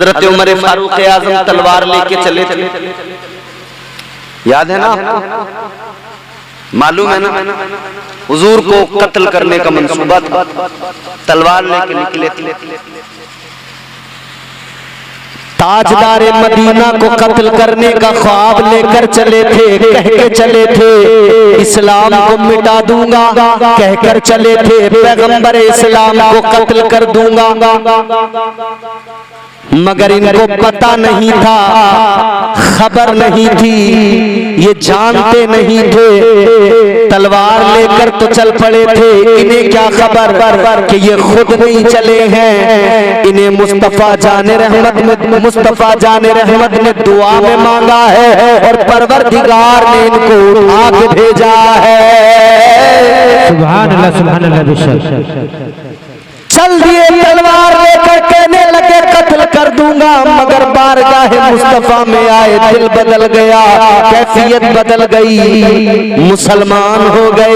हजरत उमर फारूक आजम तलवार लेके चले थे, याद है ना? मालूम है ना? हुजूर को कत्ल करने का मंसूबा था, तलवार लेके निकले थे। ताजदार मदीना को कत्ल करने का ख्वाब लेकर चले थे, कह के चले थे इस्लाम को मिटा दूंगा, कहकर चले थे पैगंबर इस्लाम को कत्ल कर दूंगा। मगर इनको पता नहीं था, खबर नहीं थी, ये जानते नहीं थे। तलवार लेकर तो चल पड़े थे, इन्हें क्या खबर कि ये खुद नहीं चले हैं। इन्हें मुस्तफा जाने रहमत ने दुआ में मांगा है और परवरदिगार ने इनको उठा के भेजा है। सुभान अल्लाह, सुभान अल्लाह। चल दिए तलवार लेकर, कहने लगे कत्ल कर दूंगा, मगर बारगाह मुस्तफा में आए दिल बदल गया, कैफियत बदल गई, मुसलमान हो गए,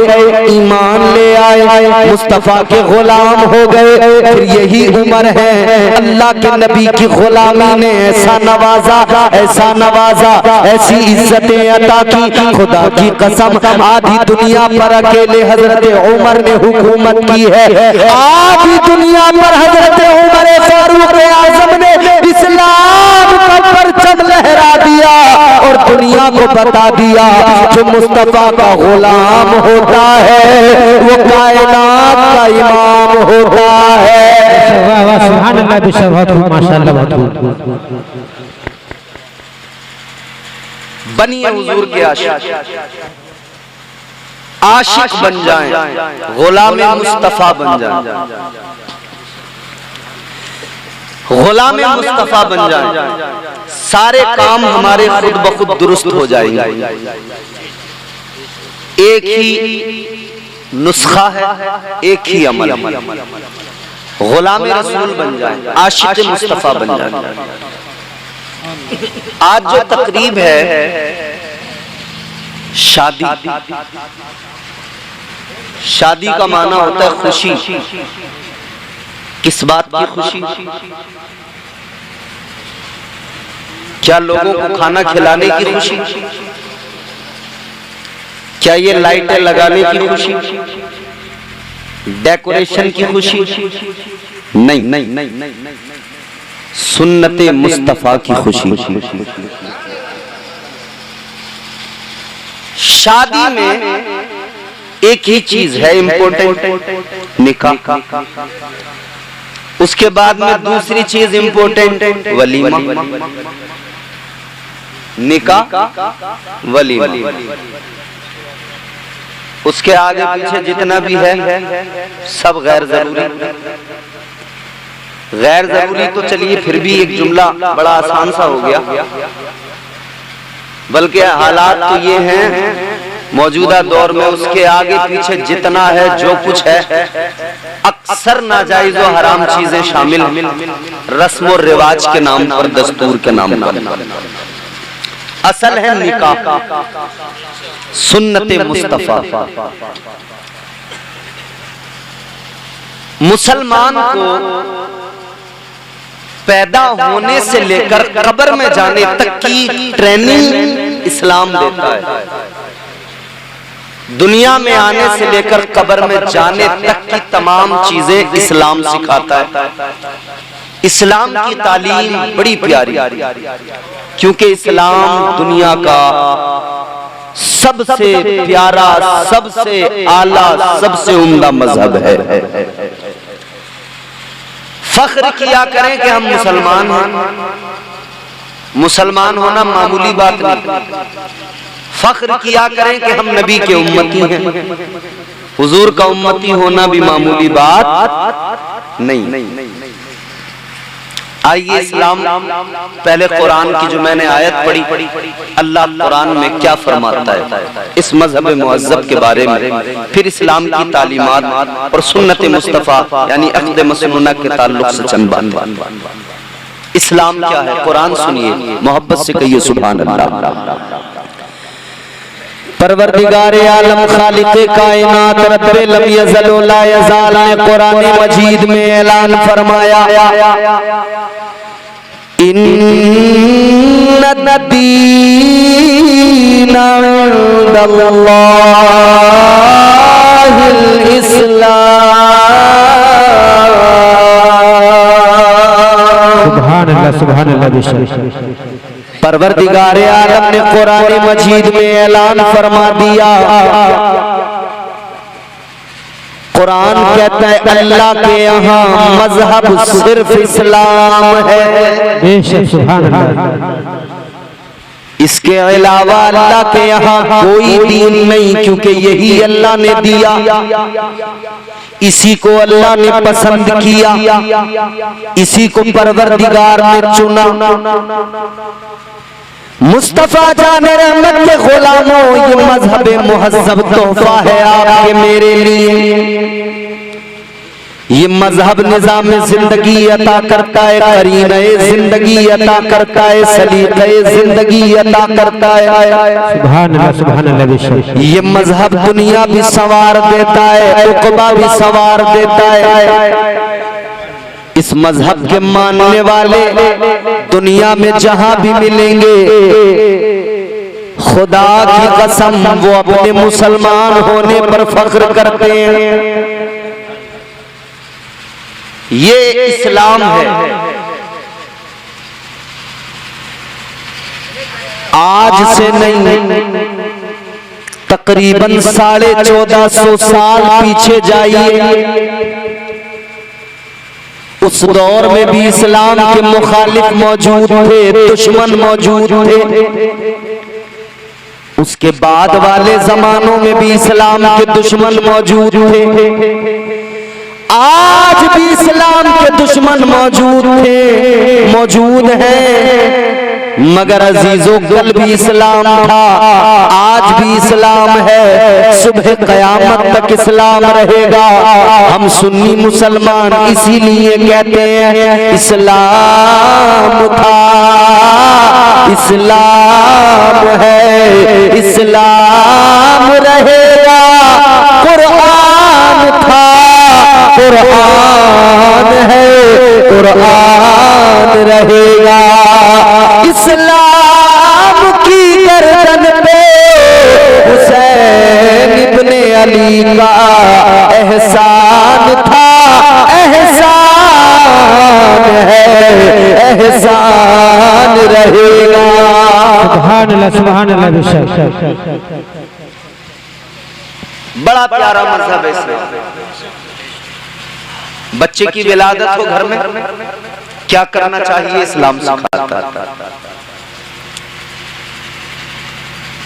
ईमान ले आए, मुस्तफा के गुलाम हो गए। फिर यही उम्र है, अल्लाह के नबी की गुलामी ने ऐसा नवाजा, ऐसा नवाजा, ऐसी इज्जतें अता की, खुदा की कसम आधी दुनिया पर अकेले हजरत उमर ने हुकूमत की है। आधी दुनिया पर हजरत उमर फारूक आजम ने इस्लाम का परचम लहरा दिया और दुनिया को बता दिया जो मुस्तफा का गुलाम होता है वो कायनात का इमाम होता है। वाह वाह, सुभान अल्लाह, बेशक माशाअल्लाह। बनिए हुजूर के आशिक बन जाएं, गुलाम मुस्तफा बन जाएं, गुलाम मुस्तफा बन जाएं, सारे काम हमारे खुद ब खुद दुरुस्त हो जाएंगे। एक ही नुस्खा है, एक ही अमल, गुलाम रसूल बन जाएं, आशिक मुस्तफा बन जाएं। आज जो तकरीब है शादी, शादी का माना होता है खुशी। किस बात की खुशी? क्या लोगों को खाना खिलाने की खुशी? क्या ये लाइटें लगाने की खुशी, डेकोरेशन की खुशी? नहीं नहीं नहीं नहीं, सुन्नते मुस्तफा की खुशी। शादी में एक ही चीज है इम्पोर्टेंट, निकाह। उसके बाद में दूसरी चीज इम्पोर्टेंट, वलीमा। निकाह, वलीमा। उसके आगे पीछे जितना भी है सब गैर जरूरी। गैर जरूरी तो चलिए फिर भी एक जुमला बड़ा आसान सा हो गया, बल्कि हालात तो ये हैं मौजूदा दौर में उसके आगे पीछे जितना है जो कुछ है अक्सर नाजायज और हराम चीजें शामिल, रस्म और रिवाज के नाम पर, दस्तूर के नाम पर। असल है निकाह, सुन्नते मुस्तफा। मुसलमान को पैदा होने से लेकर कब्र में जाने तक की ट्रेनिंग इस्लाम देता है। दुनिया में आने से लेकर कब्र में जाने तक की तमाम चीजें इस्लाम सिखाता है। इस्लाम की तालीम बड़ी प्यारी, क्योंकि इस्लाम दुनिया का सबसे प्यारा, सबसे आला, सबसे उम्दा मजहब है। फख्र किया करें कि हम मुसलमान हैं। मुसलमान होना मामूली बात नहीं। फख्र किया करें कि हम नबी के उम्मती हैं। हुजूर का उम्मती होना भी मामूली बात नहीं। आइए इस्लाम, पहले कुरान की जो मैंने आयत पढ़ी, अल्लाह कुरान में क्या फरमाता है इस मजहब मुअज्जब के बारे में, फिर इस्लाम की तालीमात और सुन्नत मुस्तफा यानी अक़ीदा मसनूना के ताल्लुक से चंद बातें। इस्लाम क्या है? कुरान सुनिए, मोहब्बत से कहिए सुभान अल्लाह। परवरदिगार आलम खालिक़े कायनात रब्बे लम यज़ल व ला यज़ाल ने कुरान मजीद में ऐलान फरमाया, इन्नद्दीन इंदल्लाहिल इस्लाम। सुभान अल्लाह बेशक। परवरदिगार आलम ने कुरान मजीद में ऐलान फरमा दिया, कुरान कहता है अल्लाह के यहाँ मजहब सिर्फ इस्लाम है। बेशक सुभान अल्लाह। इसके अलावा अल्लाह के यहाँ कोई दीन नहीं, क्योंकि यही अल्लाह ने दिया, इसी को अल्लाह ने पसंद किया, इसी को परवरदिगार ने चुना। मुस्तफा जाने रहमत के गुलामों, ये मजहब मुहज्जब तोहफा है आपके मेरे लिए। ये मजहब निजाम जिंदगी अता करता है, करीने जिंदगी अता करता है, सलीक़े जिंदगी अता करता है। सुभान अल्लाह बेशक। ये मजहब दुनिया भी संवार देता है, उक़बा भी संवार देता है। इस मजहब के मानने वाले दुनिया में जहां भी मिलेंगे, खुदा की कसम वो अपने मुसलमान होने पर फख्र करते हैं। ये इस्लाम है। आज से नहीं, तकरीबन 1450 साल पीछे जाइए, उस दौर में भी इस्लाम के मुखालिफ मौजूद थे, दुश्मन मौजूद थे। उसके बाद वाले जमानों में भी इस्लाम के दुश्मन मौजूद थे। आज भी इस्लाम के दुश्मन मौजूद थे, मौजूद हैं, मगर अजीजों कल भी इस्लाम था, आज भी इस्लाम है, सुबह कयामत तक इस्लाम रहेगा। हम सुन्नी मुसलमान इसीलिए कहते हैं इस्लाम था, इस्लाम है, इस्लाम रहेगा। कुरान था, कुरान है, कुरान रहेगा। इस्लाम की गर्दन पे हुसैन इब्ने अली का एहसान था, एहसान है, एहसान रहेगा। सुभान अल्लाह बेशक। बड़ा प्यारा मजहब है। बच्चे की विलादत हो घर में क्या करना चाहिए, इस्लाम सिखाता है।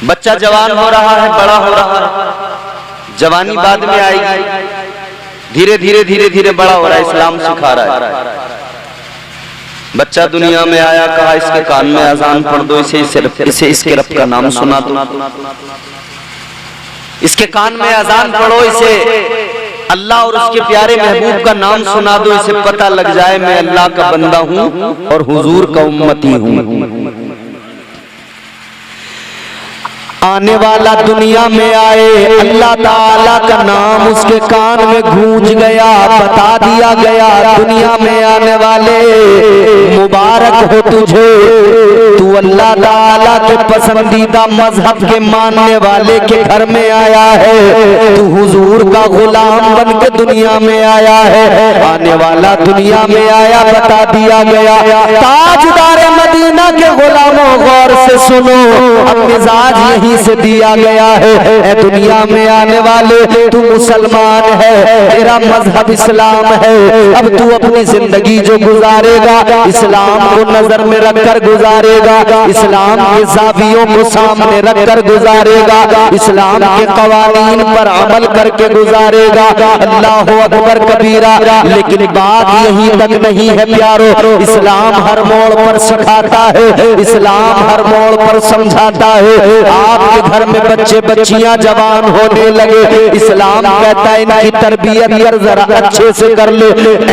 बच्चा जवान हो रहा है, बड़ा हो रहा है, जवानी बाद में आएगी, धीरे धीरे धीरे धीरे बड़ा हो रहा है, इस्लाम सिखा रहा है। बच्चा दुनिया में आया, कहा इसके कान में अजान पढ़ दो, इसे इसके रब का नाम सुना दो, इसके कान में अजान पढ़ो, इसे अल्लाह और उसके प्यारे महबूब का नाम सुना दो, इसे पता लग जाए मैं अल्लाह का बंदा हूं और हुजूर का उम्मती हूं। आने वाला दुनिया में आए, अल्लाह ताला का नाम उसके कान में गूंज गया, बता दिया गया दुनिया में आने वाले मुबारक हो तुझे, तू अल्लाह ताला के पसंदीदा मजहब के मानने वाले के घर में आया है, तू हुजूर का गुलाम बन के दुनिया में आया है। आने वाला दुनिया में आया, बता दिया गया। ताजदार मदीना के गुलामों गौर से सुनो, अब मिजाज यही से दिया गया है। ए दुनिया में आने वाले, तू मुसलमान है, तेरा मजहब इस्लाम है, अब तू अपनी जिंदगी जो गुजारेगा इस्लाम को नजर में रखकर गुजारेगा, इस्लाम के ज़ावियों को सामने रखकर गुजारेगा, इस्लाम के कवानीन पर अमल करके गुजारेगा। अल्लाह अकबर कबीरा। लेकिन बात यहीं तक नहीं है प्यारो, इस्लाम हर मोड़ पर सिखाता है। इस्लाम हर मोड़ पर समझाता है। आपके घर में बच्चे बच्चियां जवान होने लगे, इस्लाम कहता है इनकी तरबियत कर जरा अच्छे से कर ले।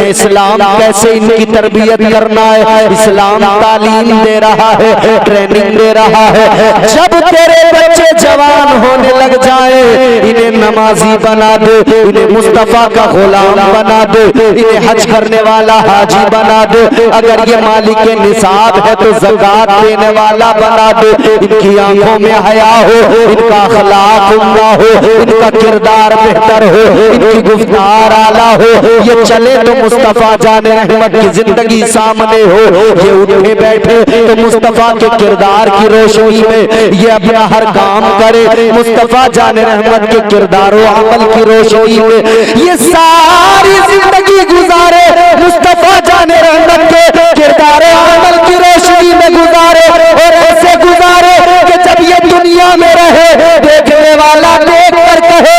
इस्लाम कैसे इनकी तरबियत करना है, इस्लाम तालीम दे रहा है, ट्रेनिंग दे रहा है। जब तेरे बच्चे जवान होने लग जाए, इन्हें नमाजी बना दे, इन्हें मुस्तफा का गुलाम बना दे, इन्हें हज करने वाला हाजी बना दे। अगर ये मालिक के निसाब है तो ज़कात देने वाला बना दे। इनकी आंखों में हया हो, इनका अखलाक उम्दा हो, इनका किरदार बेहतर हो, इनकी गुफ्तार आला हो। ये चले तो मुस्तफा जाने रहमत की जिंदगी सामने हो, ये उठे बैठे तो मुस्तफा के किरदार की रोशनी में ये अपना हर काम करे, मुस्तफा जाने रहमत के किरदार व अमल की रोशनी में ये सारी जिंदगी गुजारे, मुस्तफा जाने रहमत के किरदार व अमल की रोशनी में गुजारे। और ऐसे गुजारे कि जब ये दुनिया में रहे, देखने वाला देख कर कहे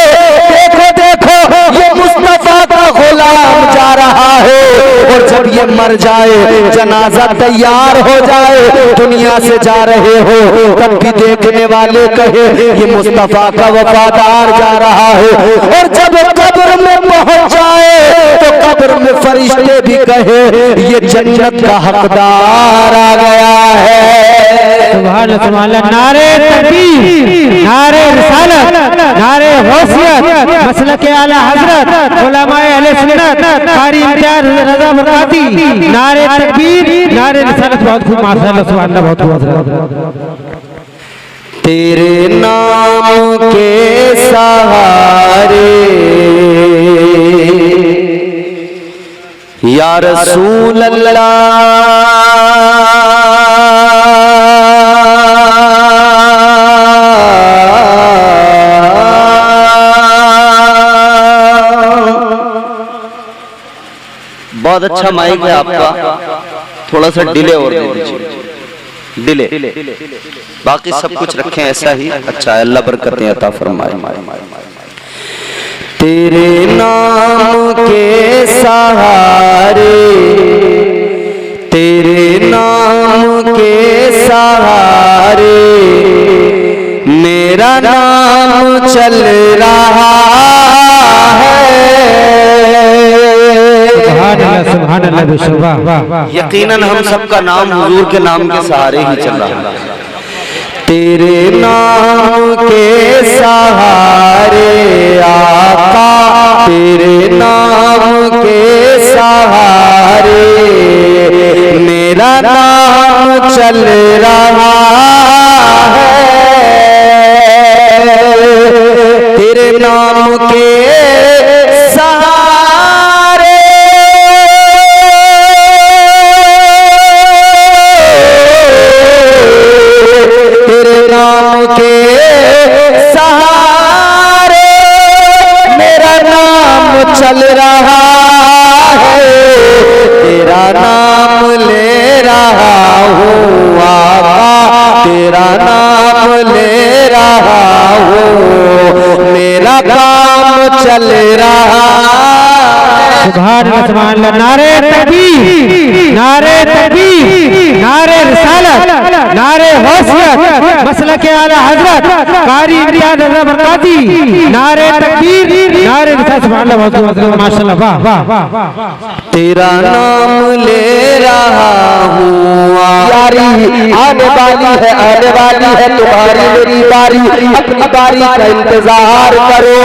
देखो देखो ये मुस्तफा का गुलाम जा रहा है। और जब ये मर जाए, जनाजा तैयार हो जाए, दुनिया से जा रहे हो, तब भी देखने वाले कहे ये मुस्तफा का वफादार जा रहा है। और जब कब्र में पहुंच जाए तो कब्र में फरिश्ते भी कहे ये जन्नत का हकदार आ गया है। सुभान अल्लाह, सुभान अल्लाह। नारे तकबीर, नारे रिसालत, नारे गौसियत, मसलक आला हजरत, उलमाए अहले सुन्नत, कारी इम्तियाज रज़ा बरकाती। नारे तकबीर, नारे रिसालत। बहुत खूब माशाअल्लाह, सुभान अल्लाह, बहुत खूब हजरत। तेरे नाम के सहारे या रसूल अल्लाह, बहुत अच्छा माइक है आपका, थोड़ा सा डिले और दे दीजिए, डिले। बाकी सब कुछ रखें ऐसा ही अच्छा है। अल्लाह बरकतें अता फरमाए। तेरे नाम के सहारे, तेरे नाम के सहारे मेरा नाम चल रहा सुभान अल्लाह बेशुमार। यकीनन हम सबका नाम हुजूर के नाम के सहारे ही चल रहा है। तेरे नाम के सहारे आका, तेरे नाम के सहारे मेरा नाम चल रहा है। तेरे नाम के चल रहा है, तेरा नाम ले रहा हूँ आका, तेरा नाम ले रहा हूँ, मेरा काम चल रहा है। सुभान अल्लाह, सुभान अल्लाह। नारे तकबीर, नारे तकबीर, नारे रिसालत, नारे गौसियत, मसलक आला हजरत, कारी इम्तियाज रज़ा बरकाती। नारे तकबीर, नारे रिसालत। सुभान अल्लाह, बहुत खूब माशाअल्लाह, वाह वाह वाह। तेरा नाम ले रहा हूँ यारी, आने वाली है, आने वाली है तुम्हारी मेरी बारी। अपनी बारी का इंतजार करो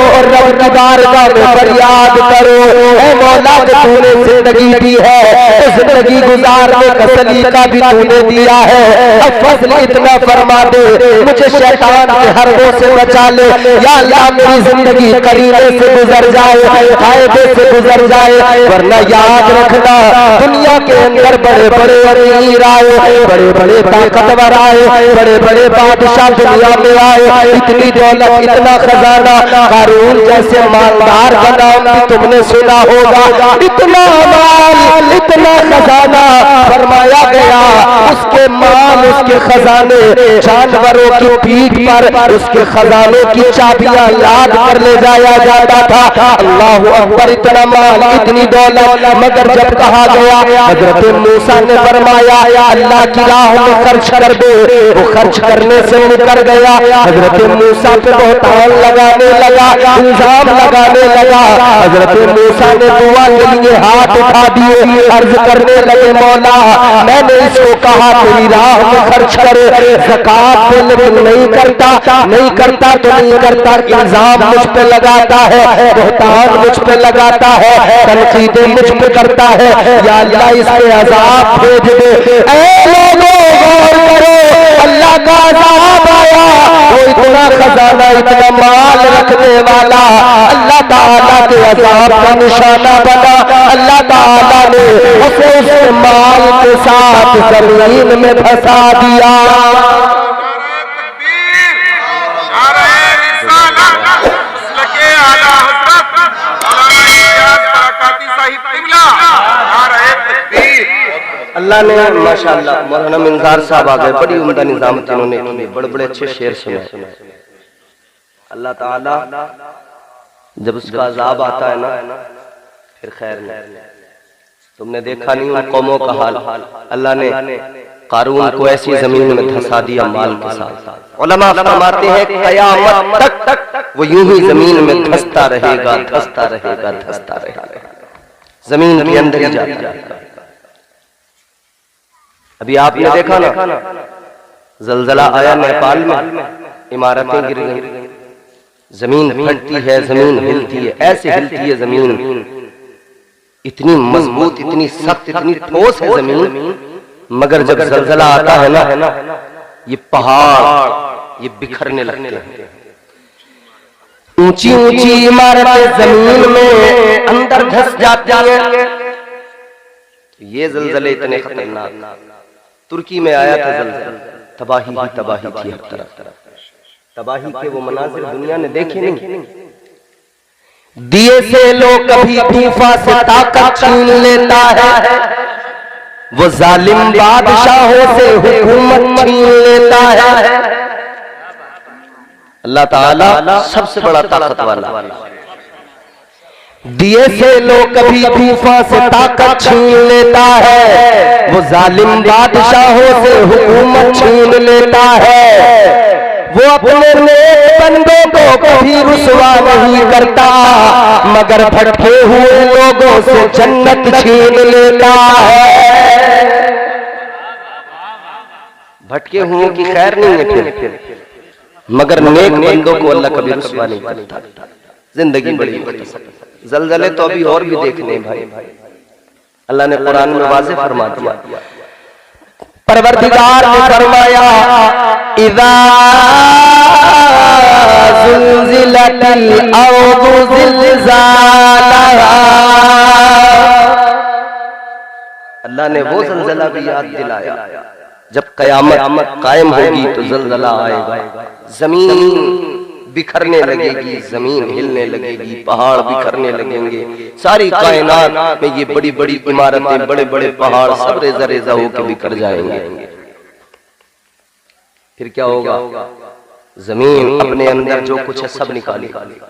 और रब की बारगाह में फरियाद करो। ऐ मौला जो तूने जिंदगी दी है, तो जिंदगी गुजारने का सलीका भी तूने दिया है। अब फजल इतना फरमा दे, मुझे शैतान के हरबों से बचा ले। या अल्लाह मेरी जिंदगी करीने से गुजर जाए, कायदे से गुजर जाए, वरना याद रखना दुनिया के अंदर बड़े बड़े अमीर आए, बड़े बड़े ताकतवर आए, बड़े बड़े बादशाह दुनिया में आए, इतनी दौलत, इतना खजाना, कारून जैसे मालदार का नाम भी तुमने सुना होगा। इतना माल, इतना खजाना, फरमाया गया उसके उसके माल, उसके खजाने, जानवरों की पीठ पर उसके खजाने की चाबियां लाद कर ले जाया जाता था। अल्लाह अकबर, इतना माल, इतनी दौलत, मगर जब कहा गया हजरत मूसा ने फरमाया अल्लाह की राह में खर्च कर दे, वो खर्च करने से मुकर गया। हजरत मूसा पे बहुतान लगाने लगा, इल्जाम लगाने लगा। हजरत मूसा ने दुआ के लिए हाथ उठा दिए, अर्ज करने लगे मौला मैंने इसको कहा तेरी राह में खर्च करे, ज़कात दे, लेकिन नहीं करता तो नहीं करता, इल्जाम मुझ पे लगाता है, बहुतान मुझ पे लगाता है, तनकीदें मुझ पे करता है। या अल्लाह इस पे अज़ाब भेज दे। ऐ लोगों गौर करो, अल्लाह का अज़ाब आया। वो इतना खजाना, इतना माल रखने वाला अल्लाह ताला के अज़ाब का निशाना बना। अल्लाह ताला ने उसे उस माल के साथ जमीन में फंसा दिया। अल्लाह ने माशाअल्लाह, मौलाना मिंजार साहब आ गए, बड़ी उम्दा निजामत इन्होंने की, बड़े बड़े अच्छे शेर सुने। अल्लाह ताला जब उसका अज़ाब आता है ना फिर खैर नहीं। तुमने देखा नहीं उन कौमों का हाल, अल्लाह ने कारून को ऐसी जमीन में धंसा दिया माल के साथ। उलमा फरमाते हैं क़यामत तक वो यूं ही जमीन में धंसता रहेगा, धंसता रहेगा, धंसता रहेगा, जमीन के अंदर ही जाता रहेगा। अभी आपने देखा ना जलजला आया नेपाल में, इमारतें गिर गई, जमीन फटती है, जमीन हिलती है, ऐसे हिलती है जमीन, इतनी मजबूत, इतनी सख्त, इतनी ठोस है जमीन, मगर जब जलजला आता है ना ये पहाड़ ये बिखरने लगते हैं। ऊंची ऊंची इमारतें जमीन में अंदर धंस जाती हैं। ये जलजले इतने खतरनाक, तुर्की में आया था जलजला, तबाही ही तबाही थी हर तरफ, तबाही के वो मनाजिर दुनिया ने देखे नहीं। दिए से लोग कभी तूफा से ताकत छीन लेता है, वो जालिम बादशाहों से हुकूमत छीन लेता है। अल्लाह ताला सबसे बड़ा ताकत वाला, दिए से लोग कभी तूफा से ताकत छीन लेता है, वो जालिम बादशाहों से हुकूमत छीन लेता है। वो अपने नेक बंदों को कभी रुसवा नहीं करता, मगर भटके हुए लोगों से जन्नत छीन लेता है। भटके हुए की खैर नहीं है फिर, मगर नेक बंदों को अल्लाह कभी रुसवा नहीं करता। जिंदगी बड़ी जलजले तो अभी और भी देखने भाई, अल्लाह ने कुरान में वाज़ेह फरमा दिया। परवरदिगार ने फरमाया इज़ा ज़ुल्ज़िलतिल अर्ज़ु ज़िलज़ालहा, अल्लाह ने वो ज़लज़ला भी याद दिलाया जब कयामत कायम होगी तो ज़लज़ला आएगा, जमीन बिखरने लगेगी, जमीन हिलने लगेगी, पहाड़ बिखरने लगेंगे, सारी कायनात में ये बड़ी बड़ी इमारतें, बड़े बड़े पहाड़ सब रेजा रेजा होकर बिखर जाएंगे। फिर क्या होगा? जमीन अपने अंदर जो कुछ है सब निकालेगी।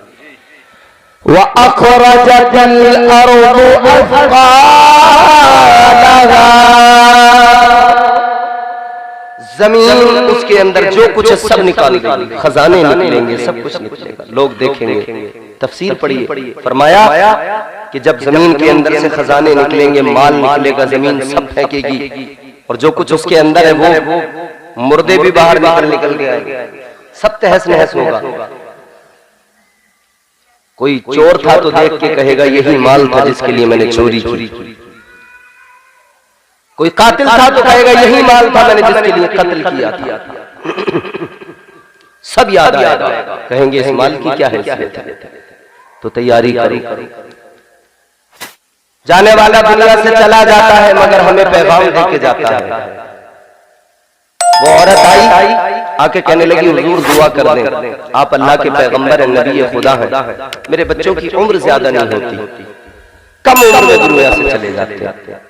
व अखरजतिल अर्दु अथक़ालहा, जमीन उसके अंदर जो कुछ है सब निकाल देगी, खजाने निकलेंगे, सब कुछ निकलेगा, लोग देखेंगे। तफसीर पढ़िए, फरमाया कि जब जमीन के अंदर से खजाने निकलेंगे, माल निकलेगा, जमीन सब फेंकेगी, और जो कुछ उसके अंदर है वो मुर्दे भी बाहर निकल के आएंगे, सब तहस नहस होगा। कोई चोर था तो देख के कहेगा यही माल था जिसके लिए मैंने चोरी की। कोई कातिल था तो कहेगा यही माल था मैंने जिसके लिए कत्ल किया था। सब याद आएगा, कहेंगे इस माल की क्या हैसियत है, तो तैयारी करो। जाने वाला दुनिया से चला जाता है मगर हमें पैगाम दे के जाता है। वो औरत आई आके कहने लगी हुजूर दुआ कर दें, आप अल्लाह के पैगंबर हैं, नबी खुदा हैं, मेरे बच्चों की उम्र ज्यादा नहीं होती, कम उम्र में दुनिया से चले जाते हैं।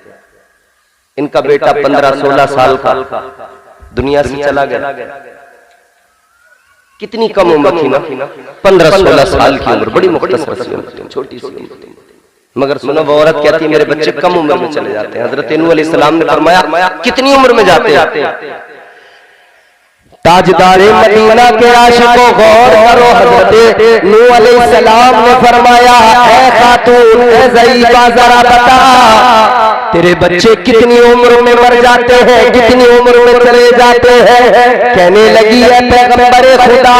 इनका बेटा 15-16 साल का दुनिया से चला गया। कितनी कम उम्र थी ना, 15-16 साल की उम्र, बड़ी मुख्तसर सी उम्र, छोटी सी उम्र। मगर सुनो, वो औरत कहती है मेरे बच्चे कम उम्र में चले जाते हैं। हजरत नूह अलैहिस्सलाम ने फरमाया कितनी उम्र में जाते हैं? ताजदारे मदीना के आशिकों गौर करो, हजरत नूह अलैहिस्सलाम ने फरमाया ऐ खातून, ऐ ज़ईफ़ा, जरा बता तेरे बच्चे कितनी उम्र में मर जाते हैं, कितनी उम्र में चले जाते हैं? कहने लगी है पैगंबरे खुदा,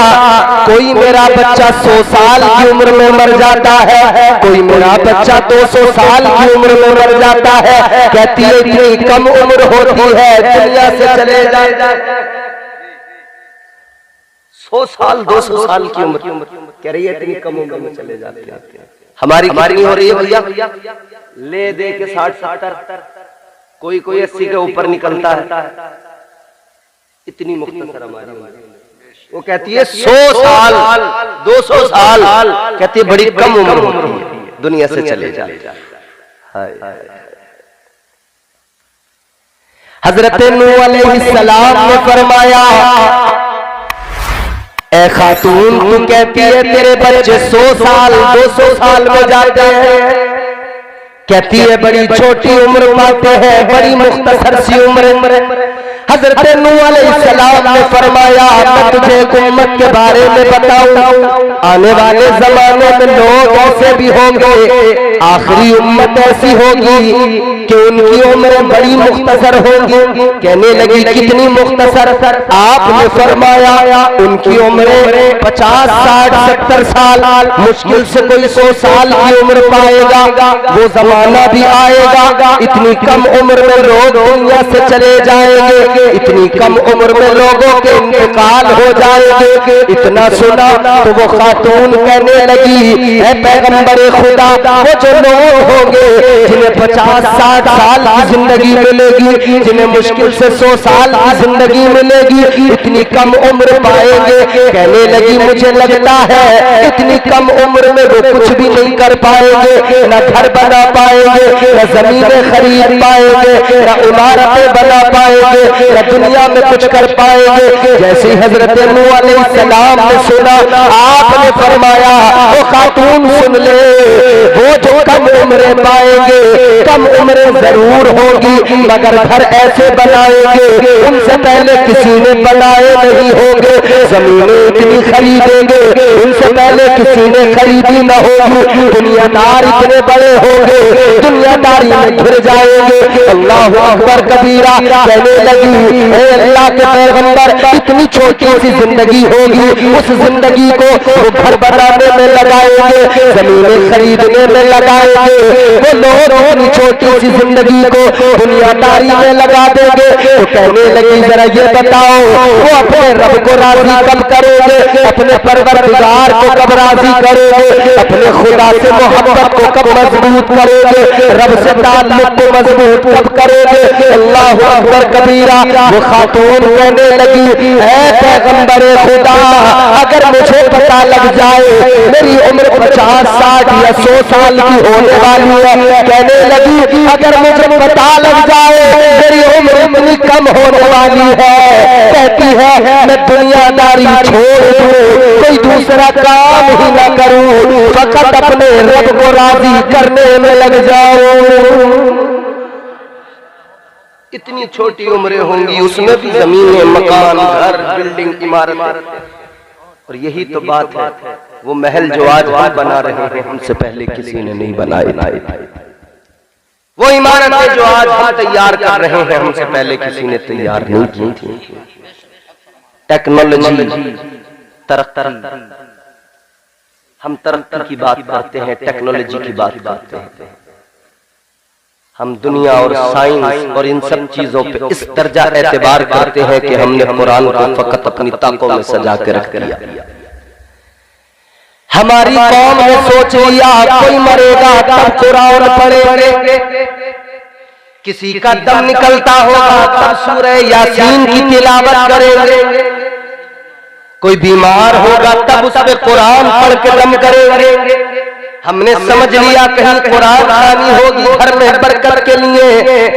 कोई मेरा बच्चा 100 साल की उम्र में मर जाता है, कोई मेरा बच्चा 200 साल की उम्र में मर जाता है। कहती है इतनी कम उम्र होती है दुनिया से चले जाए। 100 साल 200 साल की उम्र कह रही है, इतनी कम उम्र में चले जाते हैं। हमारी कितनी हो रही है भैया? ले दे के 60-70, कोई 80 के ऊपर निकलता है। इतनी मुख्तसर हमारी उम्र। वो कहती है 100 साल 200 साल, कहती है बड़ी कम उम्र होती है दुनिया से चले जाए। हजरत नूह अलैहिस्सलाम ने फरमाया ऐ खातून, तू कहती है तेरे बच्चे 100 साल 200 साल में जाते हैं, कहती है बड़ी छोटी उम्र पाते हैं, बड़ी मुख्तसर सी उम्र। हजरत नूह अलैहिस्सलाम ने फरमाया मैं तुझे एक उम्मत के बारे में बताऊं, आने वाले जमाने में लोग ऐसे भी होंगे, आखिरी उम्मत ऐसी होगी कि उनकी उम्र बड़ी मुख्तसर होगी। कहने लगी कितनी मुख्तसर? आपने फरमाया उनकी उम्र 50, 60, 70 साल, मुश्किल से कोई 100 साल की उम्र पाएगा। वो जमाना भी आएगा, इतनी कम उम्र में लोग दुनिया से चले जाएंगे, इतनी कम उम्र में लोगों के इंतकाल हो जाएंगे। इतना सुना तो वो खातून कहने लगी ऐ पैगंबरे खुदा, वो जो लोग होंगे जिन्हें 50-60 साल की जिंदगी मिलेगी, जिन्हें मुश्किल से 100 साल की जिंदगी मिलेगी, इतनी कम उम्र पाएंगे। कहने लगी मुझे लगता है इतनी कम उम्र में वो कुछ भी नहीं कर पाएंगे, न घर बना पाएंगे, न जमीनें खरीद पाएंगे, न इमारतें बना पाएंगे, न दुनिया में कुछ कर पाएंगे। जैसे हजरत नूह अलैहिस्सलाम ने सुना, आपने फरमाया वो खातून सुन ले, वो जो कम उम्र पाएंगे, कम उम्र जरूर होगी, मगर घर ऐसे बनाएंगे उनसे पहले किसी ने बनाए नहीं होंगे, जमीनें इतनी खरीदेंगे उनसे पहले किसी ने खरीदी न होगी, दुनियादार इतने बड़े होंगे दुनियादारी में घिर जाएंगे। अल्लाहु अकबर कबीरा। कहने लगी अल्लाह के पैगंबर, इतनी छोटी सी जिंदगी होगी, उस जिंदगी को वो घर बनाने में लगाएंगे, जमीनें खरीदने में लगाएंगे, वो लोग अपनी छोटी सी जिंदगी को दुनियादारी में लगा देंगे। तो कहने लगी जरा ये बताओ वो अपने रब को राजी कब करोगे, अपने परवरदिगार को कब राजी करोगे, अपने खुदा से मोहब्बत को कब मजबूत करोगे, रब से ताल्लुक को मजबूत कब करोगे? अल्लाहु अकबर कबीरा। वो खातून कहने लगी ऐ पैगंबरे खुदा, अगर मुझे पता लग जाए मेरी उम्र 50, 60 या 100 साल की होने वाली है, कहने लगी अगर मुझे पता लग जाए मेरी उम्र इतनी कम होने वाली है, कहती है मैं दुनियादारी छोड़ दूं, कोई दूसरा काम ही ना करूं, फकत अपने रब को राजी करने में लग जाऊं। इतनी छोटी उम्रें होंगी, उसमें भी जमीनें, मकान, घर, बिल्डिंग, इमारत। और यही तो बात है, वो महल जो आज हम बना रहे हैं हमसे पहले किसी ने नहीं बनाए, वो इमारतें जो आज हम तैयार कर रहे हैं हमसे पहले किसी ने तैयार नहीं की थी। टेक्नोलॉजी, तरक्की, हम तरक्की की बात करते हैं, टेक्नोलॉजी की बात करते हैं, हम दुनिया और साइंस और इन सब चीजों पे इस दर्जा एतबार करते हैं कि हमने कुरान को फकत अपनी ताकों में सजा के रख दिया। हमारी कौम ने सोच लिया कोई मरेगा तब कुरान पढ़ेंगे, किसी का दम निकलता होगा तब सूरह यासीन की तिलावत करेंगे, कोई बीमार होगा तब उस पे कुरान पढ़ के दम करेंगे। हमने समझ लिया कहीं कुरान खानी होगी घर में बरकत के लिए,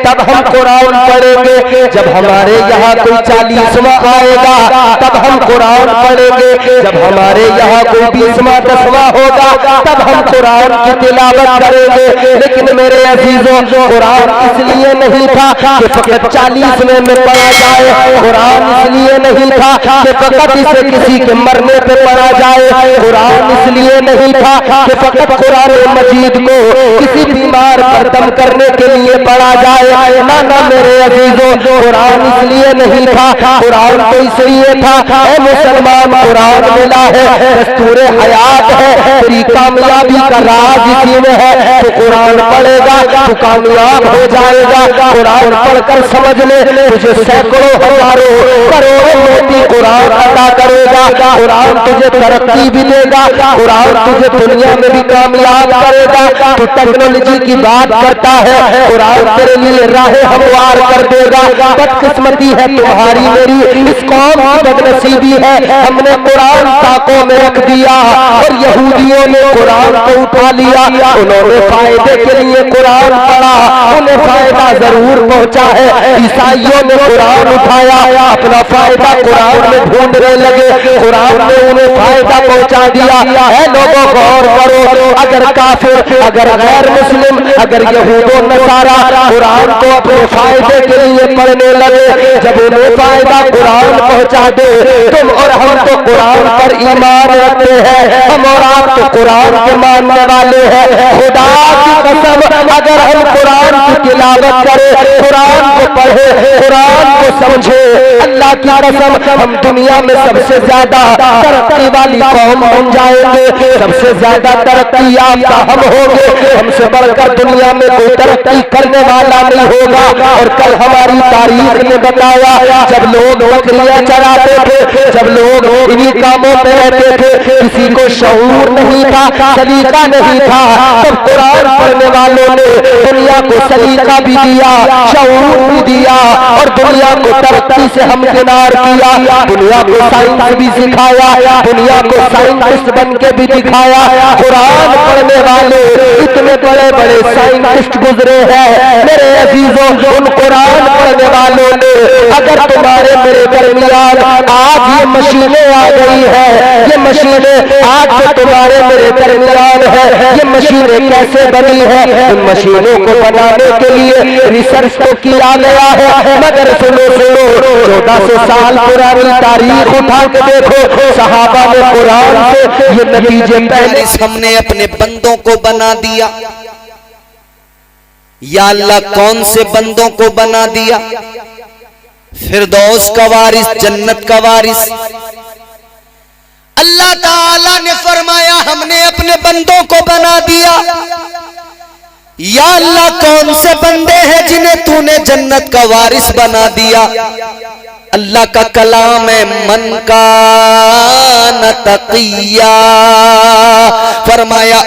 तब हम कुरान पढ़ेंगे। जब हमारे यहाँ कोई 40वां आएगा तब हम कुरान पढ़ेंगे। जब हमारे यहाँ कोई 20वां 10वां होगा तब हम कुरान की तिलावत करेंगे। लेकिन मेरे अजीजों, कुरान इसलिए नहीं था कि फकत 40वें में पढ़ा जाए। कुरान इसलिए नहीं था कि फकत इसे किसी के मरने पे पढ़ा जाए। कुरान इसलिए नहीं था कि फकत कुरान मजीद को किसी बीमार पर दम करने के लिए पढ़ा जाए। ना ना मेरे अजीजों, कुरान इसलिए नहीं था। कुरान तो इसलिए था, ऐ मुसलमान कुरान मिला है, दस्तूर हयात है, तेरी कामयाबी का राज इसी में है। तो कुरान पढ़ेगा तो कामयाब हो जाएगा। कुरान पढ़कर समझ ले, तुझे सैकड़ों हजारों करोड़ों मोती कुरान अता करेगा। कुरान तुझे तरक्की भी देगा, कुरान तुझे दुनिया में भी कामयाब करेगा। तो टेक्नोलॉजी की बात करता है, कुरान तेरे लिए राहें हमवार कर देगा। बदकिस्मती है तुम्हारी मेरी, इस कौम की बदनसीबी है, हमने कुरान ताकों में रख दिया और यहूदियों ने कुरान को उठा लिया। उन्होंने फायदे के लिए कुरान पढ़ा, उन्हें फायदा जरूर पहुंचा है। ईसाइयों ने कुरान उठाया, अपना फायदा कुरान में ढूंढने लगे, कुरान ने उन्हें फायदा पहुंचा दिया है। लोगों गौर करो, अगर काफिर, अगर गैर मुस्लिम, अगर यहूदो नसारा कुरान को अपने फायदे के लिए पढ़ने लगे, जब उन्हें फायदा कुरान पहुंचा दे, तुम और हम तो कुरान पर ईमान रखते हैं, हम और आप तो कुरान के मानने वाले हैं। खुदा की कसम, अगर हम कुरान की तिलावत करें, कुरान को पढ़े, कुरान को समझे, अल्लाह की कसम हम दुनिया में सबसे ज्यादा तरक्की वाली कौम बन जाएंगे। सबसे ज्यादा तरक्की याफ्ता हम होंगे, हमसे बढ़कर दुनिया में कोई तरक्की करने वाला नहीं होगा। और कल हमारी तारीख ने बताया, जब लोग बकरियां चराते थे, जब लोग इन्हीं कामों में रहते थे, किसी को शऊर नहीं था, सलीका नहीं था, तब कुरान पढ़ने वालों ने दुनिया को सलीका भी दिया, शऊर भी दिया और दुनिया को तरक्की से हमकिनार किया। दुनिया को साइंस भी सिखाया, दुनिया को साइंटिस्ट बन के भी दिखाया। कुरान पढ़ने वाले इतने बड़े बड़े साइंटिस्ट गुजरे हैं मेरे अजीजों। उन कुरान पढ़ने वालों ने, अगर तुम्हारे मेरे दरमियान आज ये मशीनें आ गई है, ये मशीनें आज जो तुम्हारे मेरे दरमियान है, ये मशीनें कैसे बनी है? इन मशीनों को बनाने के लिए रिसर्च तो किया गया है, मगर सुनो सुनो, 1400 साल पुरानी तारीख उठा के देखो, सहाबा ने कुरान से ये नतीजे पहले हमने अपने बंदों को बना दिया। या अल्लाह कौन से बंदों को बना दिया? फिरदौस का वारिस, जन्नत का वारिस। अल्लाह ताला ने फरमाया हमने अपने बंदों को बना दिया। या अल्लाह कौन से बंदे हैं जिन्हें तूने जन्नत का वारिस बना दिया? अल्लाह का कलाम है, मन का न तकिया, फरमाया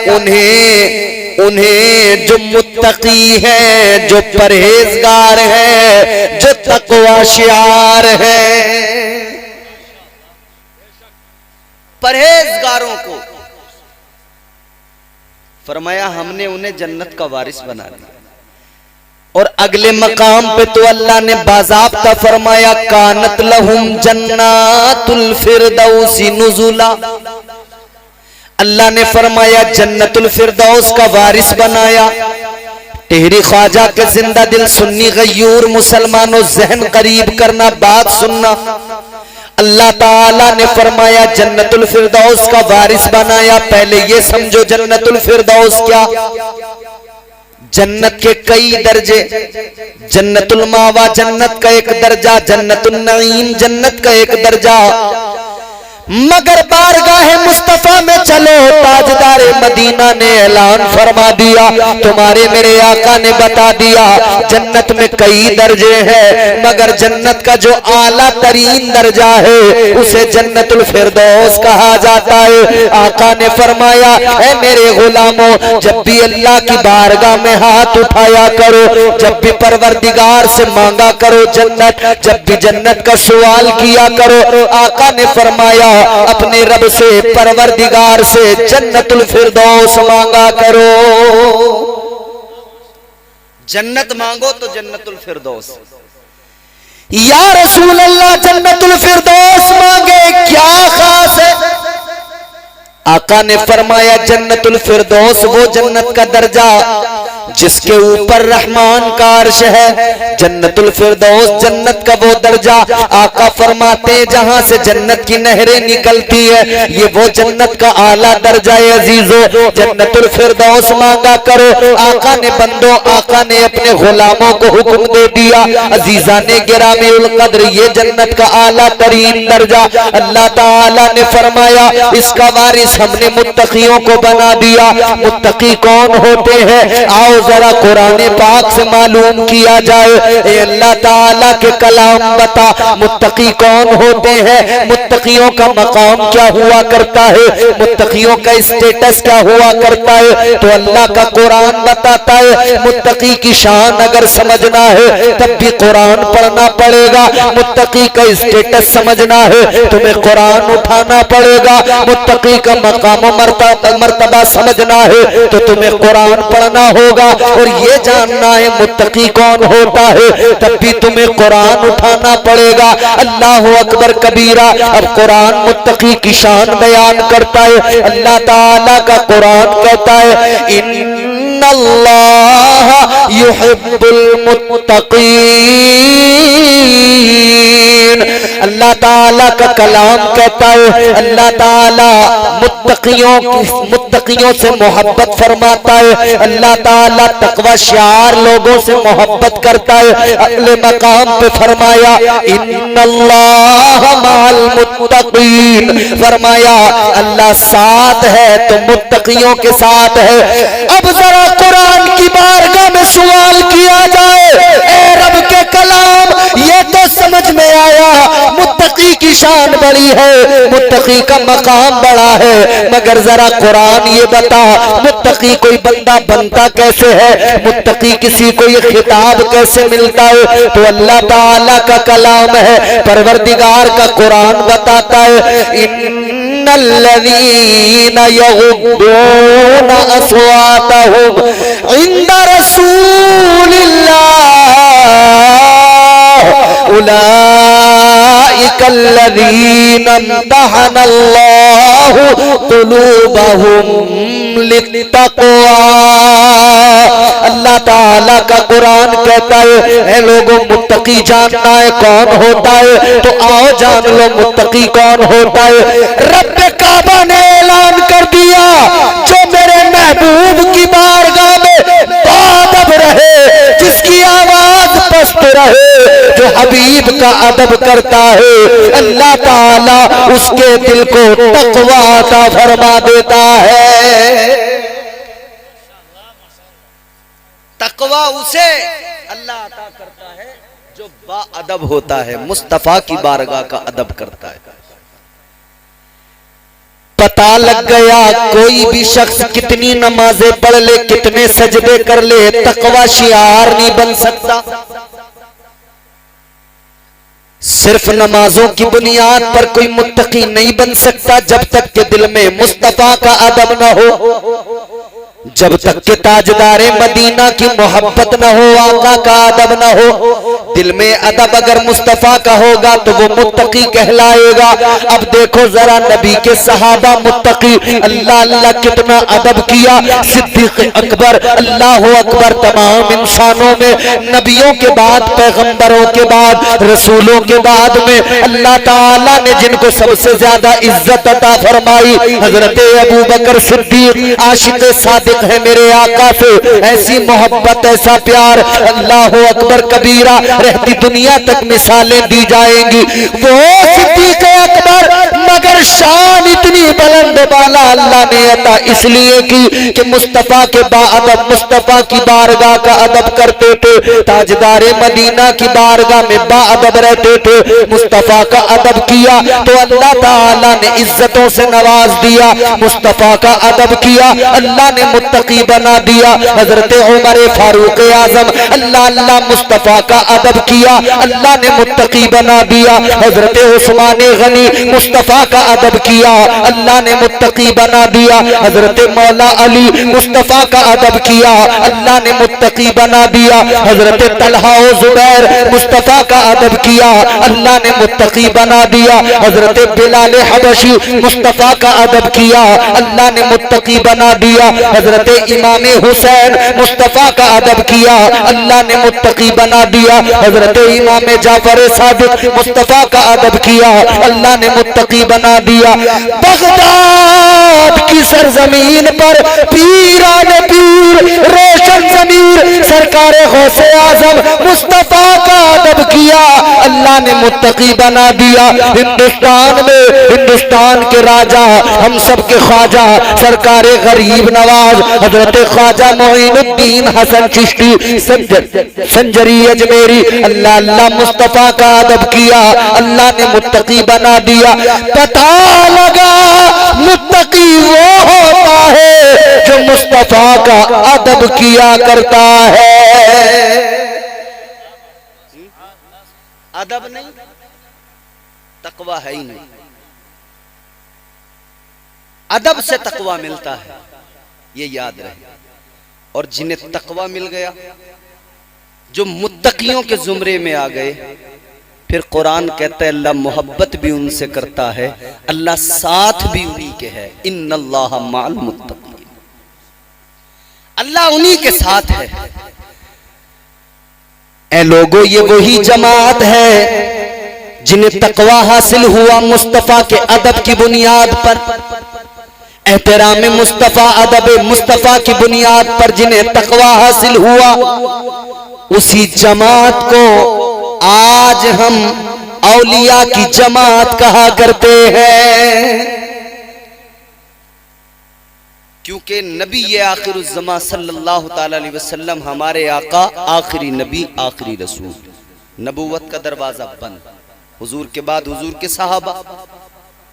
उन्हें जो मुत्तकी है, जो परहेजगार है, जो तकवा शियार है, परहेजगारों को फरमाया हमने उन्हें जन्नत का वारिस बना दिया। और अगले मकाम पे तो अल्लाह ने बाज़ाब्ता फरमाया, कानत लहुम जन्नातुल फिरदौसी नुजुला। अल्लाह ने फरमाया जन्नतुल फिरदौस का वारिस बनाया। टेहरी ख्वाजा के जिंदा दिल सुन्नी गयूर मुसलमानों, जहन करीब करना, बात सुनना। अल्लाह ताला ने फरमाया जन्नतुल फिरदौस का वारिस बनाया। पहले ये समझो जन्नतुल फिरदौस क्या? जन्नत के कई दर्जे, जन्नतुल मावा जन्नत का एक दर्जा, जन्नतुल नईम जन्नत का एक दर्जा, मगर बारगाह मुस्तफा में चलो, ताजदार मदीना ने ऐलान फरमा दिया, तुम्हारे मेरे आका ने बता दिया जन्नत में कई दर्जे हैं, मगर जन्नत का जो आला तरीन दर्जा है उसे जन्नतुल फिरदौस कहा जाता है। आका ने फरमाया, ऐ मेरे गुलामों, जब भी अल्लाह की बारगाह में हाथ उठाया करो, जब भी परवरदिगार से मांगा करो जन्नत, जब भी जन्नत का सवाल किया करो, आका ने फरमाया अपने रब से, परवरदिगार से जन्नतुल फिरदौस मांगा करो। जन्नत मांगो तो जन्नतुल फिरदौस। या रसूल अल्लाह, जन्नतुल फिरदौस मांगे क्या खास है? आका ने फरमाया जन्नतुल फिरदौस वो जन्नत का दर्जा जिसके ऊपर रहमान का अर्श है। जन्नतुल फिरदौस जन्नत का वो दर्जा, आका फरमाते जहां से जन्नत की नहरें निकलती है, ये वो जन्नत का आला दर्जा है। अजीजो, जन्नतुल फिरदौस मांगा करो। आका ने बंदो, आका ने अपने गुलामों को हुक्म दे दिया। अजीजा ने गिरामी उल कद्र, ये जन्नत का आला तरीन दर्जा अल्लाह ताला ने फरमाया इसका वारिस हमने मुत्तकियों को बना दिया। मुत्तकी कौन होते हैं? आओ जरा कुरान पाक से मालूम किया जाए। ए अल्लाह ताला के कलाम बता, मुत्तकी कौन होते हैं? मुत्तकियों का मकाम क्या हुआ करता है? मुत्तकियों का स्टेटस क्या हुआ करता है? तो अल्लाह का कुरान बताता है। मुत्तकी की शान अगर समझना है तब भी कुरान पढ़ना पड़ेगा। मुत्तकी का स्टेटस समझना है तुम्हें कुरान उठाना पड़ेगा। मुत्तकी का मकाम मर्तबा समझना है तो तुम्हें कुरान पढ़ना होगा। और ये जानना है मुत्तकी कौन होता है तब भी तुम्हें कुरान उठाना पड़ेगा। अल्लाह अकबर कबीरा। अब कुरान मुत्तकी की शान बयान करता है। अल्लाह ताला का कुरान कहता है इन्नल्लाह युहिब्बुल मुत्तकीन। अल्लाह ताला का कलाम कहता है अल्लाह ताला मुत्तकियों से मोहब्बत फरमाता है। अल्लाह ताला तकवा शार लोगों से मोहब्बत करता है। अगले मकाम पे फरमाया इन्नल्लाह मअल मुत्तकीन, फरमाया अल्लाह साथ है तो मुत्तकियों के साथ है। अब जरा कुरान की बारगाह में सवाल किया जाए, ए रब के कलाम, ये तो समझ में आया मुत्तकी की शान बड़ी है, मुत्तकी का मकाम बड़ा है, मगर जरा कुरान ये बता मुत्तकी कोई बंदा बनता कैसे है? मुत्तकी किसी को ये खिताब कैसे मिलता है? तो अल्लाह ताला का कलाम है, परवरदिगार का कुरान बताता है इन्नल्लज़ीना यग़ुद्दूना अस्वातहुम इंदा रसूलिल्लाह उलाइकल्लज़ीना इम्तहनल्लाहु कुलूबहुम लित्तक़वा। अल्लाह ताला का कुरान कहता है लोगों मुत्तकी जानना है कौन होता है? तो आओ जान लो मुत्तकी कौन होता है। रब काबा ने ऐलान कर दिया जो मेरे महबूब की बारगाह में बाअदब रहे, जिसकी आवाज पस्त रहे, जो हबीब का अदब करता है, अल्लाह ताला उसके दिल को तकवा अता फरमा देता है। तकवा उसे अल्लाह अता करता है जो बाअदब होता है, मुस्तफा की बारगाह का अदब करता है। पता लग गया कोई भी शख्स कितनी नमाजें पढ़ ले, कितने सजदे कर ले, तकवा शियार नहीं बन सकता। सिर्फ नमाजों की बुनियाद पर कोई मुत्तकी नहीं बन सकता जब तक के दिल में मुस्तफा का अदब न हो, जब तक के ताजदारे मदीना की मोहब्बत न हो, आका का अदब न हो। दिल में अदब अगर मुस्तफा का होगा तो वो मुत्तकी कहलाएगा। अब देखो जरा नबी के सहाबा मुत्तकी, अल्लाह अल्लाह कितना अदब किया। सिद्दीक अकबर, अल्लाह अकबर, तमाम इंसानों में नबियों के बाद, पैगंबरों के बाद, रसूलों के बाद में अल्लाह ताला ने जिनको सबसे ज्यादा इज्जत अता फरमाई, हजरत अबू बकर सिद्दीक आशिक सादिक है मेरे आका से। ऐसी मोहब्बत, ऐसा प्यार, अल्लाह अकबर कबीरा, रहती दुनिया तक मिसालें दी जाएंगी। वो सिद्दीक अकबर, मगर शान इतनी बुलंद बाला अल्लाह ने अता इसलिए की कि मुस्तफा के बाअदब, मुस्तफा की बारगाह का अदब करते थे। ताजदारे मदीना की बारगाह में बाअदब रहते थे, मुस्तफा का अदब किया तो अल्लाह ताला ने इज्जतों से नवाज दिया। मुस्तफा का अदब किया, अल्लाह ने मुत्तकी बना दिया। हजरत उमर फारूक आजम, अल्लाह अल्लाह, मुस्तफा का अदब किया, अल्लाह ने मुत्तकी बना दिया। हजरत उस्मान गनी, मुस्तफा का अदब किया, अल्लाह ने मुत्तकी बना दिया। हजरत मौला अली मुस्तफा का अदब किया, अल्लाह ने मुत्तकी बना दिया। हजरत तलहा और जुबैर मुस्तफा का अदब किया, अल्लाह ने मुत्तकी बना दिया। हजरत बिलाल हबशी मुस्तफा का अदब किया, अल्लाह ने मुत्तकी बना दिया। हजरत इमाम हुसैन मुस्तफा का अदब किया, अल्लाह ने मुत्तकी बना दिया। हजरत इमाम जाफर सादिक मुस्तफा का अदब किया, अल्लाह ने मुत्तकी बना दिया। बगदाद की सरजमीन पर पीराने पीर रोशन जमीर सरकारे गौसे आजम मुस्तफा का अदब किया, अल्लाह ने मुत्तकी बना दिया। हिंदुस्तान में हिंदुस्तान के राजा हम सब के ख्वाजा सरकारे गरीब नवाज हजरत ख्वाजा मोइनुद्दीन हसन चिश्ती संजरी अजमेरी, अल्लाह अल्लाह मुस्तफा का अदब किया, अल्लाह ने मुत्तकी बना दिया। पता लगा मुत्तकी वो होता है जो मुस्तफा का अदब किया करता है। अदब नहीं, तकवा है ही नहीं। अदब से तकवा मिलता है, ये याद रहे। और जिन्हें तकवा मिल गया, जो मुत्तकियों के जुमरे में आ गए, फिर कुरान कहता है अल्लाह मोहब्बत भी उनसे करता है, अल्लाह साथ भी उन्हीं के है। इन्नल्लाह माल मुत्तकीन, अल्लाह उन्हीं के साथ है। ऐ लोगों, ये वही जमात है जिन्हें तकवा हासिल हुआ मुस्तफा के अदब की बुनियाद पर, एहतराम मुस्तफा अदब मुस्तफा की बुनियाद पर जिन्हें तकवा हासिल हुआ, उसी जमात को आज हम औलिया की जमात कहा करते हैं। क्योंकि नबी ये आखिरुज़्ज़मा सल्लल्लाहु ताला अलैहि वसल्लम हमारे आका आखिरी नबी आखिरी रसूल, नबूवत का दरवाजा बंद। हुजूर के बाद हुजूर के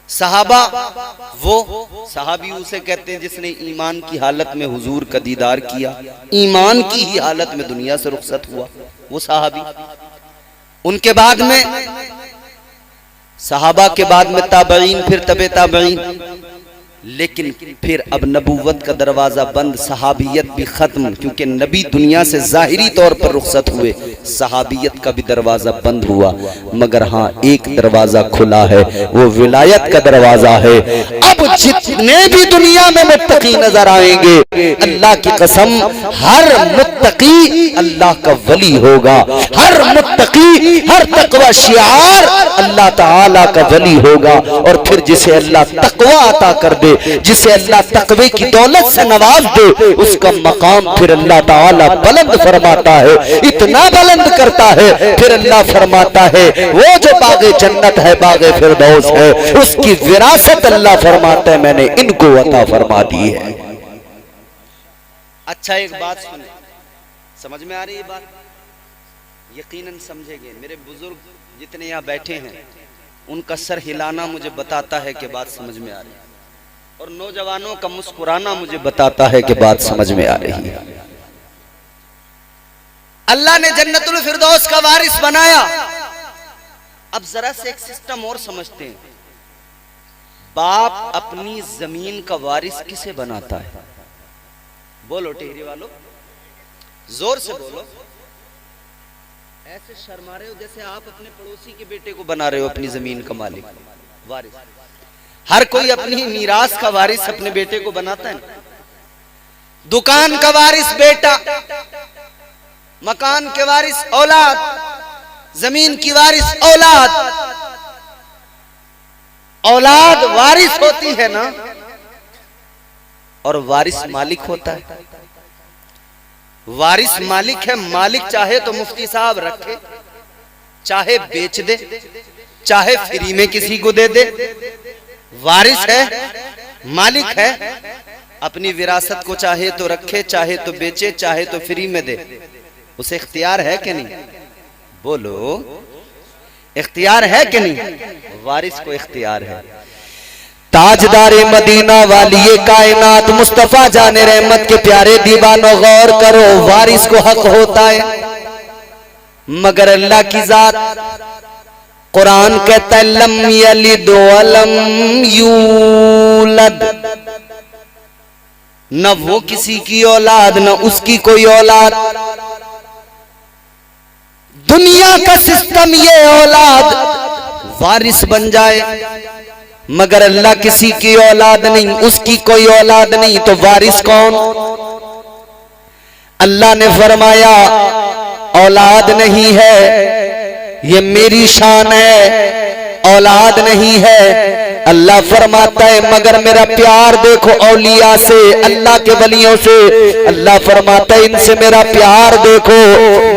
सहाबा वो सहाबी उसे कहते हैं जिसने ईमान की हालत में हुजूर का दीदार किया, ईमान की ही हालत में दुनिया से रुखसत हुआ, वो सहाबी। उनके बाद में सहाबा के बाद में ताबईन, फिर तबे ताबईन। लेकिन फिर अब नबूवत का दरवाजा बंद, सहाबियत भी खत्म, क्योंकि नबी दुनिया से जाहिरी तौर पर रुखसत हुए, सहाबियत का भी दरवाजा बंद हुआ। मगर हाँ, एक दरवाजा खुला है, वो विलायत का दरवाजा है। अब जितने भी दुनिया में मुत्तकी नजर आएंगे, अल्लाह की कसम, हर मुत्तकी अल्लाह का वली होगा। हर मुत्तकी, हर तकवा शिआर अल्लाह ताला का वली होगा। और फिर जिसे अल्लाह तकवा अता कर दे, जिसे अल्लाह तकवे की दौलत से नवाज दे, उसका मकाम फिर अल्लाह ताला बुलंद फरमाता है, इतना बुलंद करता है। फिर अल्लाह फरमाता है वो जो बागे जन्नत है, बागे फिरदौस है, उसकी विरासत अल्लाह फरमाता है मैंने इनको अता फरमा दी है। अच्छा, एक बात सुने, समझ में आ रही है बात? यकीनन समझेंगे। मेरे बुजुर्ग जितने यहाँ बैठे हैं, उनका सर हिलाना मुझे बताता है कि बात समझ में आ रही है, और नौजवानों का मुस्कुराना मुझे बताता है कि बात समझ में आ रही है। अल्लाह ने जन्नतुल फिरदौस का वारिस बनाया। अब जरा से एक सिस्टम और समझते हैं, बाप अपनी जमीन का वारिस किसे बनाता है? बोलो टेहरी वालों, जोर से बोलो। ऐसे शर्मा रहे हो जैसे आप अपने पड़ोसी के बेटे को बना रहे हो अपनी जमीन का मालिक, वारिस। हर कोई अपनी मीरास का वारिस अपने बेटे को बनाता है। दुकान का वारिस बेटा, मकान के वारिस औलाद, जमीन की वारिस औलाद। औलाद वारिस होती है ना, और वारिस मालिक होता है। वारिस मालिक है, मालिक चाहे तो मुफ्ती साहब रखे, चाहे बेच दे, चाहे फ्री में किसी को दे दे। वारिस है, मालिक है, अपनी विरासत को चाहे तो रखे, चाहे तो बेचे, चाहे तो फ्री में दे। उसे इख्तियार है कि नहीं? बोलो, इख्तियार है कि नहीं? वारिस को इख्तियार है। ताजदारे मदीना वाली कायनात मुस्तफा जाने रहमत के प्यारे दीवानों, गौर करो, वारिस को हक होता है, मगर अल्लाह की जात कुरान कहता है लम यलिद वलम यूलद, न वो किसी की औलाद न उसकी कोई औलाद। दुनिया का सिस्टम ये औलाद वारिस बन जाए, मगर अल्लाह किसी की औलाद नहीं, उसकी कोई औलाद नहीं, तो वारिस कौन? अल्लाह ने फरमाया औलाद नहीं है, ये मेरी शान है, औलाद नहीं है। अल्लाह फरमाता है मगर मेरा प्यार देखो औलिया से, अल्लाह के वलियों से। अल्लाह फरमाता है इनसे मेरा प्यार देखो,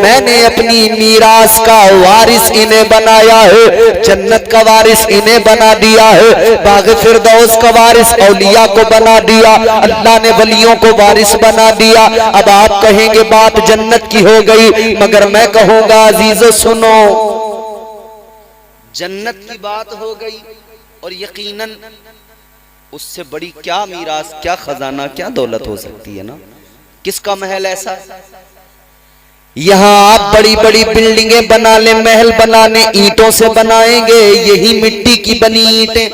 मैंने अपनी मीरास का वारिस इन्हें बनाया है, जन्नत का वारिस इन्हें बना दिया है, बाग़ फिरदौस का वारिस औलिया को बना दिया, अल्लाह ने वलियों को वारिस बना दिया। अब आप कहेंगे बात जन्नत की हो गई, मगर मैं कहूंगा अजीजों सुनो, जन्नत की बात हो गई और यकीनन उससे बड़ी क्या मीरास, क्या खजाना, क्या दौलत हो सकती है ना। किसका महल ऐसा? यहां आप बड़ी बड़ी बिल्डिंगें बना ले, महल बनाने ईंटों से बनाएंगे, यही मिट्टी की बनी ईंटें,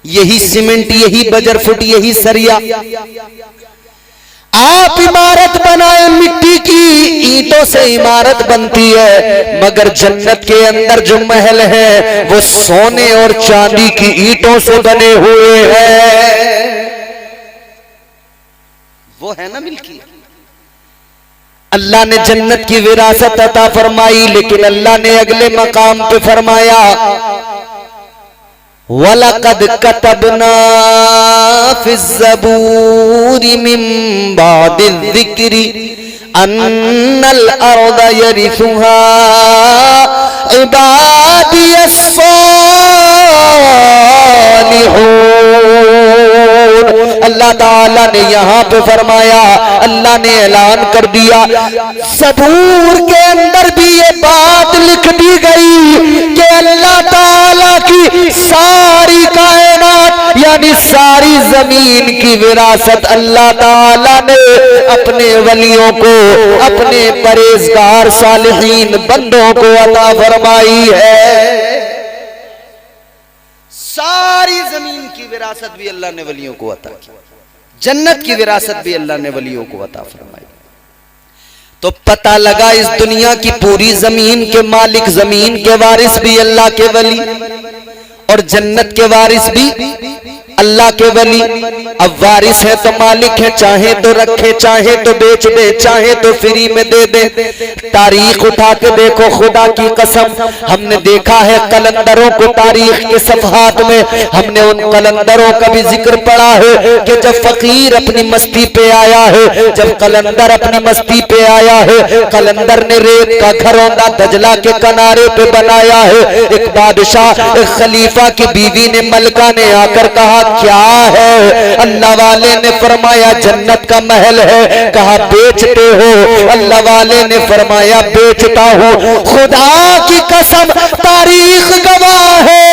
यही सीमेंट, यही बजर फुट, यही सरिया। आप इमारत बनाए मिट्टी की, ईंटों से इमारत बनती है, मगर जन्नत के अंदर जो महल है वो सोने और चांदी की ईंटों से बने हुए हैं। वो है ना मिल्की। अल्लाह ने जन्नत की विरासत अता फरमाई, लेकिन अल्लाह ने अगले मकाम पे फरमाया वलक़द कतबना फ़िज़्ज़बूरि मिन बादिज़्ज़िक्रि अन्नल अर्ज़ यरिसुहा इबादियस्सालिहून। अल्लाह ताला ने यहाँ पे फरमाया, अल्लाह ने ऐलान कर दिया, ज़बूर के अंदर भी ये बात लिख दी गई कि अल्लाह ताला की सारी कायनात यानी सारी जमीन की विरासत अल्लाह ताला ने अपने वलियों को, अपने परहेजगार सालिहीन बंदों को अता फरमाई है। सारी जमीन की विरासत भी अल्लाह ने वलियों को अता की, जन्नत की विरासत भी अल्लाह ने वलियों को अता फरमाई। तो पता लगा इस दुनिया की पूरी जमीन के मालिक, जमीन के वारिस भी अल्लाह के वली और जन्नत के वारिस भी अल्लाह के वली। अब वारिस है तो मालिक है, चाहे तो रखे, चाहे तो बेच दे, चाहे तो फ्री में दे दे। तारीख उठा के देखो, खुदा की कसम हमने देखा है कलंदरों को, तारीख के सफहात में हमने उन कलंदरों का भी जिक्र पढ़ा है कि जब फकीर अपनी मस्ती पे आया है, जब कलंदर अपनी मस्ती पे आया है, कलंदर ने रेत का घरौंदा दजला के किनारे पे बनाया है। एक बादशाह, एक खलीफा की बीवी ने, मलका ने आकर कहा क्या है? अल्लाह वाले ने फरमाया जन्नत का महल है। कहा बेचते हो? अल्लाह वाले ने फरमाया बेचता हूं। खुदा की कसम तारीख गवाह है,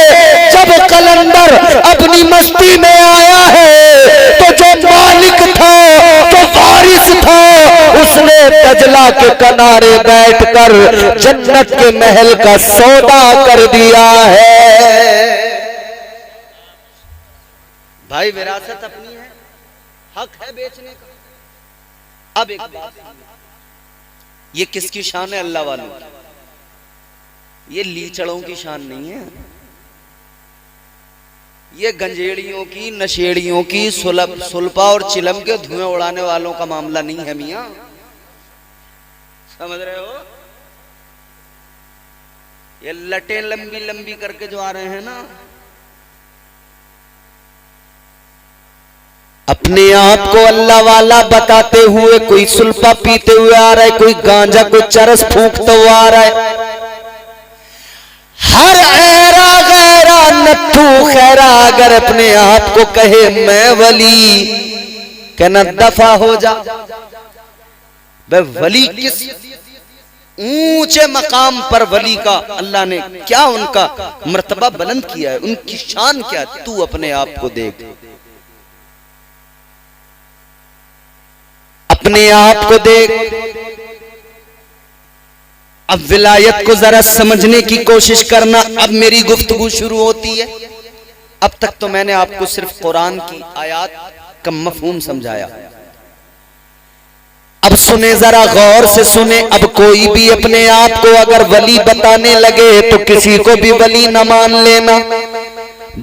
जब कलंदर अपनी मस्ती में आया है तो जो मालिक था, जो वारिस था, उसने दजला के किनारे बैठकर जन्नत के महल का सौदा कर दिया है। भाई विरासत अपनी है, हक है बेचने का। अब एक बात, ये किसकी शान है? अल्लाह वालों की। ये लीचड़ों की शान नहीं है, ये गंजेड़ियों की, नशेड़ियों की, सुलपा और चिलम के धुएं उड़ाने वालों का मामला नहीं है मियां, समझ रहे हो? ये लटें लंबी लंबी करके जो आ रहे हैं ना, अपने आप को अल्लाह वाला बताते हुए कोई सुल्फा पीते हुए आ रहा है, कोई गांजा, कोई चरस फूंकता हुआ आ रहा है। हर ऐरा गैरा नत्थू खैरा अगर अपने आप को कहे मैं वली, कहना दफा हो जा। वह वली किस ऊंचे मकाम पर वली का अल्लाह ने क्या उनका मर्तबा बुलंद किया है, उनकी शान क्या है, तू अपने आप को देख, अपने आप को देख। अब विलायत को जरा समझने की कोशिश करना। अब मेरी गुफ्तगू शुरू होती है। अब तक तो मैंने आपको सिर्फ कुरान की आयत का मफहूम समझाया। अब सुने, जरा गौर से सुने। अब कोई भी अपने आप को अगर वली बताने लगे तो किसी को भी वली न मान लेना,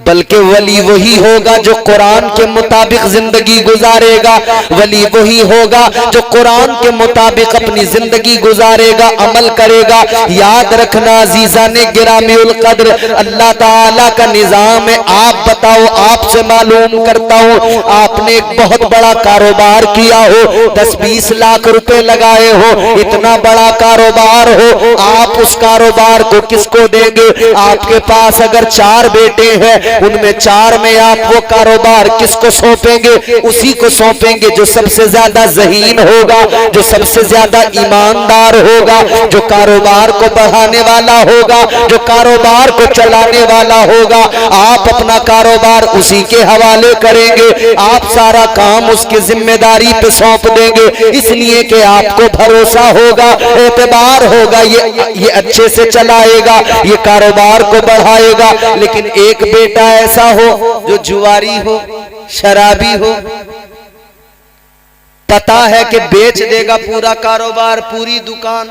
बल्कि वली वही होगा जो कुरान के मुताबिक जिंदगी गुजारेगा। वली वही होगा जो कुरान के मुताबिक अपनी जिंदगी गुजारेगा, अमल करेगा। याद रखना अज़ीज़ाने गिरामीउल कद्र, अल्लाह ताला का निजाम है। आप बताओ, आपसे मालूम करता हूँ, आपने एक बहुत बड़ा कारोबार किया हो, 10-20 लाख रुपए लगाए हो, इतना बड़ा कारोबार हो, आप उस कारोबार को किसको देंगे? आपके पास अगर 4 बेटे हैं, उनमें 4 में आप वो कारोबार किसको सौंपेंगे? उसी को सौंपेंगे जो सबसे ज्यादा ज़हीन होगा, जो सबसे ज्यादा ईमानदार होगा, जो कारोबार को बढ़ाने वाला होगा, जो कारोबार को चलाने वाला होगा। आप अपना कारोबार उसी के हवाले करेंगे, आप सारा काम उसकी जिम्मेदारी पे सौंप देंगे, इसलिए कि आपको भरोसा होगा, एतबार होगा, ये अच्छे से चलाएगा, ये कारोबार को बढ़ाएगा। लेकिन एक बेटा ऐसा हो जो जुआरी हो, शराबी हो, पता है कि बेच देगा पूरा कारोबार, पूरी दुकान।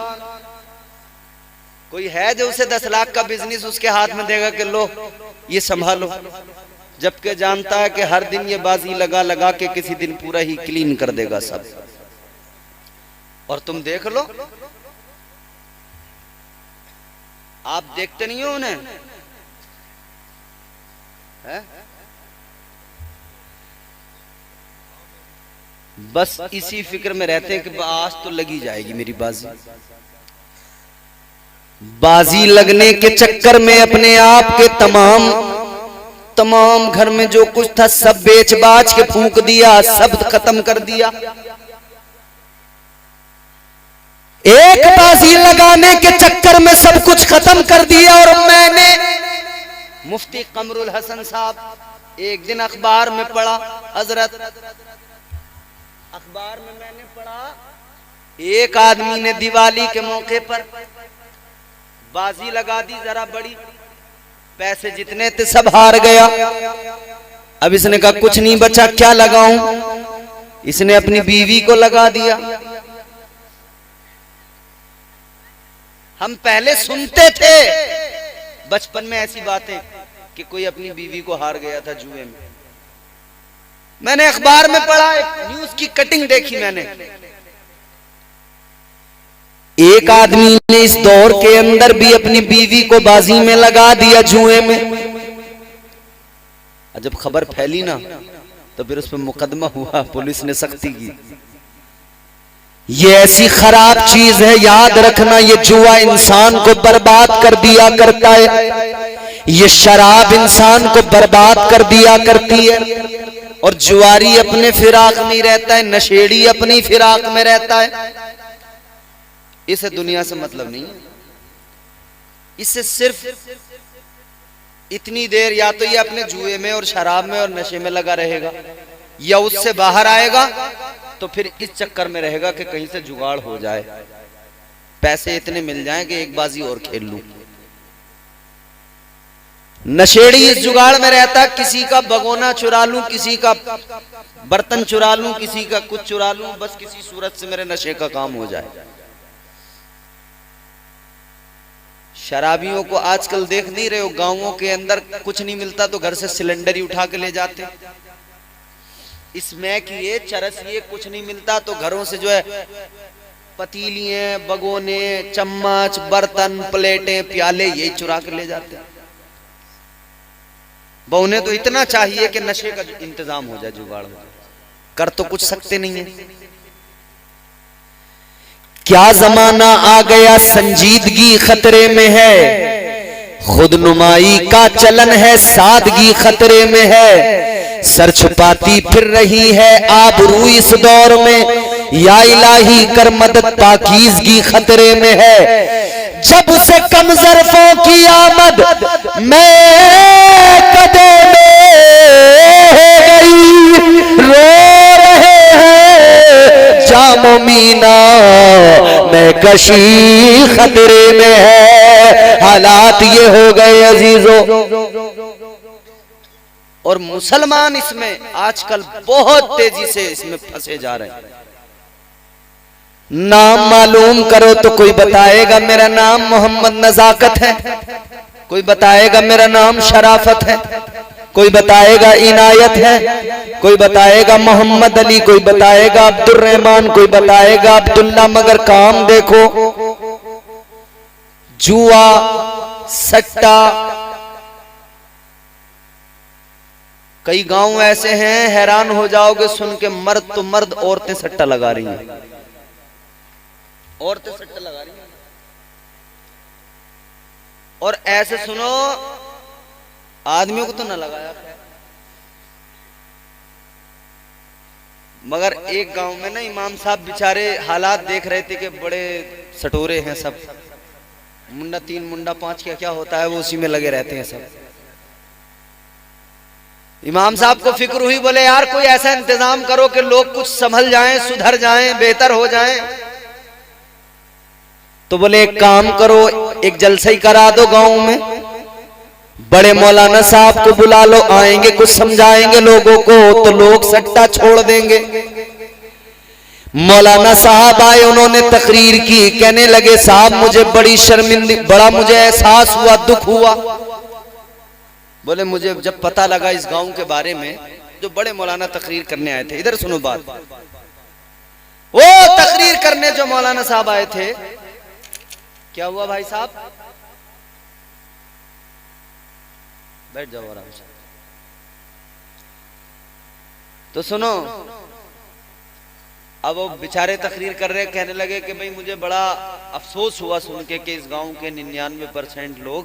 कोई है जो उसे 10 लाख का बिजनेस उसके हाथ में देगा कि लो ये संभालो, जबकि जानता है कि हर दिन ये बाजी लगा लगा के किसी दिन पूरा ही क्लीन कर देगा सब। और तुम देख लो, आप देखते नहीं हो उन्हें? है? बस इसी फिक्र में रहते हैं कि आज तो लगी जाएगी मेरी बाजी। बाजी लगने के चक्कर में अपने आप के तमाम घर में जो कुछ था सब बेच बाच के फूंक दिया, सब खत्म कर दिया। एक बाजी लगाने के चक्कर में सब कुछ खत्म कर दिया। और मैंने मुफ्ती कमरुल हसन साहब एक दिन अखबार में पढ़ा, हजरत अखबार में मैंने पढ़ा, एक आदमी ने दिवाली के मौके पर बाजी लगा दी जरा बड़ी, पैसे जितने थे सब हार गया। अब इसने कहा कुछ नहीं बचा, क्या लगाऊं? इसने अपनी बीवी को लगा दिया। हम पहले सुनते थे बचपन में ऐसी बातें कि कोई अपनी बीवी को हार गया था जुए में। मैंने अखबार में पढ़ा, न्यूज की कटिंग देखी मैंने, एक आदमी ने इस दौर के अंदर भी अपनी बीवी को बाजी में लगा दिया, जुए में। जब खबर फैली ना तो फिर उस पर मुकदमा हुआ, पुलिस ने सख्ती की। ये ऐसी खराब चीज है, याद रखना, ये जुआ इंसान को बर्बाद कर दिया करता है, ये शराब इंसान को बर्बाद कर दिया करती है। और जुआरी अपने फिराक में रहता है, नशेड़ी अपनी फिराक में रहता है। इसे दुनिया से मतलब नहीं है, इससे सिर्फ इतनी देर या तो ये अपने जुए में और शराब में और नशे में लगा रहेगा, या उससे बाहर आएगा तो फिर इस चक्कर में रहेगा कि कहीं से जुगाड़ हो जाए, पैसे इतने मिल जाएं कि एक बाजी और खेल लूं। नशेड़ी इस जुगाड़ में रहता, किसी का भगोना चुरा लूं, किसी का बर्तन चुरा लूं, किसी का कुछ चुरा लूं, बस किसी सूरत से मेरे नशे का काम हो जाए। शराबियों को आजकल देख नहीं रहे हो, गांवों के अंदर कुछ नहीं मिलता तो घर से सिलेंडर ही उठा के ले जाते। इसमें कि ये चरस, ये कुछ नहीं मिलता तो घरों से जो है पतीलियां, बगोने, चम्मच, बर्तन, प्लेटें, प्याले यही चुरा के ले जाते हैं। बहुने तो इतना चाहिए कि नशे का इंतजाम हो जाए, जुगाड़ हो जाए, कर तो कुछ सकते नहीं है। क्या जमाना आ गया, संजीदगी खतरे में है, खुद नुमाई का चलन है, सादगी खतरे में है, सर छुपाती फिर रही है आबरू इस दौर में, या इलाही कर मदद पाकीज़गी खतरे में है। जब से कम ज़र्फ़ों की आमद मैं कदे में गई, रो रहे हैं जामो मीना मैं कशी खतरे में है। हालात ये हो गए अजीजों। और मुसलमान इसमें आजकल बहुत तेजी से इसमें फंसे जा रहे हैं। नाम मालूम करो तो कोई बताएगा मेरा नाम मोहम्मद नजाकत है, कोई बताएगा मेरा नाम शराफत है, कोई बताएगा इनायत है, कोई बताएगा मोहम्मद अली, कोई बताएगा अब्दुल रहमान, कोई बताएगा अब्दुल्ला। मगर काम देखो, जुआ, सट्टा। कई गांव ऐसे हैं, हैरान हो जाओगे सुन के, मर्द तो मर्द, औरतें सट्टा लगा रही हैं, औरतें सट्टा लगा रही हैं। और ऐसे सुनो, आदमियों को तो ना लगाया, मगर एक गांव में ना इमाम साहब बेचारे हालात देख रहे थे कि बड़े सटोरे हैं सब, मुंडा 3 मुंडा 5 क्या होता है वो उसी में लगे रहते हैं सब। इमाम साहब को फिक्र हुई, बोले यार कोई ऐसा इंतजाम करो कि लोग कुछ संभल जाएं, सुधर जाएं, बेहतर हो जाएं। तो बोले एक काम करो, एक जलसा ही करा दो गांव में, बड़े मौलाना साहब को बुला लो, आएंगे कुछ समझाएंगे लोगों को, तो लोग सट्टा छोड़ देंगे। मौलाना साहब आए, उन्होंने तकरीर की, कहने लगे साहब मुझे बड़ी शर्मिंदगी, बड़ा मुझे एहसास हुआ, दुख हुआ। बोले मुझे जब पता लगा इस गांव के बारे में, जो बड़े मौलाना तकरीर करने आए थे, इधर सुनो बात, वो तकरीर करने जो मौलाना साहब आए थे, क्या हुआ भाई साहब, बैठ जाओ आराम से। तो सुनो, अब वो बेचारे तकरीर कर रहे, कहने लगे कि भाई मुझे बड़ा अफसोस हुआ सुन के कि इस गांव के 99% लोग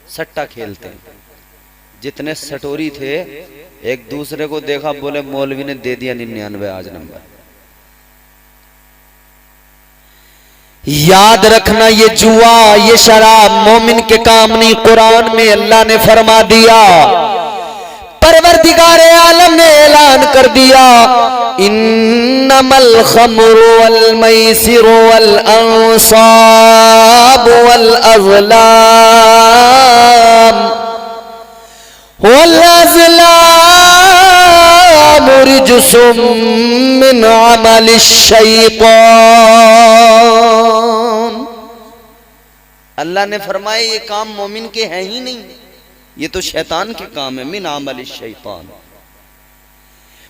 सट्टा खेलते हैं। जितने सटोरी थे एक दूसरे को देखा, बोले मौलवी ने दे दिया 99 आज नंबर। याद रखना, ये जुआ, ये शराब मोमिन के काम नहीं। कुरान में अल्लाह ने फरमा दिया, परवरदिगारे आलम ने ऐलान कर दिया, इन्नमल खम्रु वल मैसिरु वल अंसाब वल अज़लाम वल अज़लाम रिज्सुम मिन अमलिश शैतान। अल्लाह ने फरमाया ये काम मोमिन के हैं ही नहीं, ये तो शैतान के काम है। मिन अमलिश शैतान,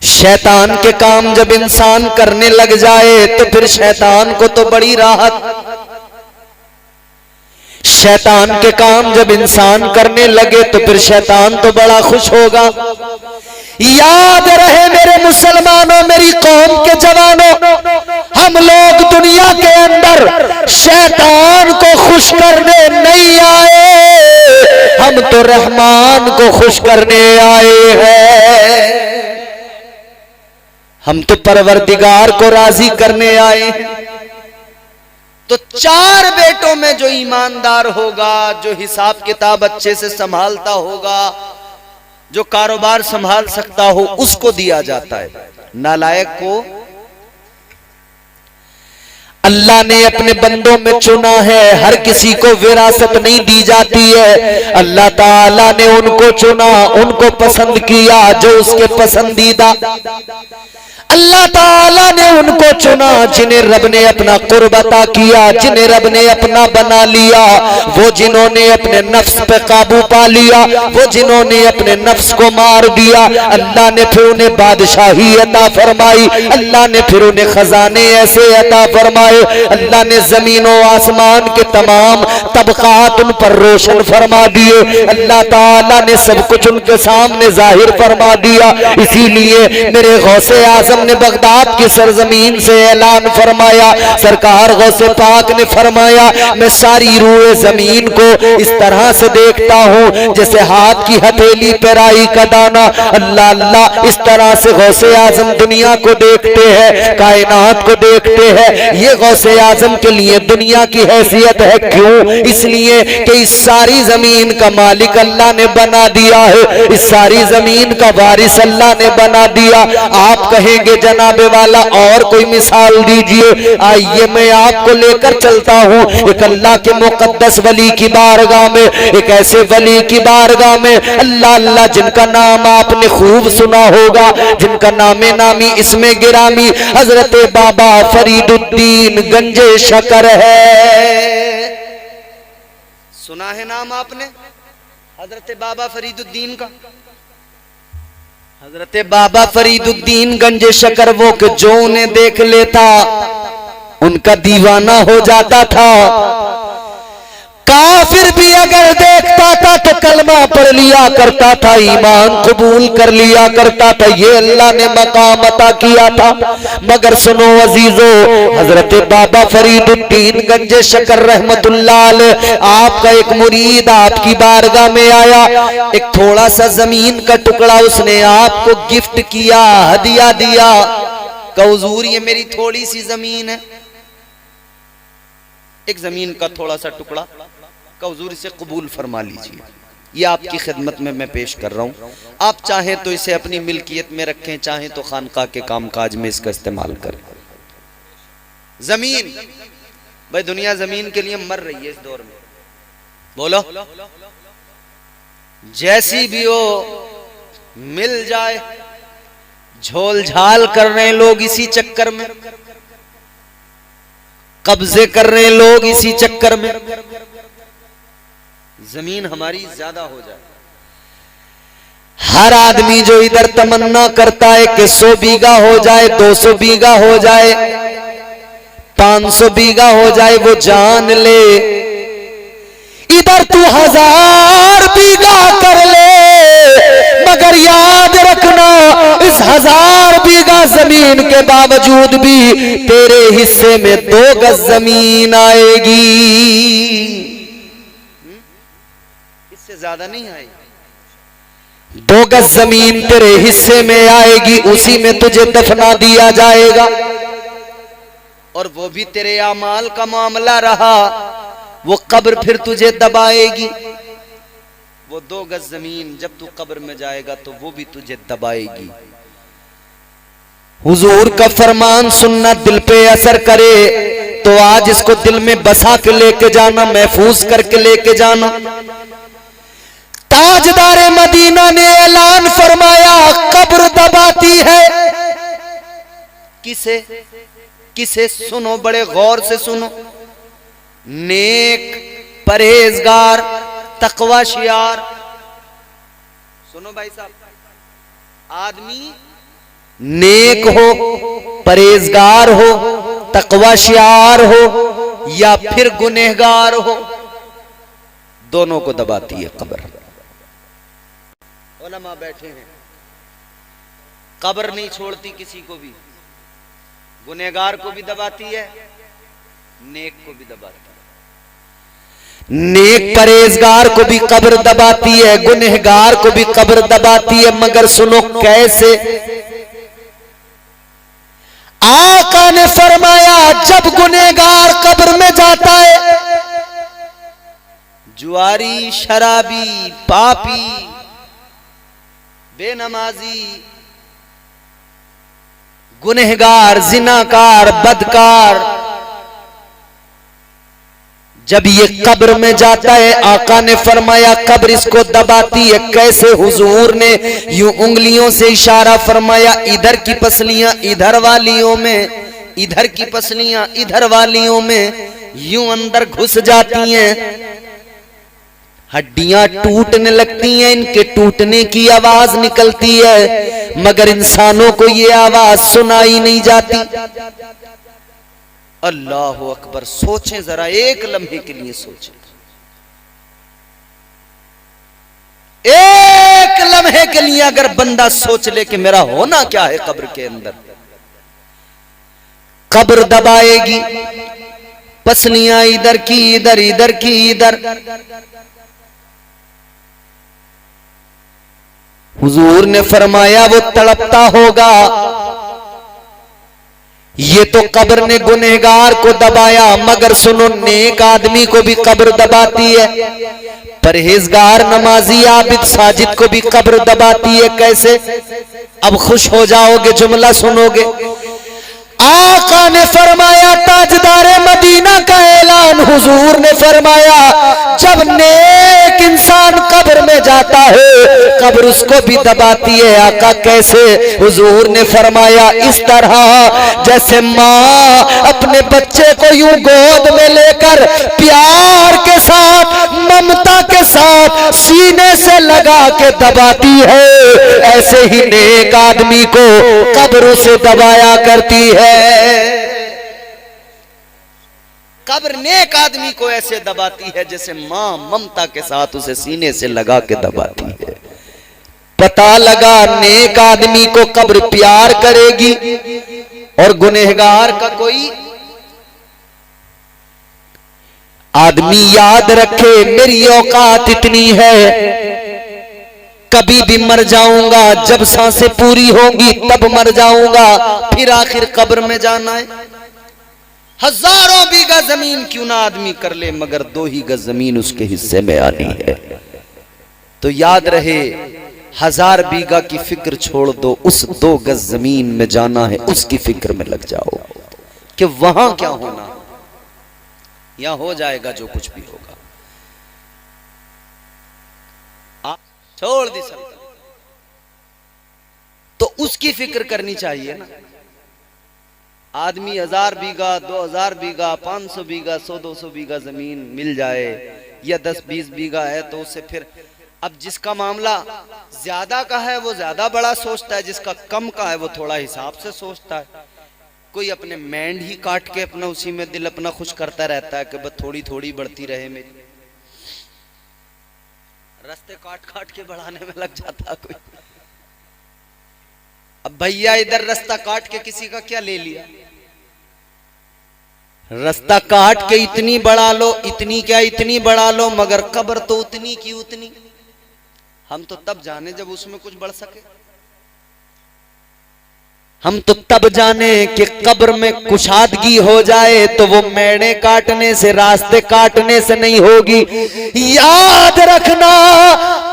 शैतान के काम जब इंसान करने लग जाए तो फिर शैतान को तो बड़ी राहत। शैतान के काम जब इंसान करने लगे तो फिर शैतान तो बड़ा खुश होगा। याद रहे मेरे मुसलमानों, मेरी कौम के जवानों, हम लोग दुनिया के अंदर शैतान को खुश करने नहीं आए, हम तो रहमान को खुश करने आए हैं। हम तो परवरदिगार को राजी करने आए हैं। तो 4 बेटों में जो ईमानदार होगा, जो हिसाब किताब अच्छे से संभालता होगा, जो कारोबार संभाल सकता हो, उसको दिया जाता है। नालायक को अल्लाह ने अपने बंदों में चुना है, हर किसी को विरासत नहीं दी जाती है। अल्लाह ताला ने उनको चुना, उनको पसंद किया जो उसके पसंदीदा। अल्लाह ताला ने उनको चुना जिन्हें रब ने अपना कुर्ब अता किया, जिन्हें रब ने अपना बना लिया, वो जिन्होंने अपने नफ्स पे काबू पा लिया, वो जिन्होंने अपने नफ्स को मार दिया। अल्लाह ने फिर उन्हें बादशाही अता फरमाई, अल्लाह ने फिर उन्हें खजाने ऐसे अता फरमाए, अल्लाह ने जमीनों आसमान के तमाम तबकात उन पर रोशन फरमा दिए, अल्लाह ताला ने सब कुछ उनके सामने जाहिर फरमा दिया। इसीलिए मेरे गौसे आजम ने बगदाद की सरजमीन से ऐलान फरमाया, सरकार गौसे पाक ने फरमाया, मैं सारी रूए जमीन को इस तरह से देखता हूँ जैसे हाथ की हथेली पे राई का दाना। अल्लाह अल्लाह, इस तरह से गौसे आजम दुनिया को देखते हैं, कायनात को देखते हैं। ये गौसे आजम के लिए दुनिया की हैसियत है। क्यों? इसलिए कि इस सारी जमीन का मालिक अल्लाह ने बना दिया है, इस सारी जमीन का वारिस अल्लाह ने बना दिया। आप कहेंगे कहेंगे जनाबे वाला और कोई मिसाल दीजिए। आइए मैं आपको लेकर चलता हूँ एक अल्लाह के मुकद्दस वली की बारगाह में, एक ऐसे वली की बारगाह में अल्लाह अल्लाह जिनका नाम आपने खूब सुना होगा, जिनका नामे नामी इसमें गिरामी हजरत बाबा फरीदुद्दीन गंजे शकर है। सुना है नाम आपने हजरत बाबा फरीदुद्दीन का? हजरत बाबा फरीदुद्दीन गंजे शकर वो कि जो उन्हें देख लेता उनका दीवाना हो जाता था। काफिर भी अगर देखता था तो कलमा पढ़ लिया करता था, ईमान कबूल कर लिया करता था। ये अल्लाह ने मकाम अता किया था। मगर सुनो अजीजो, हजरत बाबा फरीदुद्दीन गंजे शकर रहमतुल्लाह अलैह, आपका एक मुरीद आपकी बारगाह में आया, एक थोड़ा सा जमीन का टुकड़ा उसने आपको गिफ्ट किया, हदिया दिया। का हुजूर ये मेरी थोड़ी सी जमीन है, एक जमीन का थोड़ा सा टुकड़ा, का हुजूर इसे कबूल फरमा लीजिए, ये आपकी खिदमत में मैं पेश कर रहा हूं। आप चाहें तो इसे अपनी मिल्कियत में रखें, चाहें तो खानका के कामकाज में इसका इस्तेमाल करें। जमीन भाई, दुनिया जमीन के लिए मर रही है इस दौर में। बोलो, जैसी भी हो मिल जाए, झोल झाल कर रहे हैं लोग इसी चक्कर में, कब्जे कर रहे हैं लोग इसी चक्कर में। जमीन हमारी ज्यादा हो जाए। हर आदमी जो इधर तमन्ना करता है कि 100 बीघा हो जाए, 200 बीघा हो जाए, 500 बीघा हो जाए, वो जान ले इधर तू 1000 बीघा कर ले, मगर याद रखना इस 1000 बीघा जमीन के बावजूद भी तेरे हिस्से में 2 गज जमीन आएगी, इससे ज्यादा नहीं आएगी। 2 गज जमीन तेरे हिस्से में आएगी, उसी में तुझे दफना दिया जाएगा। और वो भी तेरे अमाल का मामला रहा, वो कब्र फिर तुझे दबाएगी। वो 2 गज जमीन जब तू कब्र में जाएगा तो वो भी तुझे दबाएगी। हुजूर का फरमान सुनना दिल पे असर करे तो आज इसको दिल में बसा के लेके जाना, महफूज करके लेके जाना। ताजदारे मदीना ने ऐलान फरमाया, कब्र दबाती है किसे? किसे? सुनो, बड़े गौर से सुनो। नेक, परहेजगार, तकवाशियार। सुनो भाई साहब, आदमी नेक हो, परहेजगार हो, तकवाशियार हो या फिर गुनहगार हो, दोनों को दबाती है कब्र। उलमा बैठे हैं, कब्र नहीं छोड़ती किसी को भी, गुनहगार को भी दबाती है, नेक को भी दबाती है। नेक परहेजगार को भी कब्र दबाती है, गुनहगार को भी कब्र दबाती है। मगर सुनो कैसे? आका ने फरमाया, जब गुनहगार कब्र में जाता है, जुआरी, शराबी, पापी, बेनमाजी, गुनहगार, जिनाकार, बदकार, जब ये कब्र में जाता है, आका ने फरमाया कब्र इसको दबाती है। कैसे? हुजूर ने यूं उंगलियों से इशारा फरमाया, इधर की पसलियां इधर वालियों में, इधर की पसलियां इधर वालियों में यूं अंदर घुस जाती हैं, हड्डियां टूटने लगती हैं, इनके टूटने की आवाज निकलती है, मगर इंसानों को ये आवाज सुनाई नहीं जाती। अल्लाह अकबर। सोचें जरा, एक लम्हे के लिए सोचें, एक लम्हे के लिए अगर बंदा सोच ले कि मेरा होना क्या है कब्र के अंदर। कब्र दबाएगी, पसलियां इधर की इधर, इधर की इधर। हुजूर ने फरमाया वो तड़पता होगा। ये तो कब्र ने गुनहगार को दबाया, मगर सुनो, नेक आदमी को भी कब्र दबाती है, परहेजगार, नमाजी, आबिद, साजिद को भी कब्र दबाती है। कैसे? अब खुश हो जाओगे, जुमला सुनोगे। आका ने फरमाया, ताजदारे मदीना का ऐलान हुजूर ने फरमाया, जब नेक इंसान कब्र में जाता है कब्र उसको भी दबाती है। आका कैसे? हुजूर ने फरमाया, इस तरह जैसे माँ अपने बच्चे को यूं गोद में लेकर प्यार के साथ, ममता के साथ सीने से लगा के दबाती है, ऐसे ही नेक आदमी को कब्र से दबाया करती है। कब्र नेक आदमी को ऐसे दबाती है जैसे मां ममता के साथ उसे सीने से लगा के दबाती है। पता लगा नेक आदमी को कब्र प्यार करेगी और गुनहगार का कोई आदमी याद रखे, मेरी औकात इतनी है, कभी भी मर जाऊंगा, जब सांसें पूरी होंगी तब मर जाऊंगा, फिर आखिर कब्र में जाना है। हजारों बीघा जमीन क्यों ना आदमी कर ले, मगर 2 ही गज जमीन उसके हिस्से में आनी है। तो याद रहे, 1000 बीघा की फिक्र छोड़ दो, उस 2 गज जमीन में जाना है, उसकी फिक्र में लग जाओ कि वहां क्या होना, यहां हो जाएगा जो कुछ भी होगा। छोड़ दी सब, तो उसकी फिक्र करनी चाहिए ना। आदमी 1000 बीघा, 2000 बीघा, 500 बीघा, 100-200 बीघा जमीन मिल जाए या 10-20 बीघा है तो उससे फिर, अब जिसका मामला ज्यादा का है वो ज्यादा बड़ा सोचता है, जिसका कम का है वो थोड़ा हिसाब से सोचता है। कोई अपने मैंड ही काट के अपना उसी में दिल अपना खुश करता रहता है कि बस थोड़ी थोड़ी बढ़ती रहे मेरी, रास्ते काट काट के बढ़ाने में लग जाता कोई। अब भैया इधर रास्ता काट के किसी का क्या ले लिया, रास्ता काट के इतनी बढ़ा लो, इतनी क्या इतनी बढ़ा लो, मगर कब्र तो उतनी की उतनी। हम तो तब जाने जब उसमें कुछ बढ़ सके, हम तो तब जाने कि कब्र में कुशादगी हो जाए तो वो मेढ़े काटने से, रास्ते काटने से नहीं होगी। याद रखना,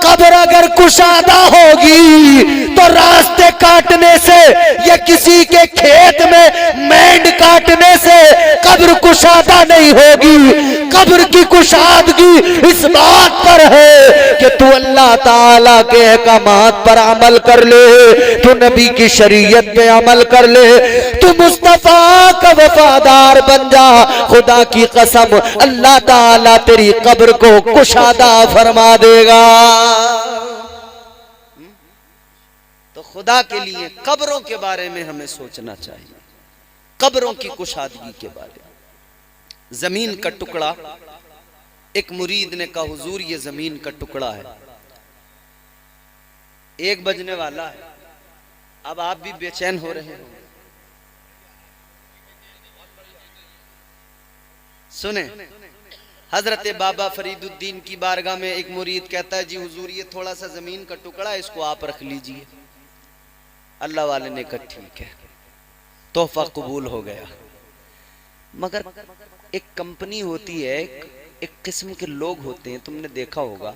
कब्र अगर कुशादा होगी तो रास्ते काटने से या किसी के खेत में मेंढ काटने से कब्र कुशादा नहीं होगी। कब्र की कुशादगी इस बात पर है कि तू अल्लाह ताला के अहकामात पर अमल कर ले, तू नबी की शरीयत पे अमल कर ले, तू मुस्तफा का वफादार बन जा। खुदा की कसम, अल्लाह ताला तेरी कब्र को कुशादा फरमा देगा। तो खुदा के लिए कब्रों के बारे में हमें सोचना चाहिए, कब्रों की कुशादगी के बारे में। जमीन का टुकड़ा, एक मुरीद ने कहा हुजूर ये जमीन का टुकड़ा है, 1 बजने वाला है, अब आप भी बेचैन हो रहे हैं। सुने, हजरत बाबा फरीदुद्दीन की बारगाह में एक मुरीद कहता है, जी हुजूर ये थोड़ा सा जमीन का टुकड़ा है, इसको आप रख लीजिए। अल्लाह वाले ने कहा ठीक है, तोहफा कबूल हो गया। मगर एक कंपनी होती है, एक किस्म के लोग होते हैं, तुमने देखा होगा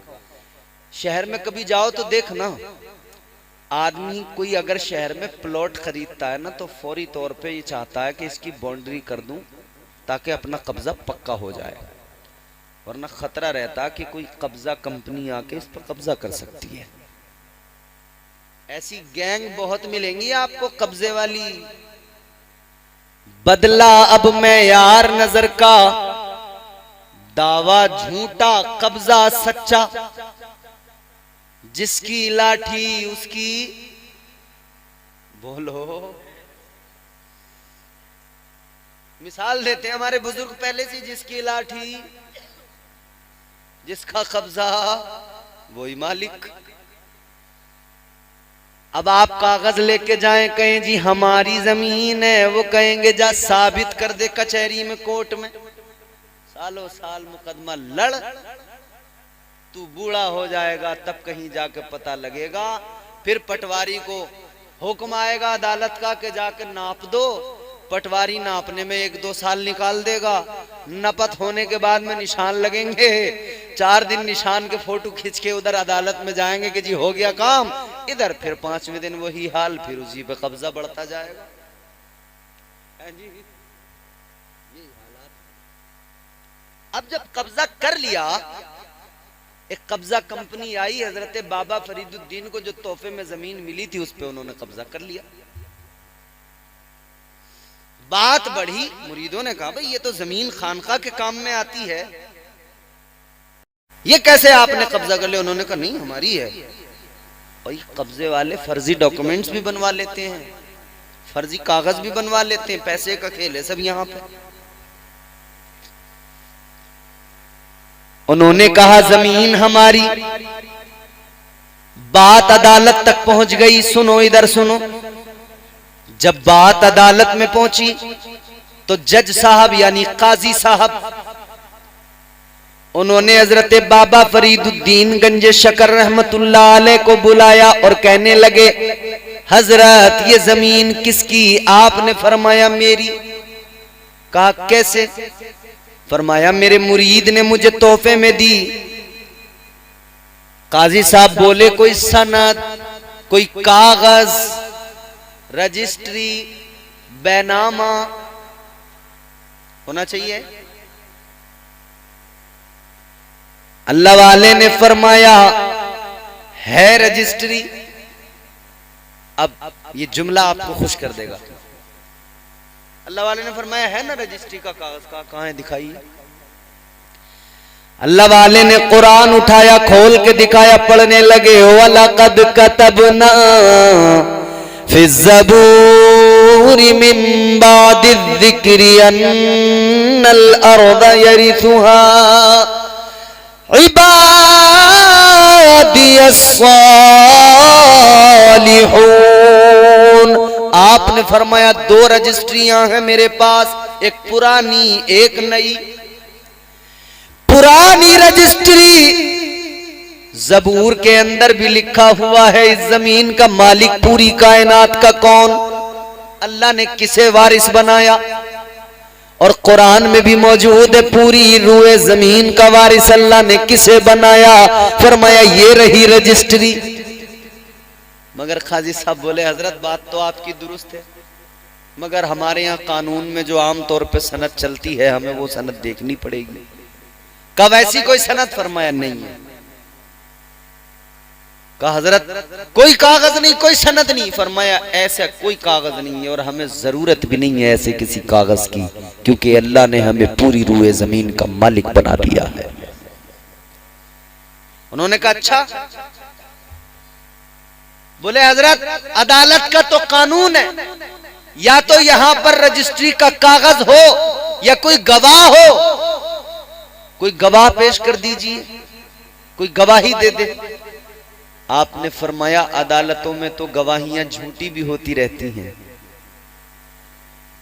शहर में कभी जाओ तो देखना, आदमी कोई अगर शहर में प्लॉट खरीदता है ना तो फौरी तौर पे ये चाहता है कि इसकी बाउंड्री कर दूं ताकि अपना कब्जा पक्का हो जाए, वरना खतरा रहता कि कोई कब्जा कंपनी आके इस पर कब्जा कर सकती है। ऐसी गैंग बहुत मिलेंगी आपको कब्जे वाली। बदला अब मैं यार नजर का, दावा झूठा कब्जा सच्चा, जिसकी लाठी उसकी, बोलो। मिसाल देते हैं हमारे बुजुर्ग पहले से, जिसकी लाठी जिसका कब्जा वही मालिक। अब आप कागज लेके जाएं, कहें जी हमारी जमीन है, वो कहेंगे जा साबित कर दे कचहरी में, कोर्ट में, सालों साल मुकदमा लड़, तू बूढ़ा हो जाएगा तब कहीं जाके पता लगेगा। फिर पटवारी को हुक्म आएगा अदालत का कि जाकर नाप दो, पटवारी नापने में 1-2 साल निकाल देगा, नपत होने के बाद में निशान लगेंगे, 4 दिन निशान के फोटो खींच के उधर अदालत में जाएंगे कि जी हो गया काम, इधर फिर 5वें दिन वही हाल, फिर उसी पे कब्जा बढ़ता जाएगा। जी ये हालात। अब जब कब्जा कर लिया, एक कब्जा कंपनी आई, हजरत बाबा फरीदुद्दीन को जो तोहफे में जमीन मिली थी उस पे उन्होंने कब्जा कर लिया। बात बढ़ी, मुरीदों ने कहा भाई ये तो जमीन खानका के काम में आती है, ये कैसे आपने कब्जा कर लिया? उन्होंने कहा नहीं हमारी है। भाई कब्जे वाले फर्जी डॉक्यूमेंट्स भी बनवा लेते हैं, फर्जी कागज भी बनवा लेते हैं, पैसे का खेल है सब यहाँ पे। उन्होंने कहा जमीन हमारी। बात अदालत तक पहुंच गई। सुनो इधर सुनो, जब बात अदालत में पहुंची तो जज साहब यानी काजी साहब उन्होंने हजरत बाबा फरीदुद्दीन गंज शकर रहमतुल्लाह अलैह को बुलाया और कहने लगे हजरत ये जमीन किसकी? आपने फरमाया मेरी। कहा कैसे? फरमाया मेरे मुरीद ने मुझे तोहफे में दी। काजी साहब बोले कोई सनद, कोई कागज, रजिस्ट्री, बैनामा होना चाहिए। अल्लाह वाले ने फरमाया है रजिस्ट्री। अब ये जुमला आपको खुश कर देगा। अल्लाह वाले ने फरमाया है ना रजिस्ट्री का कागज, का कहां है दिखाइए। अल्लाह वाले ने कुरान उठाया, खोल के दिखाया, पढ़ने लगे वलक़द कतबना फी ज़बूरि मिन बादि ज़िक्रि अन्नल अर्द यरिथुहा इबादियस सालिहून। आपने फरमाया 2 रजिस्ट्रियां हैं मेरे पास, एक पुरानी एक नई। पुरानी रजिस्ट्री ज़बूर के अंदर भी लिखा हुआ है इस जमीन का मालिक पूरी कायनात का कौन? अल्लाह ने किसे वारिस बनाया? और कुरान में भी मौजूद है पूरी रूए जमीन का वारिस अल्लाह ने किसे बनाया? फरमाया ये रही रजिस्ट्री। मगर काजी साहब बोले हजरत बात तो आपकी दुरुस्त है, मगर हमारे यहाँ कानून में जो आम तौर पे सनद चलती है हमें वो सनद देखनी पड़ेगी। कब ऐसी कोई सनद? फरमाया नहीं है। कहा हजरत कोई कागज नहीं, कोई सनद नहीं? फरमाया ऐसा कोई कागज नहीं है और हमें जरूरत भी नहीं है ऐसे किसी कागज की, क्योंकि अल्लाह ने हमें पूरी रूए जमीन का मालिक बना दिया है। उन्होंने कहा अच्छा। बोले हजरत अदालत का तो कानून है, या तो यहां पर रजिस्ट्री का कागज हो या कोई गवाह हो, कोई गवाह पेश कर दीजिए, कोई गवाही दे दे। आपने फरमाया अदालतों में तो गवाहियां झूठी भी होती रहती हैं।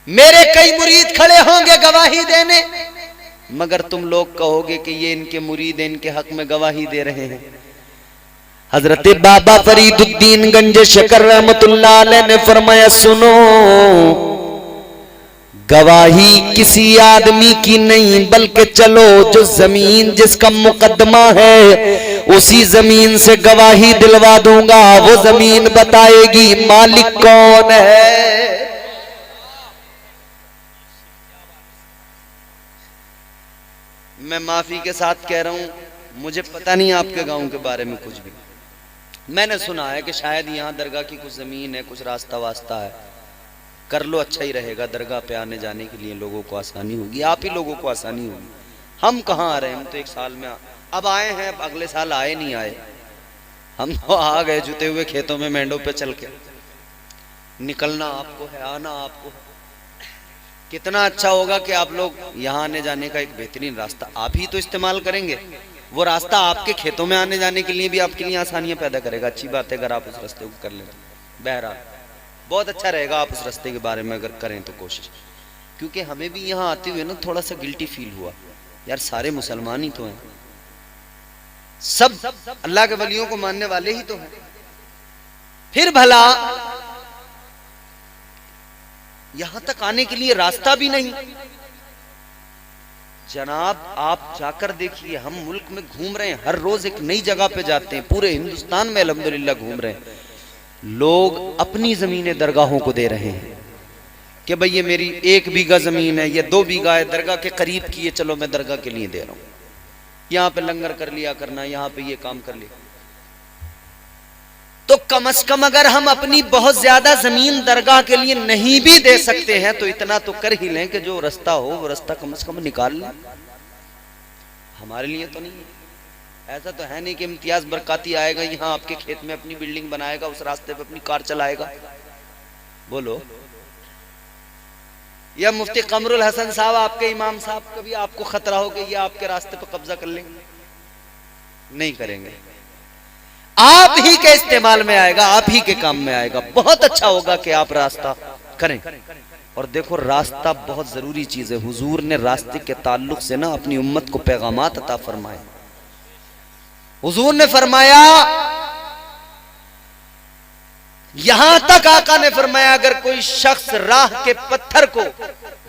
मेरे कई मुरीद खड़े होंगे गवाही देने, मगर तुम लोग कहोगे कि ये इनके मुरीद इनके हक में गवाही दे रहे हैं। हजरत बाबा फरीदुद्दीन गंज शकर रहमतुल्लाह अलैह ने फरमाया सुनो, गवाही किसी आदमी की नहीं, बल्कि चलो जो जमीन जिसका मुकदमा है उसी जमीन से गवाही दिलवा दूंगा। वो जमीन बताएगी मालिक कौन है। मैं माफी के साथ कह रहा हूं, मुझे पता नहीं आपके गांव के बारे में कुछ भी। मैंने सुना है कि शायद यहाँ दरगाह की कुछ जमीन है, कुछ रास्ता वास्ता है, कर लो अच्छा ही रहेगा, दरगाह पे आने जाने के लिए लोगों को आसानी होगी, आप ही लोगों को आसानी होगी। हम कहाँ आ रहे हैं, हम तो 1 साल में अब आए हैं, अब अगले साल आए नहीं आए, हम तो आ गए जुते हुए खेतों में मेंढों पे चल के। निकलना आपको है, आना आपको है। कितना अच्छा होगा कि आप लोग यहाँ आने जाने का एक बेहतरीन रास्ता आप ही तो इस्तेमाल करेंगे, वो रास्ता आपके खेतों में आने जाने के लिए भी आपके लिए आसानियां पैदा करेगा। अच्छी बात है अगर आप उस रास्ते को कर लें, बहरहाल बहुत अच्छा रहेगा आप उस रास्ते के बारे में अगर करें तो कोशिश। क्योंकि हमें भी यहाँ आते हुए ना थोड़ा सा गिल्टी फील हुआ, यार सारे मुसलमान ही तो हैं, सब अल्लाह के वलियों को मानने वाले ही तो हैं, फिर भला यहां तक आने के लिए रास्ता भी नहीं। जनाब आप जाकर देखिए, हम मुल्क में घूम रहे हैं, हर रोज एक नई जगह पे जाते हैं, पूरे हिंदुस्तान में अल्हम्दुलिल्लाह घूम रहे हैं। लोग अपनी जमीनें दरगाहों को दे रहे हैं कि भाई ये मेरी 1 बीघा जमीन है, ये 2 बीघा है, दरगाह के करीब की है, चलो मैं दरगाह के लिए दे रहा हूं, यहां पे लंगर कर लिया करना, यहां पे ये काम कर लिया। तो कम से कम अगर हम अपनी बहुत ज्यादा जमीन दरगाह के लिए नहीं भी दे सकते हैं तो इतना तो कर ही लें कि जो रास्ता हो वो रास्ता कम से कम निकाल लें। हमारे लिए तो नहीं है, ऐसा तो है नहीं कि इम्तियाज बरकाती आएगा यहाँ आपके खेत में अपनी बिल्डिंग बनाएगा, उस रास्ते पे अपनी कार चलाएगा। बोलो, या मुफ्ती कमरुल हसन साहब आपके इमाम साहब कभी आपको खतरा हो कि ये आपके रास्ते पर कब्जा कर लेंगे? नहीं करेंगे। आप ही के इस्तेमाल में आएगा, आप ही के काम में आएगा। बहुत अच्छा होगा कि आप रास्ता करें। और देखो रास्ता बहुत जरूरी चीज है। हुजूर ने रास्ते के ताल्लुक से ना अपनी उम्मत को पैगामात अता फरमाए। हुजूर ने फरमाया, यहां तक आका ने फरमाया अगर कोई शख्स राह के पत्थर को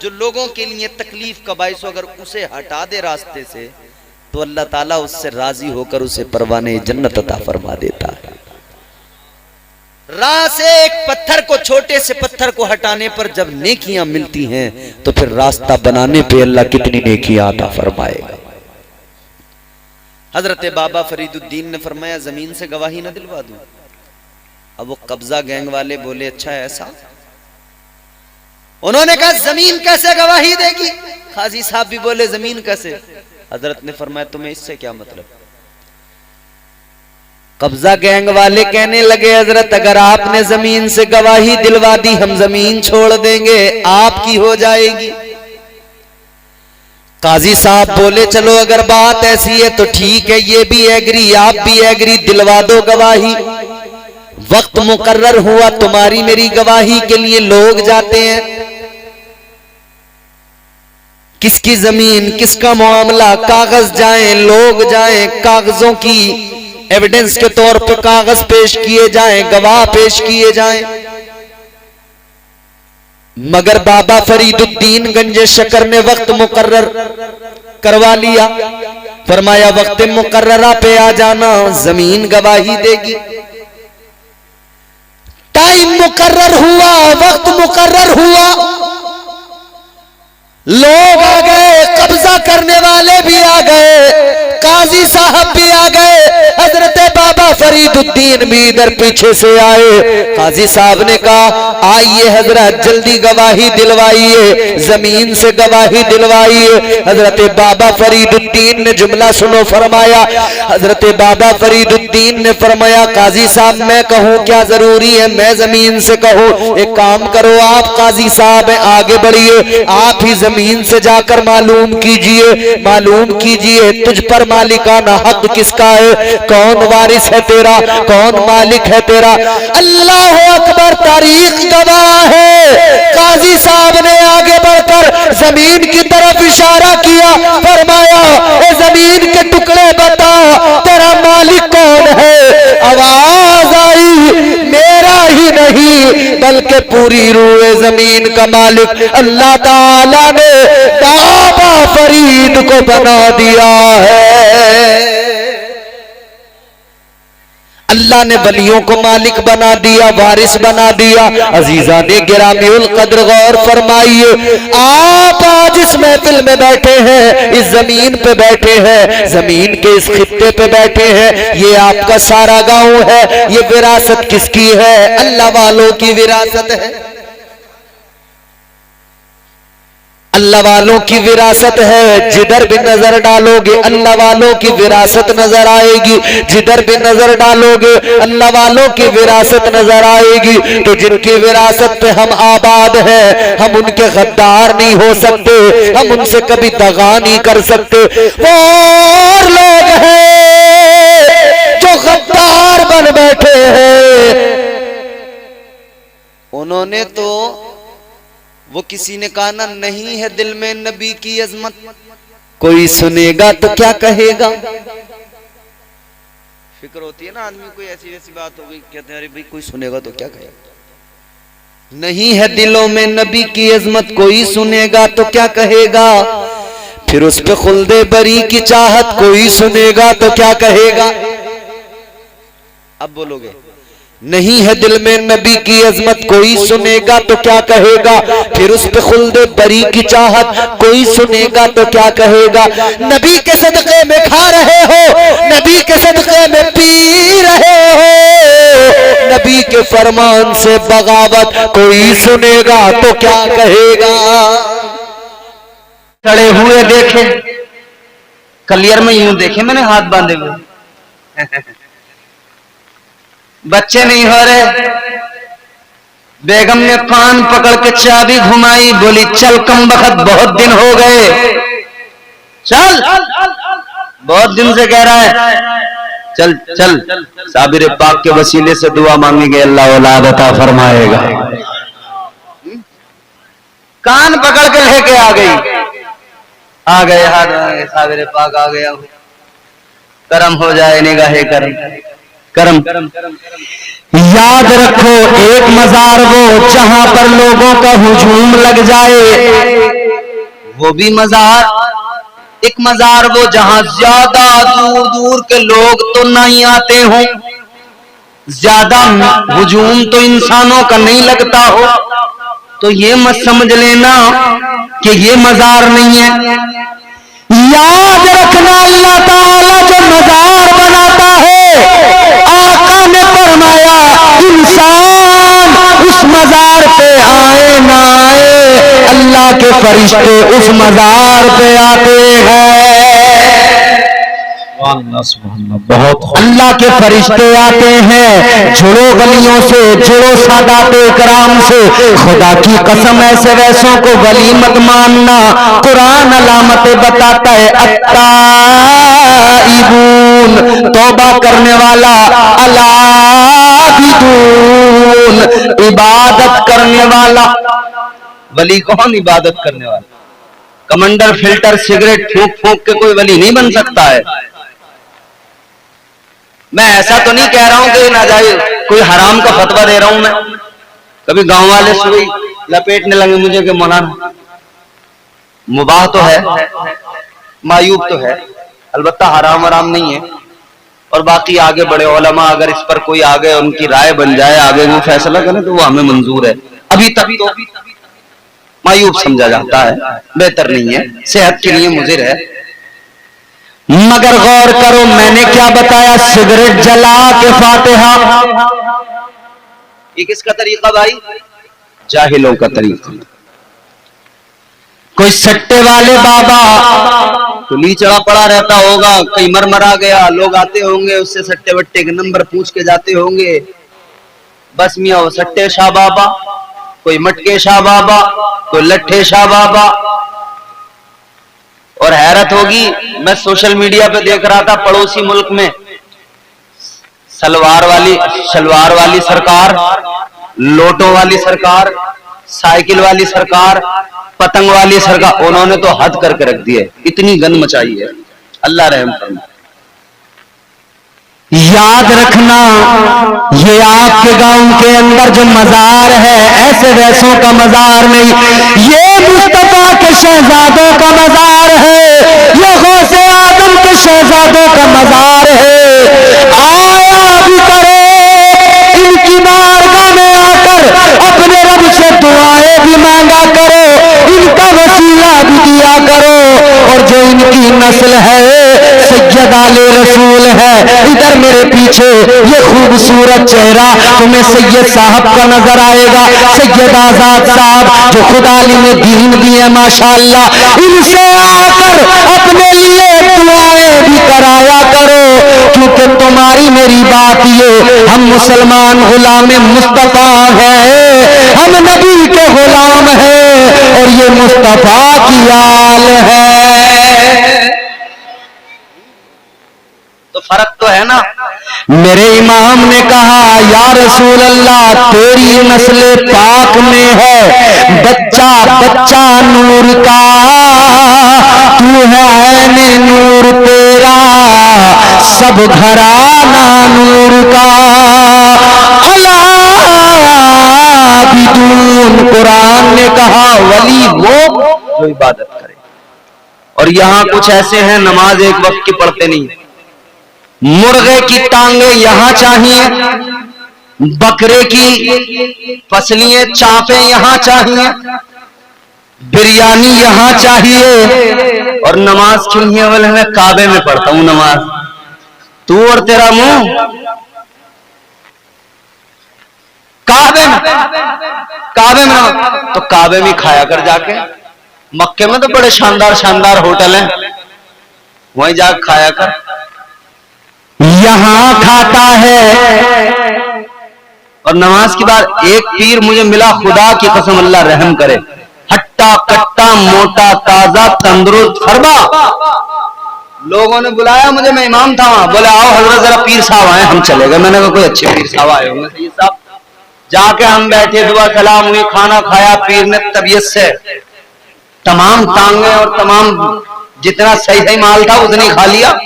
जो लोगों के लिए तकलीफ का बाइस हो अगर उसे हटा दे रास्ते से तो अल्लाह ताला उससे राजी होकर उसे परवाने जन्नत अता फरमा देता है। राह से एक पत्थर को, छोटे से पत्थर को हटाने पर जब नेकियां मिलती हैं तो फिर रास्ता बनाने पे अल्लाह कितनी नेकियां अता फरमाएगा। हजरत बाबा फरीदुद्दीन ने फरमाया जमीन से गवाही ना दिलवा दूं। अब वो कब्जा गैंग वाले बोले अच्छा ऐसा? उन्होंने कहा जमीन कैसे गवाही देगी? काजी साहब भी बोले जमीन कैसे? हजरत ने फरमाया तुम्हें इससे क्या मतलब? कब्जा गैंग वाले कहने लगे हजरत अगर आपने जमीन से गवाही दिलवा दी हम जमीन छोड़ देंगे, आपकी हो जाएगी। काजी साहब बोले चलो अगर बात ऐसी है तो ठीक है, ये भी एग्री आप भी एग्री, दिलवा दो गवाही। वक्त मुकर्रर हुआ, तुम्हारी मेरी गवाही के लिए लोग जाते हैं। किसकी जमीन, किसका मामला, कागज जाएं, लोग जाएं, कागजों की एविडेंस के तौर पर कागज पेश किए जाएं, गवाह पेश किए जाएं। मगर बाबा फरीदुद्दीन गंजे शकर ने वक्त मुकर्रर करवा लिया। फरमाया वक्त मुकर्ररा पे आ जाना, जमीन गवाही देगी। टाइम मुकर्रर हुआ, वक्त मुकर्रर हुआ, लोग आ गए, कब्जा करने वाले भी आ गए, काजी साहब भी आ गए, हजरत बाबा फरीदुद्दीन भी इधर पीछे से आए। काजी साहब ने कहा आइए हजरत जल्दी गवाही दिलवाइए, जमीन से गवाही दिलवाइए। हजरत बाबा फरीदुद्दीन ने जुमला सुनो, फरमाया हजरत बाबा फरीदुद्दीन ने फरमाया काजी साहब मैं कहूं क्या जरूरी है, मैं जमीन से कहूं? एक काम करो आप काजी साहब आगे बढ़िए, आप ही जमीन से जाकर मालूम कीजिए, मालूम कीजिए तुझ पर मालिकाना हक किसका है, कौन वारिस है तेरा, कौन मालिक है तेरा। अल्लाह अकबर, तारीख गवाह है। काजी साहब ने आगे बढ़कर जमीन की तरफ इशारा किया, फरमाया ए जमीन के टुकड़े बता तेरा मालिक कौन है। आवाज आई मेरा ही नहीं बल्कि पूरी रूए जमीन का मालिक अल्लाह ताला ने बाबा फरीद को बना दिया है। अल्लाह ने वलियों को मालिक बना दिया, वारिस बना दिया। अजीजा ने गिरामीउल कद्र गौर फरमाइए, आप आज इस महफिल में बैठे हैं, इस जमीन पे बैठे हैं, जमीन के इस खित्ते पे बैठे हैं, ये आपका सारा गांव है। ये विरासत किसकी है? अल्लाह वालों की विरासत है, अल्लाह वालों की विरासत है। जिधर भी नजर डालोगे अल्लाह वालों की विरासत नजर आएगी, जिधर भी नजर डालोगे अल्लाह वालों की विरासत नजर आएगी। तो जिनकी विरासत पे हम आबाद हैं, हम उनके गद्दार नहीं हो सकते, हम उनसे कभी दगा नहीं कर सकते। वो और लोग हैं जो गद्दार बन बैठे हैं। उन्होंने तो वो किसी ने कहा ना नहीं है दिल में नबी की अजमत, कोई सुनेगा तो क्या कहेगा। फिक्र होती है ना आदमी, कोई ऐसी वैसी बात हो गई, कहते हैं अरे भाई कोई सुनेगा तो क्या कहेगा। नहीं है दिलों में नबी की अजमत, कोई सुनेगा तो क्या कहेगा। फिर उस पे खुल्दे बरी की चाहत, कोई सुनेगा तो क्या कहेगा। अब बोलोगे, नहीं है दिल में नबी की अजमत, कोई सुनेगा तो क्या कहेगा। फिर उस पे खुल्दे बरी की चाहत, कोई सुनेगा तो क्या कहेगा। नबी के सदक़े में खा रहे हो, नबी के सदक़े में पी रहे हो, नबी के फरमान से बगावत, कोई सुनेगा तो क्या कहेगा। खड़े हुए देखे, कलियर में यूं देखे मैंने हाथ बांधे हुए बच्चे नहीं हो रहे। बेगम ने कान पकड़ के चाबी घुमाई, बोली चल कम बखत, बहुत दिन हो गए, चल, बहुत दिन से कह रहा है, चल चल। साबिर पाक के वसीले से दुआ मांगेंगे, अल्लाह औलाद अता फरमाएगा। कान पकड़ के लेके आ गए हाथ, साबिर पाक आ गया, करम हो जाए निगाहे करम। याद रखो एक मजार वो जहां पर लोगों का हुजूम लग जाए, वो भी मजार, एक मजार वो जहां ज्यादा दूर दूर के लोग तो नहीं आते हों, ज्यादा हुजूम तो इंसानों का नहीं लगता हो, तो ये मत समझ लेना कि ये मजार नहीं है। याद रखना अल्लाह ताला जो मजार बनाता है, आका ने फरमाया इंसान उस मजार पे आए ना आए, अल्लाह के फरिश्ते उस मजार पे आते हैं। बहुत अल्लाह के फरिश्ते आते हैं, जुड़ो गलियों से, जुड़ो सादाते कराम से। खुदा की कसम ऐसे वैसों को वली मत मानना, कुरान अलामतें बताता है। अत्ताइबून तौबा करने वाला, अलाबिदून इबादत करने वाला। वली कौन? इबादत करने वाला। कमंडर फिल्टर सिगरेट फूंक फूंक के कोई वली नहीं बन सकता है। मैं ऐसा तो नहीं कह रहा हूं कि नाजायज कोई हराम का फतवा दे रहा हूं मैं। कभी गांव वाले सुई लपेटने लगे मुझे कि मौलाना मुबाह तो है, मायूब तो है, अलबत्ता हराम हराम नहीं है। और बाकी आगे बड़े उलमा अगर इस पर कोई आगे उनकी राय बन जाए, आगे वो फैसला करें तो वो हमें मंजूर है। अभी तक तो मायूब समझा जाता है, बेहतर नहीं है, सेहत के लिए मुजिर है। मगर गौर करो मैंने क्या बताया, सिगरेट जला के फातिहा। ये किसका तरीका भाई? जाहिलों का तरीका। कोई सट्टे वाले बाबा तो लीचड़ा पड़ा रहता होगा, कहीं मरा गया, लोग आते होंगे उससे सट्टे वट्टे के नंबर पूछ के जाते होंगे। बस मियाँ वो सट्टे शाह बाबा, कोई मटके शाह बाबा, कोई लट्ठे शाह बाबा। और हैरत होगी, मैं सोशल मीडिया पे देख रहा था पड़ोसी मुल्क में शलवार वाली सरकार, लोटों वाली सरकार, साइकिल वाली सरकार, पतंग वाली सरकार, उन्होंने तो हद करके रख दी है, इतनी गंद मचाई है। अल्लाह रहम फरमाए। याद रखना ये आपके गांव के अंदर जो मजार है ऐसे वैसों का मजार नहीं, ये मुस्तफा के शहजादों का मजार है, ये गौसे आदम के शहजादों का मजार है। आया भी करो इनकी बारगाह में आकर, अपने रब से दुआएं भी मांगा करो, इनका वसीला भी दिया करो। और जो इनकी नस्ल है सैयद आले रसूल है, इधर मेरे पीछे ये खूबसूरत चेहरा तुम्हें सैयद साहब का नजर आएगा, सैयद आजाद साहब जो खुदा ने दीन दिए माशाअल्लाह, इनसे आकर अपने लिए दुआएं भी कराया करो। क्योंकि तुम्हारी मेरी बात ये, हम मुसलमान गुलाम मुस्तफा है, हम नबी के गुलाम हैं और ये मुस्तफा की आल है। तो फर्क तो है ना। मेरे इमाम ने कहा या रसूल अल्लाह तेरी नस्ल पाक में है बच्चा बच्चा नूर का, तू है ऐने नूर तेरा सब घराना नूर का। अला बिदू इबादत करे। और यहाँ कुछ ऐसे हैं नमाज एक वक्त की पढ़ते नहीं। मुर्गे की टांगे यहाँ चाहिए, बकरे की पसलियां चापे यहाँ चाहिए, बिरयानी यहाँ चाहिए, और नमाज क्यों नहीं है? बोले मैं काबे में पढ़ता हूं नमाज। तू और तेरा मुंह काबे में, काबे में तो काबे में खाया कर जाके। मक्के में तो बड़े शानदार शानदार होटल हैं, वहीं जाकर खाया कर। यहाँ खाता है। और नमाज के बाद एक पीर मुझे मिला, खुदा की कसम अल्लाह रहम करे, हट्टा कट्टा मोटा ताजा तंदुरुस्त फरमा। लोगों ने बुलाया मुझे, मैं इमाम था वहां, बोले आओ हजरत जरा पीर साहब आए। हम चले गए। मैंने कहा कोई अच्छे पीर साहब आए होंगे। पीर साहब जाके हम बैठे, दुआ सलाम हुई, खाना खाया। पीर ने तबीयत से तमाम टांगे और तमाम जितना सही सही माल था उतनी खा लिया।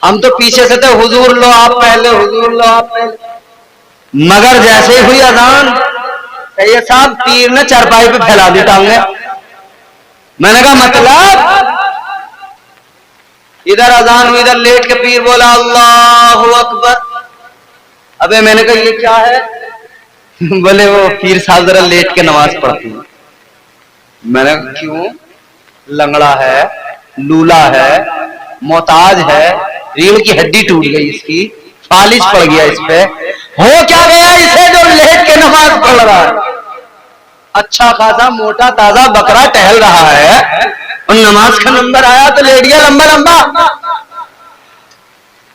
हम तो पीछे से थे, हुजूर लो आप पहले, हुजूर लो आप पहले। मगर जैसे ही हुई अजान, ये साहब पीर ने चारपाई पे फैला दी टांगे। मैंने कहा मतलब? इधर अजान हुई, इधर लेट के पीर बोला अल्लाहु अकबर। अबे मैंने कहा ये क्या है? बोले वो पीर साहब जरा लेट के नमाज पढ़ती है। मैंने कहा क्यों? लंगड़ा है, लूला है, मोहताज है, रीढ़ की हड्डी टूट गई इसकी, फालिज पड़ गया इस पे। हो क्या गया इसे जो लेट के नमाज पढ़ रहा है? अच्छा खासा मोटा ताजा बकरा टहल रहा है और नमाज का नंबर आया तो लेट गया लंबा लंबा।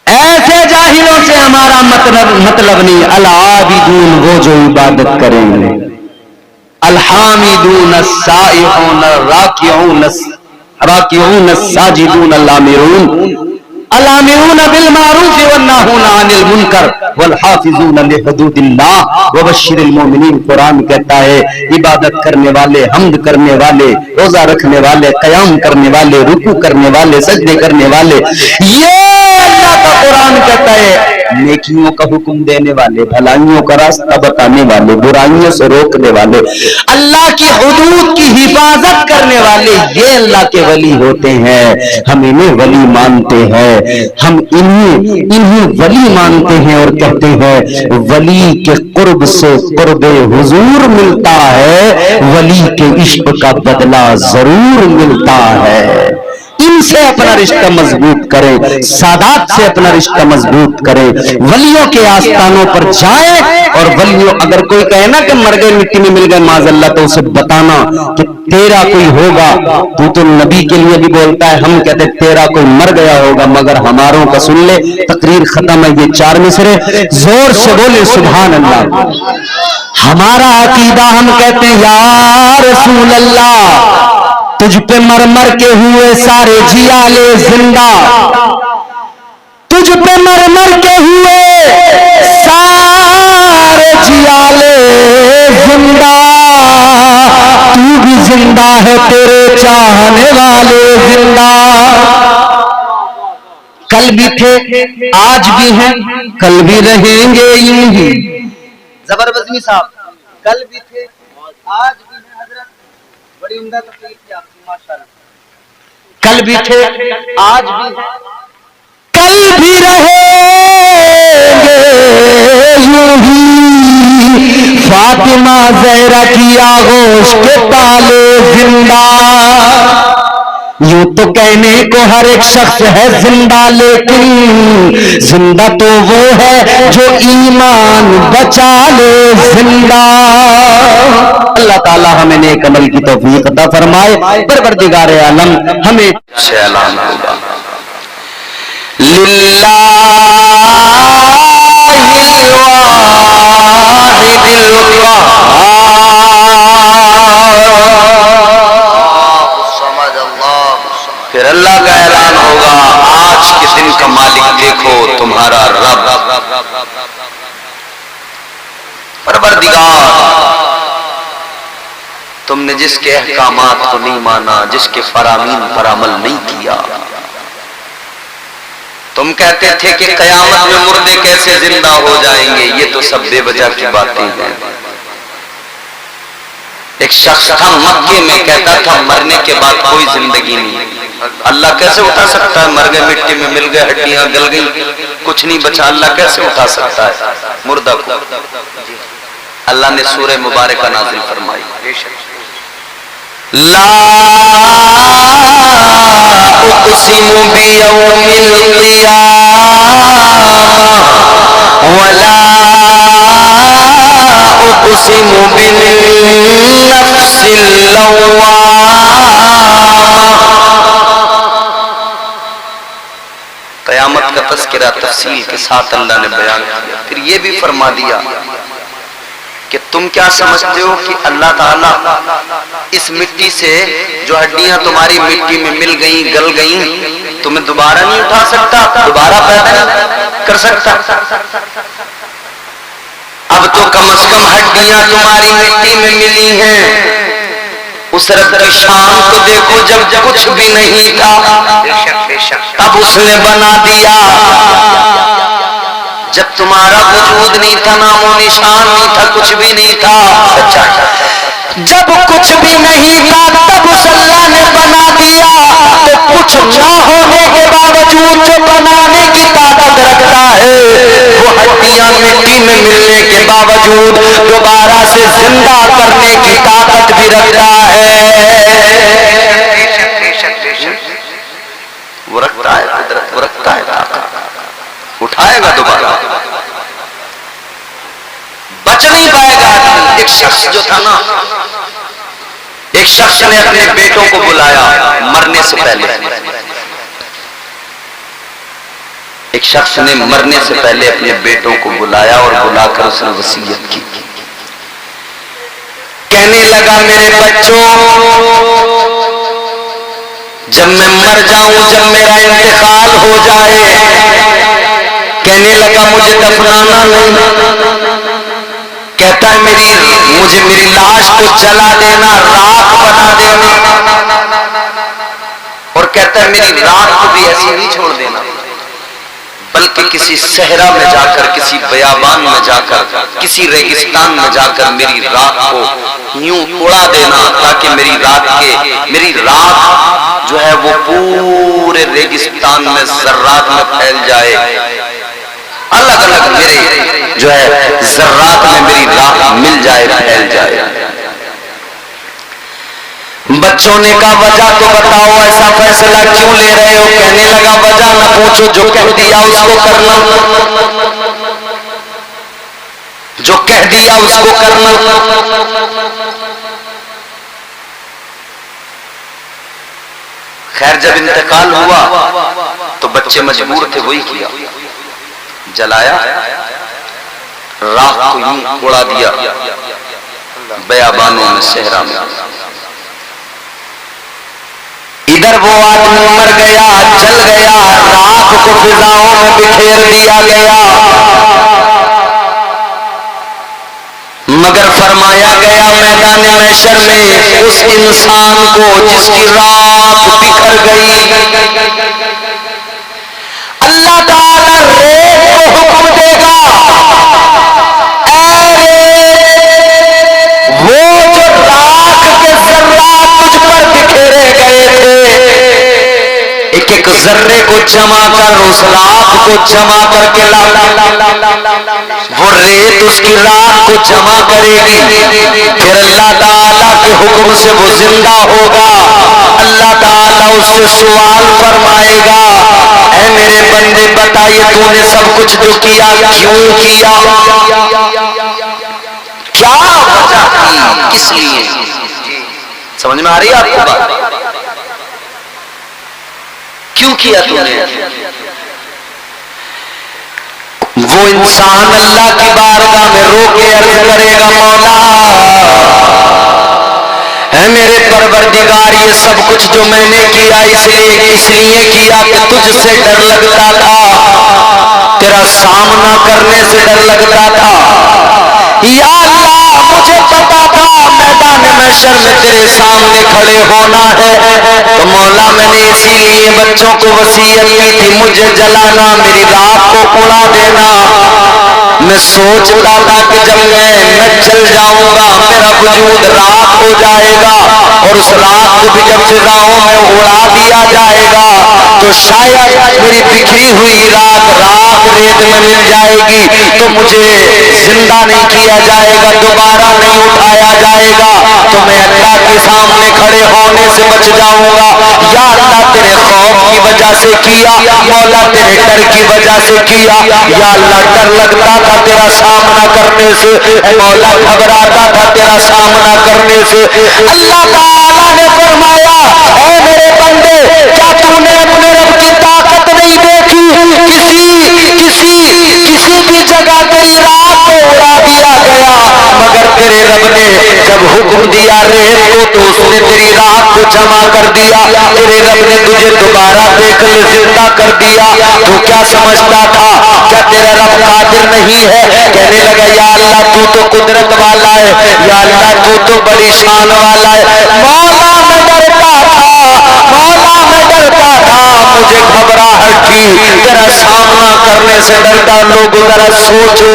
ऐसे जाहिलों से हमारा मतलब नहीं। अल आबिदून वो जो इबादत करेंगे, अल हामिदून अस्साइहून राकिऊन अस्साजिदून अल-आमिरून बिल मारूफ वन्नाहून अनिल मुनकर वल हाफिजून लिहुदूदिल्लाह वबश्शिरिल मोमिनीन। कुरान कहता है इबादत करने वाले, हम्द करने वाले, रोजा रखने वाले, कयाम करने वाले, रुकू करने वाले, सजदे करने वाले, ये अल्लाह का कुरान कहता है नेकियों का हुक्म देने वाले, भलाइयों का रास्ता बताने वाले, बुराइयों से रोकने वाले, अल्लाह की हुदूद की हिफाजत करने वाले, ये अल्लाह के वली होते हैं। हम इन्हें वली मानते हैं, हम इन्हें वली मानते हैं और कहते हैं वली के कुर्ब से कुर्बे हुजूर मिलता है, वली के इश्क का बदला जरूर मिलता है। इनसे अपना रिश्ता मजबूत करें, सादात से अपना रिश्ता मजबूत करें, वलियों के आस्थानों पर जाएं। और वलियों अगर कोई कहे ना कि मर गए मिट्टी में मिल गए माज़अल्लाह, तो उसे बताना कि तेरा कोई होगा। तू तो नबी के लिए भी बोलता है, हम कहते तेरा कोई मर गया होगा, मगर हमारों का सुन ले। तकरीर खत्म है, ये 4 मिसरे जोर से बोले सुभान अल्लाह। हमारा अकीदा, हम कहते हैं या रसूल अल्लाह तुझ पे मर मर के हुए सारे जियाले जिंदा, तुझ पे मर मर के हुए सारे जियाले जिंदा, तू भी जिंदा है तेरे चाहने वाले जिंदा। कल भी थे, आज भी हैं, कल भी रहेंगे यूं ही। जबरदस्ती साहब, कल भी थे, आज भी हैं। हजरत बड़ी उम्दा तकलीफ थी आपकी माशाअल्लाह। कल भी थे, आज भी हैं, कल भी रहेंगे यूं ही। फातिमा ज़हरा की आगोश के ताले जिंदा, यूं तो कहने को हर एक शख्स है जिंदा, लेकिन जिंदा तो वो है जो ईमान बचा ले जिंदा। अल्लाह ताला हमें नेक अमल की तौफीक अता फरमाए। परवरदिगार आलम हमें ऐलान होगा फिर अल्लाह का ऐलान होगा आज के दिन का मालिक देखो तुम्हारा रब। परवरदिगार तुमने जिसके अहकामात को नहीं माना, जिसके फरामीन पर अमल नहीं किया। तुम कहते थे कि कयामत में मुर्दे कैसे जिंदा हो जाएंगे, ये तो सब बेवजह की बातें हैं। एक शख्स था मक्के में, कहता था मरने के बाद कोई जिंदगी नहीं। अल्लाह कैसे उठा सकता है? मर गए, मिट्टी में मिल गए, हड्डियां गल गई, कुछ नहीं बचा। अल्लाह कैसे उठा सकता है मुर्दा को? अल्लाह ने सूरह मुबारक नाज़िल फरमाई, ला उक़सिमु बियौमिल क़ियामह वला उक़सिमु बिन्नफ्सिल लव्वामा। क़यामत का तज़किरा तफसील के साथ अल्लाह ने बयान किया। फिर ये भी फरमा दिया कि तुम क्या समझते हो कि अल्लाह ताला इस मिट्टी से, जो हड्डियां तुम्हारी मिट्टी में मिल गई, गल गई, तुम्हें दोबारा नहीं उठा सकता, दोबारा पैदा नहीं कर सकता? अब तो कम से कम हड्डियां तुम्हारी मिट्टी में मिली हैं। उस रब की शान को देखो, जब कुछ भी नहीं था तब उसने बना दिया। जब तुम्हारा वजूद नहीं था, नामो निशान नहीं था, कुछ भी नहीं था, जब कुछ भी नहीं था तब उस अल्लाह ने बना दिया। तो कुछ ना होने के बावजूद जो बनाने की ताकत रखता है, वो हड्डियां मिट्टी में मिलने के बावजूद दोबारा से जिंदा करने की ताकत भी रखता है। वो रखता है कुदरत, वो रखता है ताकत, उठाएगा दोबारा, बच नहीं पाएगा। एक शख्स जो था ना, एक शख्स ने अपने बेटों को बुलाया मरने से पहले। एक शख्स ने मरने से पहले अपने बेटों को बुलाया और बुलाकर उसने वसीयत की। कहने लगा, मेरे बच्चों, जब मैं मर जाऊं, जब मेरा इंतकाल हो जाए, कहने लगा मुझे दफनाना नहीं। कहता है मुझे मेरी लाश को जला देना, राख बना देना, और कहता है मेरी राख को भी ऐसी नहीं छोड़ देना, बल्कि किसी सहरा में जाकर, किसी बयाबान में जाकर, किसी रेगिस्तान में जाकर मेरी राख को यूं उड़ा देना, ताकि मेरी राख जो है वो पूरे रेगिस्तान में ज़र्रात में फैल जाए। अलग अलग मेरे जो है ज़र्रात में मेरी राख मिल जाए, फैल जाए। बच्चों ने कहा, वजह तो बताओ, ऐसा फैसला क्यों ले रहे हो? कहने लगा, वजह न पूछो, जो कह दिया उसको करना, जो कह दिया उसको करना। खैर, जब इंतकाल हुआ तो बच्चे मजबूर थे, वही किया, जलाया, राख को यूं उड़ा दिया बयाबानों में, सहरा में। इधर वो आदमी मर गया, जल गया, राख को फिजाओं में बिखेर दिया गया। मगर फरमाया गया मैदान महशर में उस इंसान को जिसकी राख बिखर गई, अल्लाह ताला रेत को हुक्म देगा, वो जो राख के ज़र्रात तुझ पर बिखेरे गए थे, एक एक जर्रे को जमा कर, उस राख को जमा करके ला, वो रेत उसकी राख को जमा करेगी। फिर अल्लाह ताला के हुक्म से वो जिंदा होगा। अल्लाह ताला उससे सवाल फरमाएगा, ऐ मेरे बंदे, बताइए तूने सब कुछ जो किया, क्यों किया, क्या वजह थी, किस लिए? समझ में आ रही है आपको बात? क्यों किया तूने? वो इंसान अल्लाह की बारगाह में रो के अर्ज करेगा, मौला है मेरे परवरदिगार, ये सब कुछ जो मैंने किया इसलिए किया कि तुझसे डर लगता था, तेरा सामना करने से डर लगता था। या अल्लाह, मुझे पता था मैदान महशर में तेरे सामने खड़े होना है, तो मौला मैंने इसीलिए बच्चों को वसीयत की थी, मुझे जलाना, मेरी राख को उड़ा देना, मैं सोचता था कि जब मैं चल जाऊंगा मेरा वजूद राख हो जाएगा और उस राख को भी जब फिजाओं में उड़ा दिया जाएगा तो शायद मेरी बिखरी हुई राख रेत में मिल जाएगी तो मुझे जिंदा नहीं किया जाएगा, दोबारा नहीं उठाया जाएगा, तो मैं अल्लाह के सामने खड़े होने से बच जाऊंगा। या अल्लाह तेरे खौफ की वजह से किया, मौला तेरे डर की वजह से किया। या अल्लाह डर लगता था तेरा सामना करने से, मौला घबराता था तेरा सामना करने से। अल्लाह ताला ने फरमाया, ऐ मेरे बंदे, क्या तूने अपने रब की ताकत नहीं देखी? किसी भी जगह तेरी रात को उड़ा दिया गया, मगर तेरे रब ने जब हुक्म दिया रेत को तो उसने तेरी रात को जमा कर दिया। तेरे रब ने तुझे दोबारा देखने जिंदा कर दिया। तू क्या समझता था? क्या तेरा रब कादिर नहीं है? कहने लगा या अल्लाह तू तो कुदरत वाला है, या अल्लाह तू तो बड़ी शान वाला है। मौला मैं डरता था, मौला मैं डरता था, मुझे घबराहट थी तेरा सामना करने से डरता। लोगों जरा सोचो,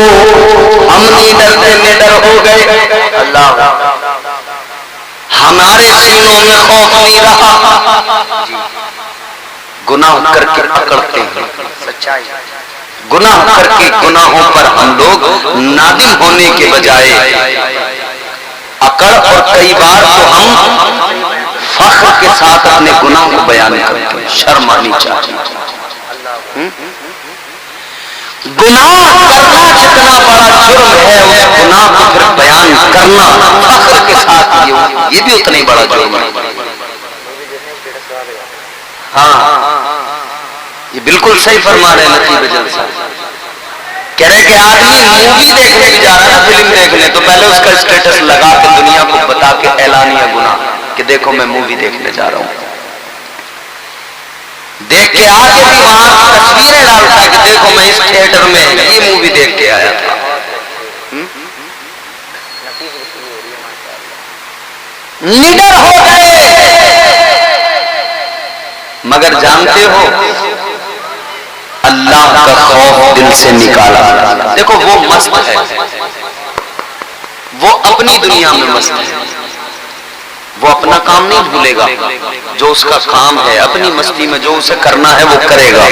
हम नहीं डरते निडर हो गए। अल्लाह, हमारे सीनों में खौफ नहीं रहा। गुनाह करके अकड़ते हैं, सच्चाई गुनाह करके गुनाहों पर हम लोग नादिम होने के बजाय अकड़, और कई बार तो हम फख्र के साथ अपने गुनाह को बयान करते हैं। शर्म आनी चाहिए। गुनाह करना जितना बड़ा जुर्म है, उस गुनाह को फिर बयान करना फख्र के साथ ये भी उतना ही बड़ा जुर्म है। हाँ, ये बिल्कुल सही फरमा रहे नतीब जलसा। कह रहे कि आदमी मूवी देखने भी जा रहा है ना, फिल्म देखने, तो पहले उसका स्टेटस लगा के दुनिया को बता के ऐलानिया गुनाह कि देखो मैं मूवी देखने जा रहा हूं। देख के आके भी वहां तस्वीरें डालता है कि देखो मैं इस थिएटर में ये मूवी देख के आया था। निडर हो गए, मगर जानते हो अल्लाह का खौफ दिल से निकाला। देखो वो मस्त है, वो अपनी दुनिया में मस्त है, वो अपना काम नहीं भूलेगा, जो उसका काम है अपनी मस्ती में जो उसे करना है वो करेगा।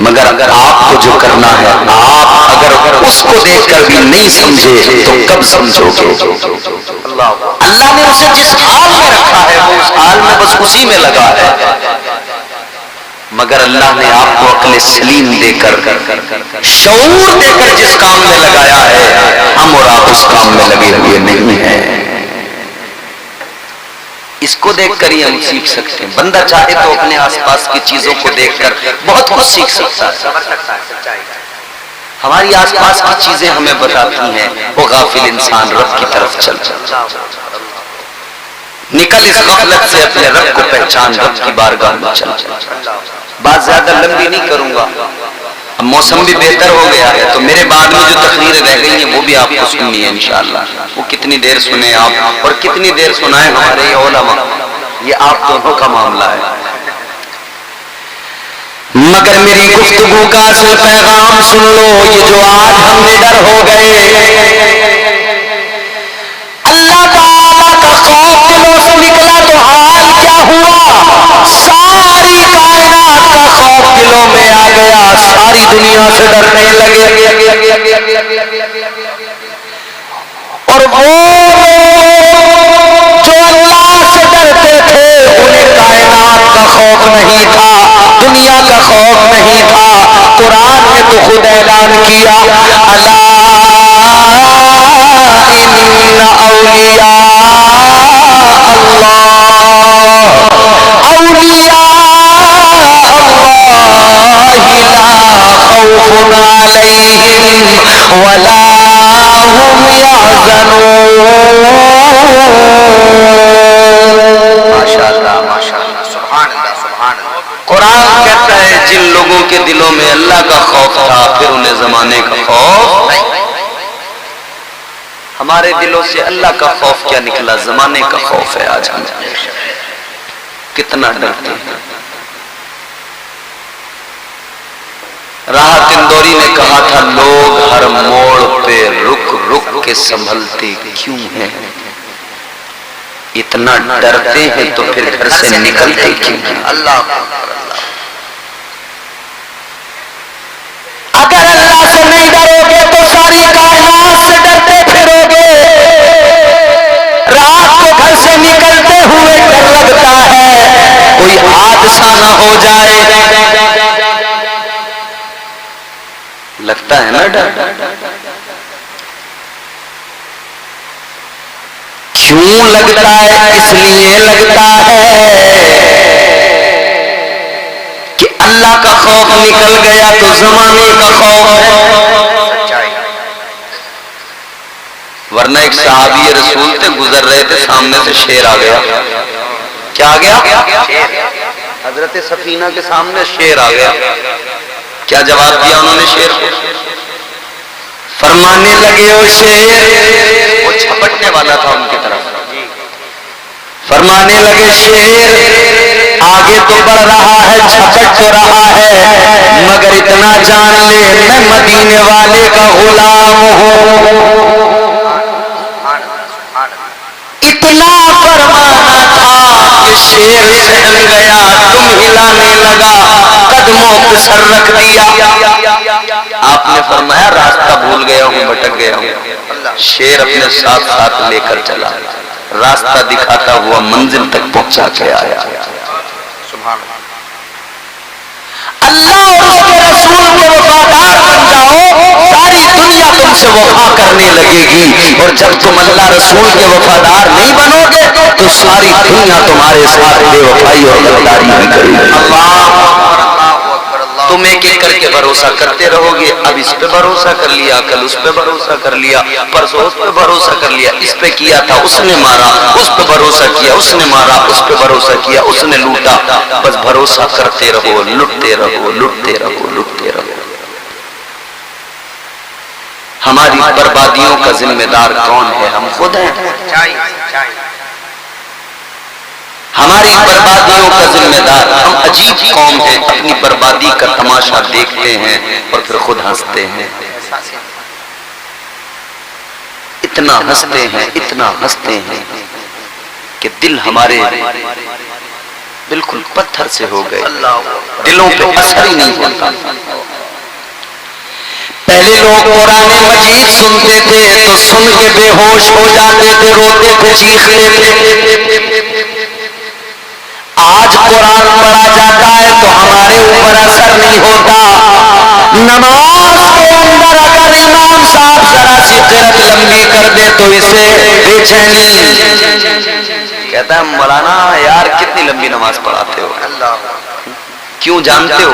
मगर अगर आपको जो करना है, आप अगर उसको देखकर भी नहीं समझे तो कब समझोगे? अल्लाह ने उसे जिस हाल में रखा है वो उस हाल में बस उसी में लगा है। मगर अल्लाह ने आपको अक्ल सलीम देकर, शऊर देकर जिस काम में लगाया है, हम और आप उस काम में लगे हुए नहीं हैं। इसको देखकर ही हम सीख सकते हैं। बंदा चाहे तो अपने आसपास की चीजों को देखकर बहुत कुछ सीख सकता है। हमारी आसपास की चीजें हमें बताती हैं वो गाफिल इंसान रब की तरफ चल, निकल इस गफलत से, अपने रब को पहचान, रब की बारगाह में चल। बात ज्यादा लंबी नहीं करूंगा, अब मौसम भी बेहतर हो गया है, तो मेरे बाद में जो तकरीरें रह गई हैं वो भी आपको सुननी है इंशाअल्लाह। वो कितनी देर सुने आप और कितनी देर सुनाए हमारे ये उलमा, ये आप दोनों का मामला है। मगर मेरी गुफ्तगू का असल पैगाम सुन लो, ये जो आज हम निडर हो गए, अल्लाह ताला का खौफ दिलों से निकला तो हाल क्या हुआ? सारी कायनात का खौफ दिलों में आ गया, सारी दुनिया से डरने लगे। और वो जो अल्लाह से डरते थे उन्हें कायनात का खौफ नहीं था, दुनिया का खौफ नहीं था। कुरान ने तो खुद ऐलान किया, अल्लाह इन्ना औलिया खौफुन अलैहिम वला हुम यहज़नून। माशाअल्लाह, माशाअल्लाह, सुभान अल्लाह, सुभान अल्लाह। कुरान कहता है जिन लोगों के दिलों में अल्लाह का खौफ था फिर उन्हें जमाने का खौफ नहीं। हमारे दिलों से अल्लाह का खौफ क्या निकला, जमाने का खौफ है। आज हम कितना डरते हैं। राहत इंदौरी ने कहा था, लोग हर मोड़ पे रुक रुक के संभलते क्यों हैं? इतना डरते हैं तो फिर घर से निकलते क्यों हैं? अल्लाह, अगर अल्लाह से नहीं डरोगे तो सारी कायनात से डरते फिरोगे। रात को घर से निकलते हुए डर लगता है कोई हादसा ना हो जाए। लगता है ना डर? क्यों लगता है? इसलिए लगता है कि अल्लाह का खौफ निकल गया तो जमाने का खौफ है। वरना एक सहाबी रसूल थे, गुजर रहे थे, सामने से शेर आ गया। क्या आ गया? हजरत सफीना के सामने शेर आ गया। क्या जवाब दिया उन्होंने शेर को? फरमाने लगे ओ शेर, वो झपटने वाला था उनकी तरफ। फरमाने लगे शेर आगे तो बढ़ रहा है, झपट तो रहा है, मगर इतना जान ले मैं मदीने वाले का गुलाम हूं। इतना फरमाना था कि शेर सहम गया, तुम हिलाने लगा, कदमों पे सर रख दिया। आपने फरमाया रास्ता भूल गया हूँ, भटक गया हूँ। शेर अपने साथ साथ लेकर चला, रास्ता दिखाता हुआ मंजिल तक पहुंचा के आया। अल्लाह और उसके रसूल के वफादार बन जाओ, सारी दुनिया तुमसे वफा करने लगेगी। और जब तुम अल्लाह रसूल के वफादार नहीं बनोगे तो सारी दुनिया तुम्हारे साथ बेवफाई और गद्दारी भी करेगी। तुम एक एक करके भरोसा करते रहोगे। अब इस पे भरोसा कर लिया, कल उस पे भरोसा कर लिया, परसों उस पे भरोसा कर लिया, इस पे किया था उसने मारा, उस पे भरोसा किया उसने मारा, उस पे भरोसा किया उसने लूटा। बस भरोसा करते रहो, लुटते रहो, लुटते रहो, लुटते रहो। हमारी बर्बादियों का जिम्मेदार कौन है? हम खुद हैं। हमारी बर्बादियों का जिम्मेदार हम अजीब कौम है, अपनी बर्बादी का तमाशा देखते हैं और फिर खुद हंसते हैं। इतना हंसते हैं, इतना हंसते हैं कि दिल हमारे बिल्कुल पत्थर से हो गए, दिलों पे असर ही नहीं होता। पहले लोग कुरान मजीद सुनते थे तो सुन के बेहोश हो जाते थे, रोते थे, चीखते थे। आज कुरान पढ़ा जाता है तो हमारे ऊपर असर नहीं होता। नमाज के अंदर अगर इमाम साहब जरा सी किरात लंबी कर दे तो इसे बेचैनी। कहता है मौलाना यार कितनी लंबी नमाज पढ़ाते हो, क्यों जानते हो?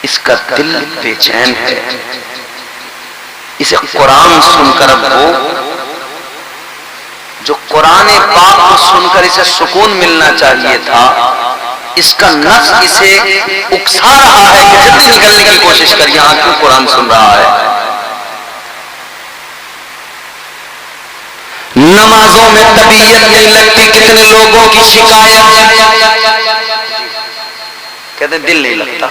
इसका दिल बेचैन है। इसे कुरान सुनकर अब वो जो कुरान पाक को सुनकर इसे सुकून मिलना चाहिए था, इसका नफ्स इसे उकसा रहा है कि जल्दी निकलने की कोशिश कर, यहां क्यों कुरान सुन रहा है। नमाजों में तबीयत नहीं लगती, कितने लोगों की शिकायत। कहते दिल नहीं लगता।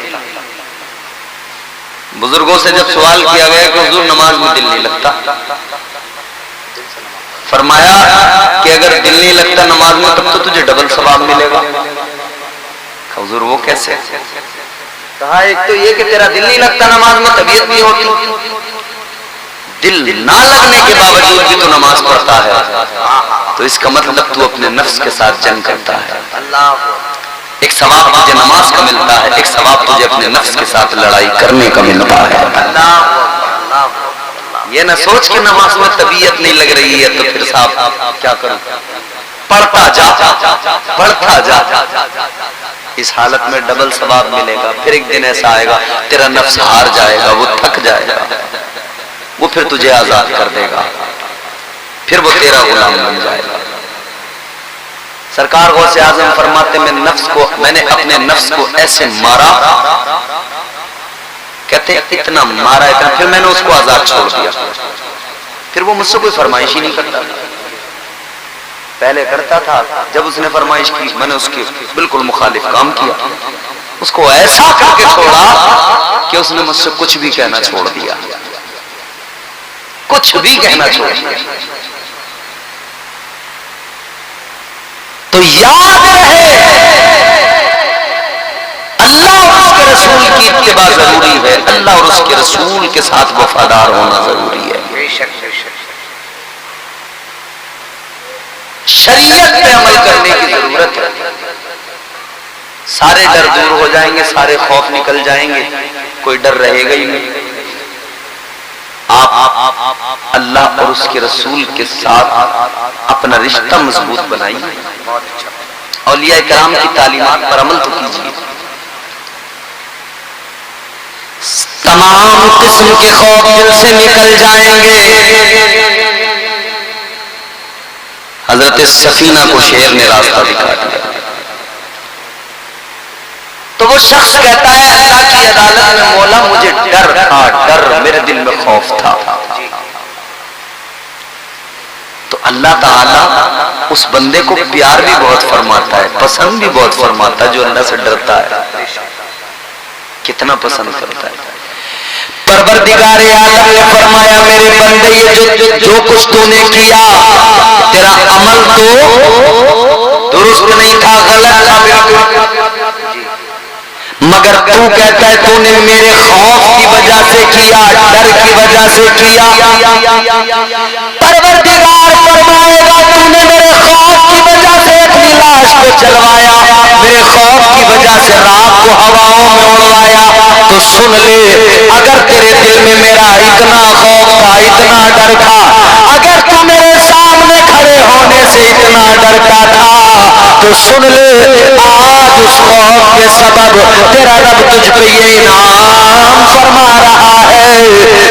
बुजुर्गों से जब सवाल किया गया कि हुजूर नमाज में दिल नहीं लगता, फरमाया कि अगर दिल नहीं लगता नमाज में तब तो तुझे डबल सवाब मिलेगा। हुजूर वो कैसे? कहा एक तो ये कि तेरा दिल नहीं लगता नमाज में, तबीयत नहीं होती, दिल ना लगने के बावजूद भी तो नमाज पढ़ता है, तो इसका मतलब तू अपने नफ्स के साथ जंग करता है। एक सवाब तुझे नमाज का मिलता है, एक सवाब तुझे अपने नफ्स के साथ लड़ाई करने का मिलता है। ये ना सोच के नमाज में तबीयत नहीं लग रही है तो फिर साहब क्या करूं, पढ़ता जा, पढ़ता जा। इस हालत में डबल सवाब मिलेगा। फिर एक दिन ऐसा आएगा तेरा नफ्स हार जाएगा, वो थक जाएगा, वो फिर तुझे आजाद कर देगा, फिर वो तेरा गुलाम बन जाएगा। सरकार गौसे आजम फरमाते मैंने अपने नफ्स को ऐसे मारा, कहते इतना मारा इतना, फिर मैंने उसको आजाद छोड़ दिया, फिर वो मुझसे कोई फरमाइश ही नहीं करता। पहले करता था, जब उसने फरमाइश की मैंने उसके बिल्कुल मुखालिफ काम किया, उसको ऐसा करके छोड़ा कि उसने मुझसे कुछ भी कहना छोड़ दिया, कुछ भी कहना छोड़ दिया। तो याद रहे अल्लाह और उसके रसूल की इत्तिबा जरूरी है, अल्लाह और उसके रसूल के साथ वफादार होना जरूरी है। शरीयत पे अमल करने की जरूरत है। सारे डर दूर हो जाएंगे, सारे खौफ निकल जाएंगे, कोई डर रहेगा ही नहीं। आप अल्लाह और उसके रसूल के साथ अपना रिश्ता मजबूत बनाइए। औलिया इकराम की तालीमात पर अमल तो कीजिए। तमाम किस्म के खौफ दिल से निकल जाएंगे। हजरत सफीना को शेर ने रास्ता दिखा दिया। तो वो शख्स कहता है अल्लाह की अदालत में, मौला मुझे डर था, डर मेरे दिल में खौफ था। तो अल्लाह ताला उस बंदे को प्यार भी बहुत फरमाता है, पसंद भी बहुत फरमाता है जो अल्लाह से डरता है। कितना पसंद करता है। परवरदिगारे आलम ने फरमाया मेरे बंदे ये जो कुछ तूने किया तेरा अमल तो दुरुस्त नहीं था, गलत था बिल्कुल, मगर तू कहता है तूने मेरे खौफ की वजह से किया, डर की वजह से किया। परवरदिगार फरमाएगा तूने मेरे खौफ की वजह से अपनी लाश को जलवाया, मेरे खौफ की वजह से रात को हवाओं में उड़वाया। तो सुन ले, अगर तेरे दिल में मेरा इतना खौफ था, इतना डर था, अगर तू मेरे सामने खड़े होने से इतना डरता था, तो सुन ले आज उस खौफ के सबब तेरा रब तुझ पे ये इनाम फरमा रहा है,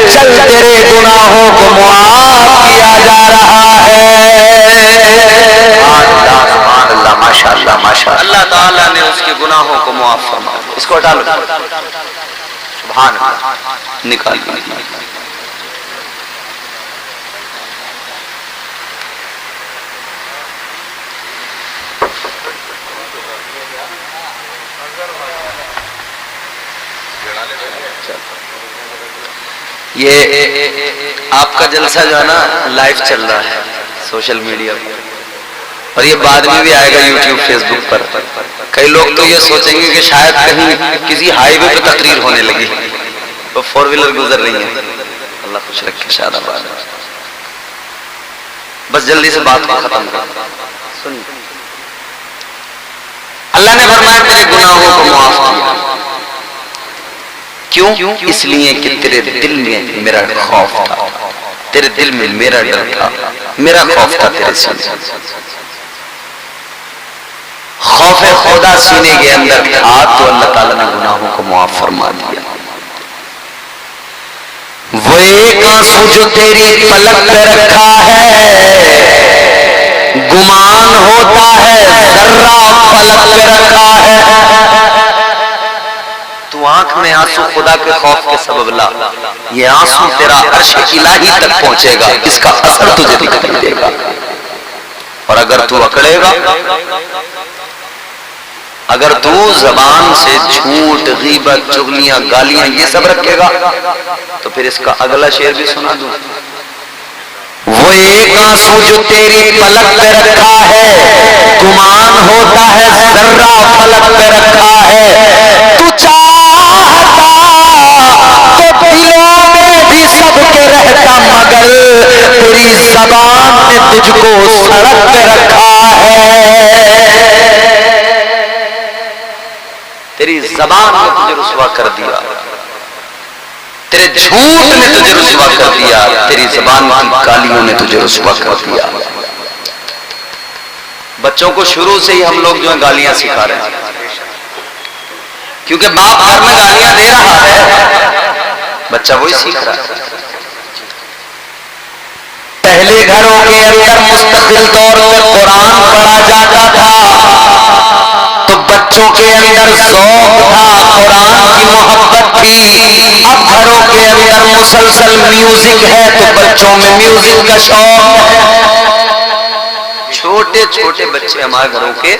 चल तेरे गुनाहों को मुआफ किया जा रहा है। अल्लाह माशाअल्लाह माशाअल्लाह, अल्लाह ताला ने उसके गुनाहों को मुआफ फरमा। इसको हटा लो, सुभान अल्लाह, निकाल ये आपका जलसा जो है ना लाइव चल रहा है सोशल मीडिया पर, और ये बाद में भी आएगा यूट्यूब फेसबुक पर। कई लोग तो ये सोचेंगे कि शायद कहीं किसी हाईवे पे तकरीर होने लगी, तो 4 व्हीलर गुजर रही है। अल्लाह खुश रखे, शादाबाद। बस जल्दी से बात को खत्म कर। सुनिए, अल्लाह ने फरमाया तेरे गुनाहों को माफ किया। क्यों? इसलिए कि तेरे दिल में मेरा खौफ था, तेरे दिल में मेरा डर था, मेरा खौफ था तेरे सीने। खौफ खुदा सीने के अंदर था तो अल्लाह ताला ने गुनाहों को माफ फरमा दिया। वो एक आंसू जो तेरी पलक पे रखा है, गुमान होता है जर्रा पलक पे रखा है। तू आंख में आंसू खुदा के खौफ के सबब ला, ये आंसू तेरा अर्श इलाही तक पहुंचेगा, इसका असर तुझे दिखाई देगा। और अगर तू अकड़ेगा, अगर तू जबान से झूठ, गीबत, चुगलियां, गालियां ये सब रखेगा, तो फिर इसका अगला शेर भी सुना दूं। वो एक आंसू जो तेरी पलक पे रखा है, गुमान होता है जर्रा पलक पे रखा है। तू चाहता तो दिलों में भी सबके रहता, मगर तेरी जबान ने तुझको सड़क पे रखा है। तेरी जबान ने तुझे रुसवा कर दिया, तेरे झूठ ने तुझे रुसवा कर दिया, तेरी जबान की गालियों ने तुझे रुसवा कर दिया। बच्चों को शुरू से ही हम लोग जो है गालियां सिखा रहे हैं, क्योंकि बाप घर में गालियां दे रहा है, बच्चा वही सीख रहा है। पहले घरों के अंदर मुस्तकिल तौर पर कुरान पढ़ा जाता था, तो बच्चों के अंदर शौक था, कुरान की मोहब्बत थी। अब घरों के अंदर मुसलसल म्यूजिक है, तो बच्चों में म्यूजिक का शौक है। छोटे छोटे बच्चे हमारे घरों के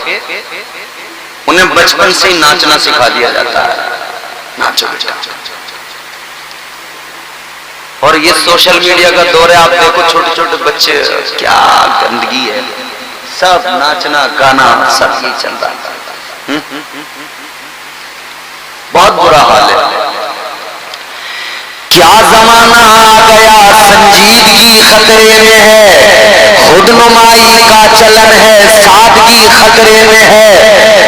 उन्हें बचपन से ही नाचना सिखा दिया जाता है, नाचो बेटा। और ये सोशल मीडिया का दौर है, आप देखो छोटे छोटे बच्चे, क्या गंदगी है, सब नाचना गाना सब ही चल रहा है। बहुत बुरा हाल है। क्या जमाना आ गया, संजीदगी खतरे में है, खुदनुमाई का चलन है, सादगी खतरे में है,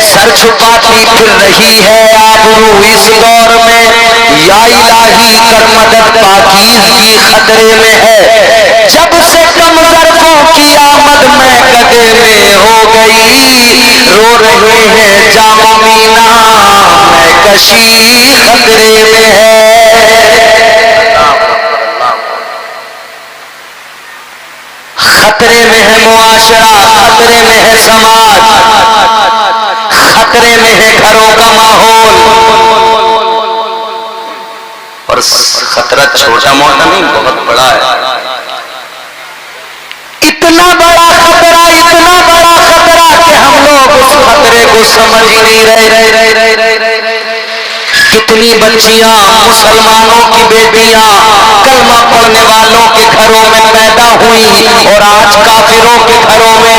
सर छुपाती फिर रही है आबरू इस दौर में, या इलाही कर मदद पाकीज़गी खतरे में है। जब से कम ज़रफ़ों की आमद में कदे में हो गई, रो रहे हैं जाम मीना मैं कशी खतरे में है। खतरे में है मुआशरा, खतरे में है समाज, खतरे में है घरों का माहौल। और खतरा छोटा मोटा नहीं, बहुत बड़ा है। इतना बड़ा खतरा, इतना बड़ा खतरा कि हम लोग उस खतरे को समझ ही नहीं रहे। कितनी बच्चियां मुसलमानों की बेटियां कलमा पढ़ने वालों के घरों में पैदा हुई और आज काफिरों के घरों में।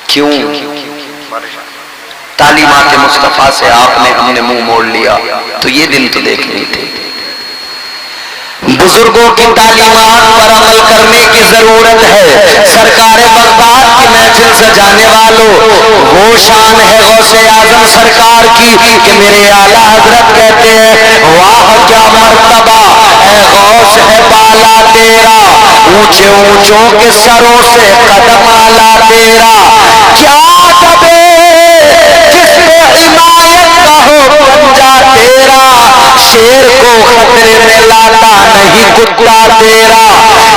क्यों? तालीमात मुस्तफा से आपने हमने मुंह मोड़ लिया, तो ये दिन तो देखने थे। बुजुर्गों की तालीमात पर अमल करने की जरूरत है। सरकार बगदाद की महफिल सजाने वालों, वो शान है गौसे आजम सरकार की कि मेरे आला हजरत कहते हैं, वाह क्या मर्तबा है गौस है बाला तेरा, ऊंचे ऊंचों के सरों से कदम आला तेरा, क्या दबे जिसपे हिमायत का हो पंजा तेरा, शेर को खतरे में लाता नहीं कुत्ता तेरा,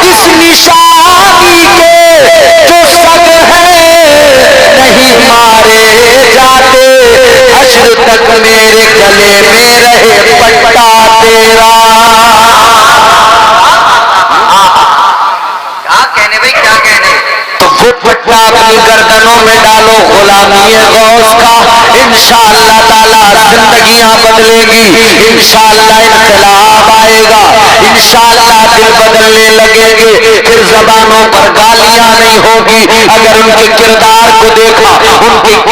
इस निशानी के जो सग है नहीं मारे जाते, हश्र तक मेरे गले में रहे पट्टा तेरा। क्या कहने भाई, क्या कहने? तो वो पट्टा अपनी गर्दनों में डालो, गुलामी गौस का, इंशाअल्लाह ताला जिंदगियां बदलेगी, इंशाअल्लाह इनकलाब आएगा, इंशाअल्लाह दिल बदलने लगेंगे, फिर जबानों पर गालियां नहीं होगी। अगर उनके किरदार को देखा,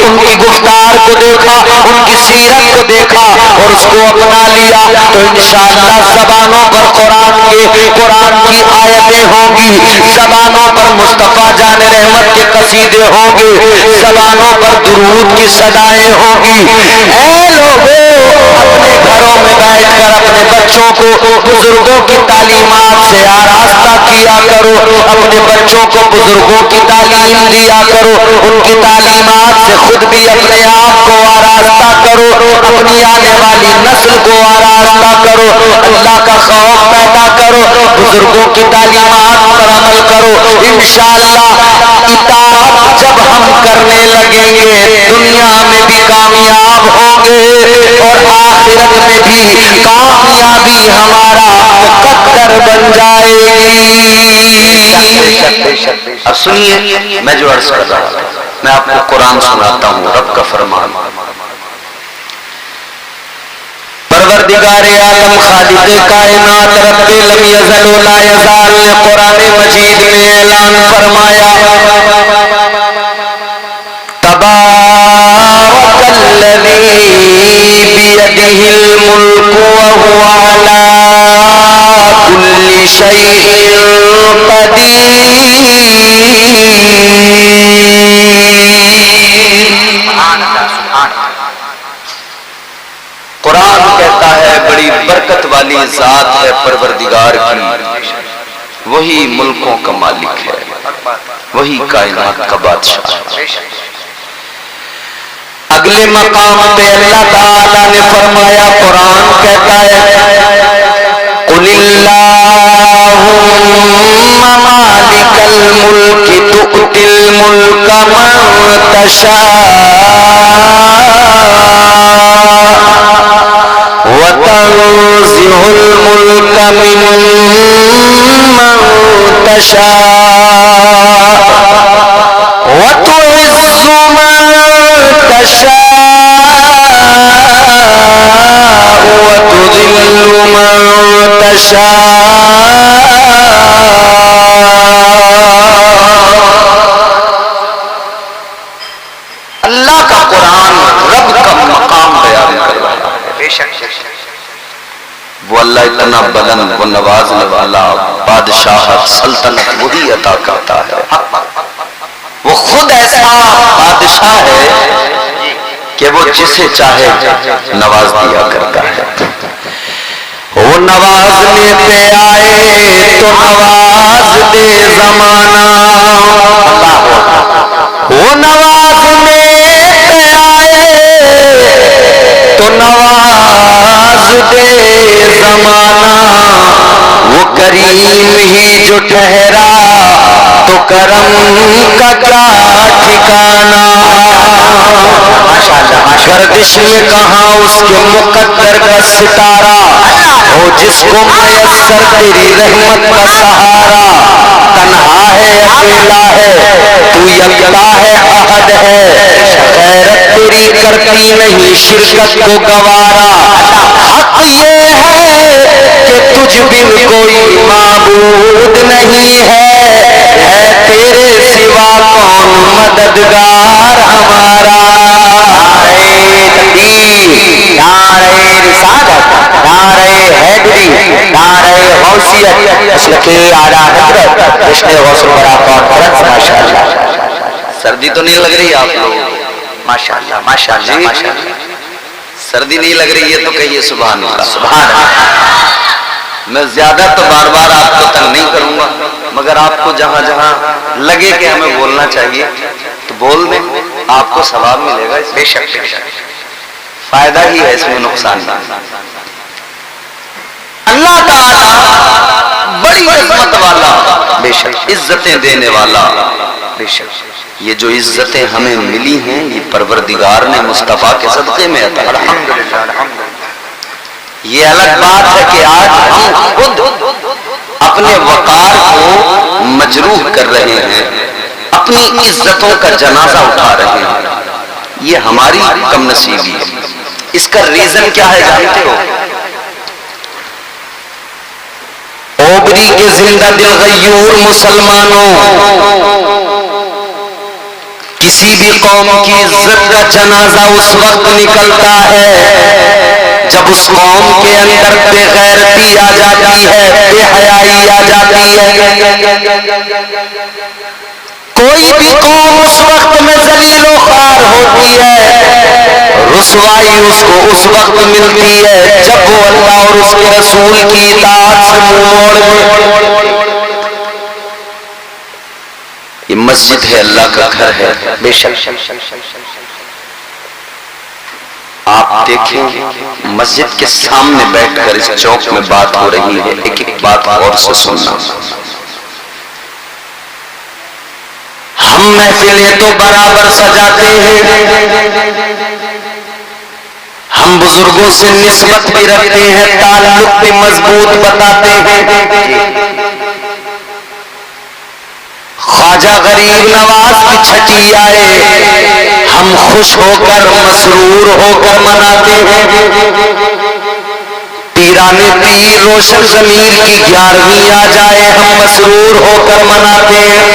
उनकी गुफ्तार को देखा, उनकी सीरत को देखा और उसको अपना लिया, तो इंशाअल्लाह जबानों पर कुरान की आयतें होंगी, जबानों पर मुस्तफा जाने रहमत के कसीदे होंगे, जबानों पर दुरूद की सदाएं होंगी। ऐ लोगों, अपने घरों में बैठकर अपने बच्चों को बुजुर्गों की तालीमात से आरास्ता किया करो, अपने बच्चों को बुजुर्गों की तालीम दिया करो, उनकी तालीमात से खुद भी अपने आप को आरास्ता करो, अपनी आने वाली नस्ल को आरास्ता करो, अल्लाह का खौफ पैदा करो, बुजुर्गों की तालीमात पर अमल करो। इंशाअल्लाह इताअत जब हम करने लगेंगे, दुनिया में भी कामयाब होंगे और आखिरत में भी कामयाबी हमारा मुकद्दर बन जाएगी। अब सुनिए, मैं जो अर्ज कर रहा हूं, मैं आपको कुरान सुनाता हूं, रब का फरमान। परवरदिगार आलम खालिक़े कायनात रब्बे लम यज़ल व ला यज़ाल ने कुरान मजीद में ऐलान फरमाया, तबारकल्लज़ी बियदिहिल मुल्कु व हुवा अला कुल्ली शैइन क़दीर। कुरान कहता है बड़ी बरकत वाली जात है परवरदिगार की, वही मुल्कों का मालिक है, वही कायनात का बादशाह है। अगले मकाम पे अल्लाह ताला ने फरमाया, कुरान कहता है, कुलिल्लाहुम्मा मालिकल मुल्की तुअतिल मुल्का मन तशा व तंज़िहुल मुल्का मिम्मन तशा व तुइज़्ज़ु मन वतुज़िल्लु मन तशाअ। अल्लाह का कुरान रब का मकाम बयान कर रहा है। बेशक वो अल्लाह इतना बुलंद, वो नवाजने वाला, बादशाह सल्तनत वही अता करता है। वो खुद ऐसा बादशाह है कि वो जिसे चाहे नवाज दिया करता है। वो नवाजने पे आए तो नवाज दे जमाना, वो नवाजने पे आए तो नवाज दे जमाना। वो करीम ही जो ठहरा तो करम का क्या ठिकाना। गर्दिश में कहाँ उसके मुकद्दर का सितारा, हो जिसको मयस्सर तेरी रहमत का सहारा। तन्हा है अकेला है तू यकता है अहद है, गैरत तेरी करती नहीं शिरकत को गवारा। हक ये है कि तुझ बिन कोई माबूद नहीं है तेरे सिवा कौन मददगार हमारा। नारे रिसालत, नारे हैदरी, नारे गौसियत, मसलके आला हज़रत कृष्ण गौसुल बरा कॉन्फ्रेंस। माशाअल्लाह। सर्दी तो नहीं लग रही आप लोग? माशाअल्लाह माशाअल्लाह माशाअल्लाह। सर्दी नहीं लग रही है तो कहिए सुभान अल्लाह सुभान अल्लाह। मैं ज्यादा तो बार बार आपको तंग नहीं करूंगा, मगर आपको जहां जहां लगे कि हमें बोलना चाहिए तो बोल दें, आपको सवाब मिलेगा। बेशक फायदा ही है, इसमें नुकसान नहीं। अल्लाह ताला बड़ी इज्जत वाला, बेशक इज्जतें देने वाला। बेशक ये जो इज्जतें हमें मिली हैं ये परवरदिगार ने मुस्तफा के सदक़े में अता की। ये अलग बात है कि आज हम खुद अपने वकार को मजरूह कर रहे हैं, अपनी इज्जतों का जनाजा उठा रहे हैं। ये हमारी कमनसीबी है। इसका रीजन क्या है जानते हो? ओबरी के जिंदा दिल गयूर मुसलमानों, किसी भी कौम की इज्जत का जनाजा उस वक्त निकलता है जब उस कौम के अंदर बेगैरती आ जाती है, बेहयाई आ जाती है। कोई भी कौम उस वक्त में जलील व ख्वार होती है, रुसवाई उसको उस वक्त मिलती है जब वो अल्लाह और उसके रसूल की इताअत से मुंह मोड़ ले। ये मस्जिद है, अल्लाह का घर है। बेशक आप देखें मस्जिद के सामने बैठकर इस चौक में बात हो रही है, एक एक बात और से सुनना। हम महफिलें तो बराबर सजाते हैं, हम बुजुर्गों से निस्बत भी रखते हैं, ताल्लुक भी मजबूत बताते हैं। ख्वाजा गरीब नवाज की छठी आए, हम खुश होकर मसरूर होकर मनाते हैं। पीराने पीर रोशन जमीर की 11वीं आ जाए, हम मसरूर होकर मनाते हैं।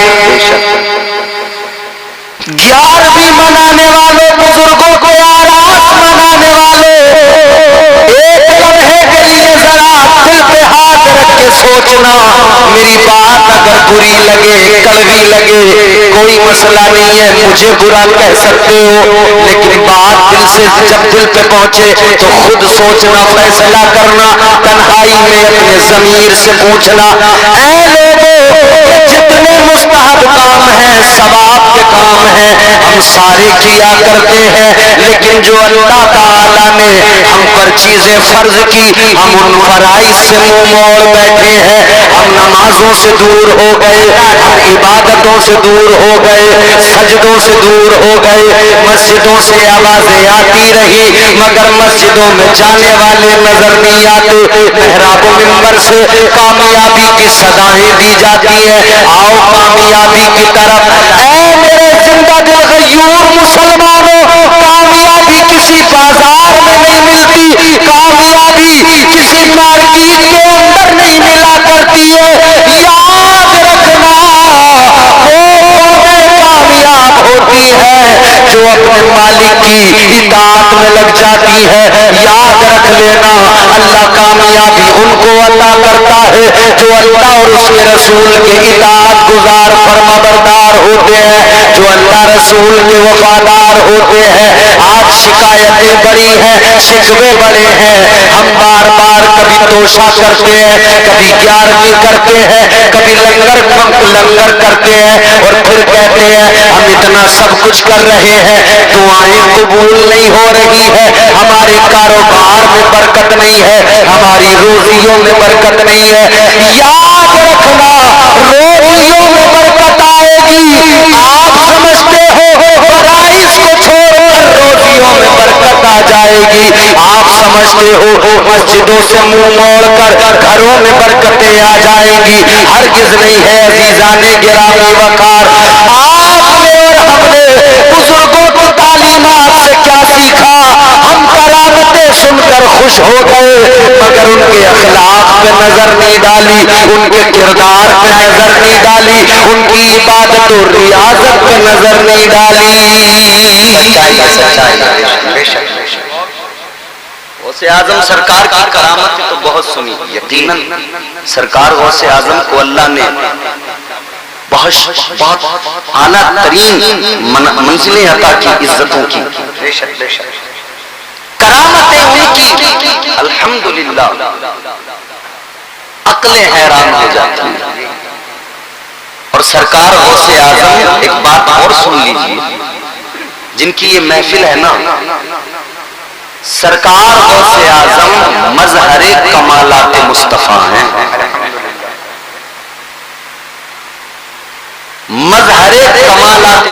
11वीं मनाने वालों बुजुर्गों को आरास मनाने वालों, एक लम्हे के लिए जरा दिल पे हाथ रख के सोचना, मेरी बात अगर बुरी लगे, कड़वी लगे, कोई मसला नहीं है, मुझे बुरा कह सकते हो, लेकिन बात दिल से जब दिल पे पहुंचे तो खुद सोचना, फैसला करना, तन्हाई में अपने ज़मीर से पूछना। ऐ लोगों, जितने मुस्तहब काम हैं, सवाब के काम हैं, हम सारे किया करते हैं, लेकिन जो अल्लाह ताला ने हम पर चीजें फर्ज की, हम उन फराइज से मुंह मोड़ बैठे हैं। हम नमाजों से दूर हो गए, हम इबादतों से दूर हो गए, सजदों से दूर हो गए। मस्जिदों से आवाजें आती रही मगर मस्जिदों में जाने वाले नजर नहीं आते। मेहराबों मिंबर से कामयाबी की सदाएं दी जाती है, आओ कामयाबी की तरफ। ऐ मेरे जिंदा दिल गयूर मुसलमानों, किसी बाजार में नहीं मिलती, कामयाबी किसी मार्केट के अंदर नहीं मिला करती है। याद रखना, वो कामयाब होती है जो अपने मालिक की इताअत में लग जाती है। याद रख लेना, अल्लाह कामयाबी उनको अता करता है जो अल्लाह और उसके रसूल के इताअत गुजार फरमाबरदार होते हैं, जो अल्लाह रसूल के वफादार होते हैं। आज शिकायतें बड़ी हैं, शिकवे बड़े हैं। हम बार बार कभी तोशा करते हैं, कभी 11वीं करते हैं, कभी लंगर करते हैं और फिर कहते हैं हम इतना सब कुछ कर रहे हैं, दुआएं कबूल नहीं हो रही है, हमारे कारोबार में बरकत नहीं है, हमारी रोजियों में बरकत नहीं है। याद रखना, रोजियों में बरकत आएगी। आप समझते हो फराइज को छोड़कर रोजियों में बरकत आ जाएगी। आप समझते हो मस्जिदों से मुंह मोड़कर घरों में बरकतें आ जाएंगी। हरगिज नहीं है अजीजाने गिरामी वकार। आपने और हमने बुजुर्गों की तालीमात से क्या सीखा? हम करामतें सुनकर खुश हो गए, मगर उनके अखलाक पे नजर नहीं डाली, उनके किरदार पे नजर नहीं डाली, उनकी इबादत और रियाजत पे नजर नहीं डाली। गौसे आजम सरकार की करामत तो बहुत सुनी, यकीनन सरकार गौसे आजम को अल्लाह ने बहुत आला तरीन मंजिलें अता की, इज्जतों की। करामतें उनकी अल्हम्दुलिल्लाह अक्लें हैरान हो जाती हैं। और सरकार गौसे आजम, एक बात और सुन लीजिए, जिनकी ये महफिल है ना, सरकार गौसे आजम मजहरे कमालात मुस्तफा हैं। मजहरे कमालात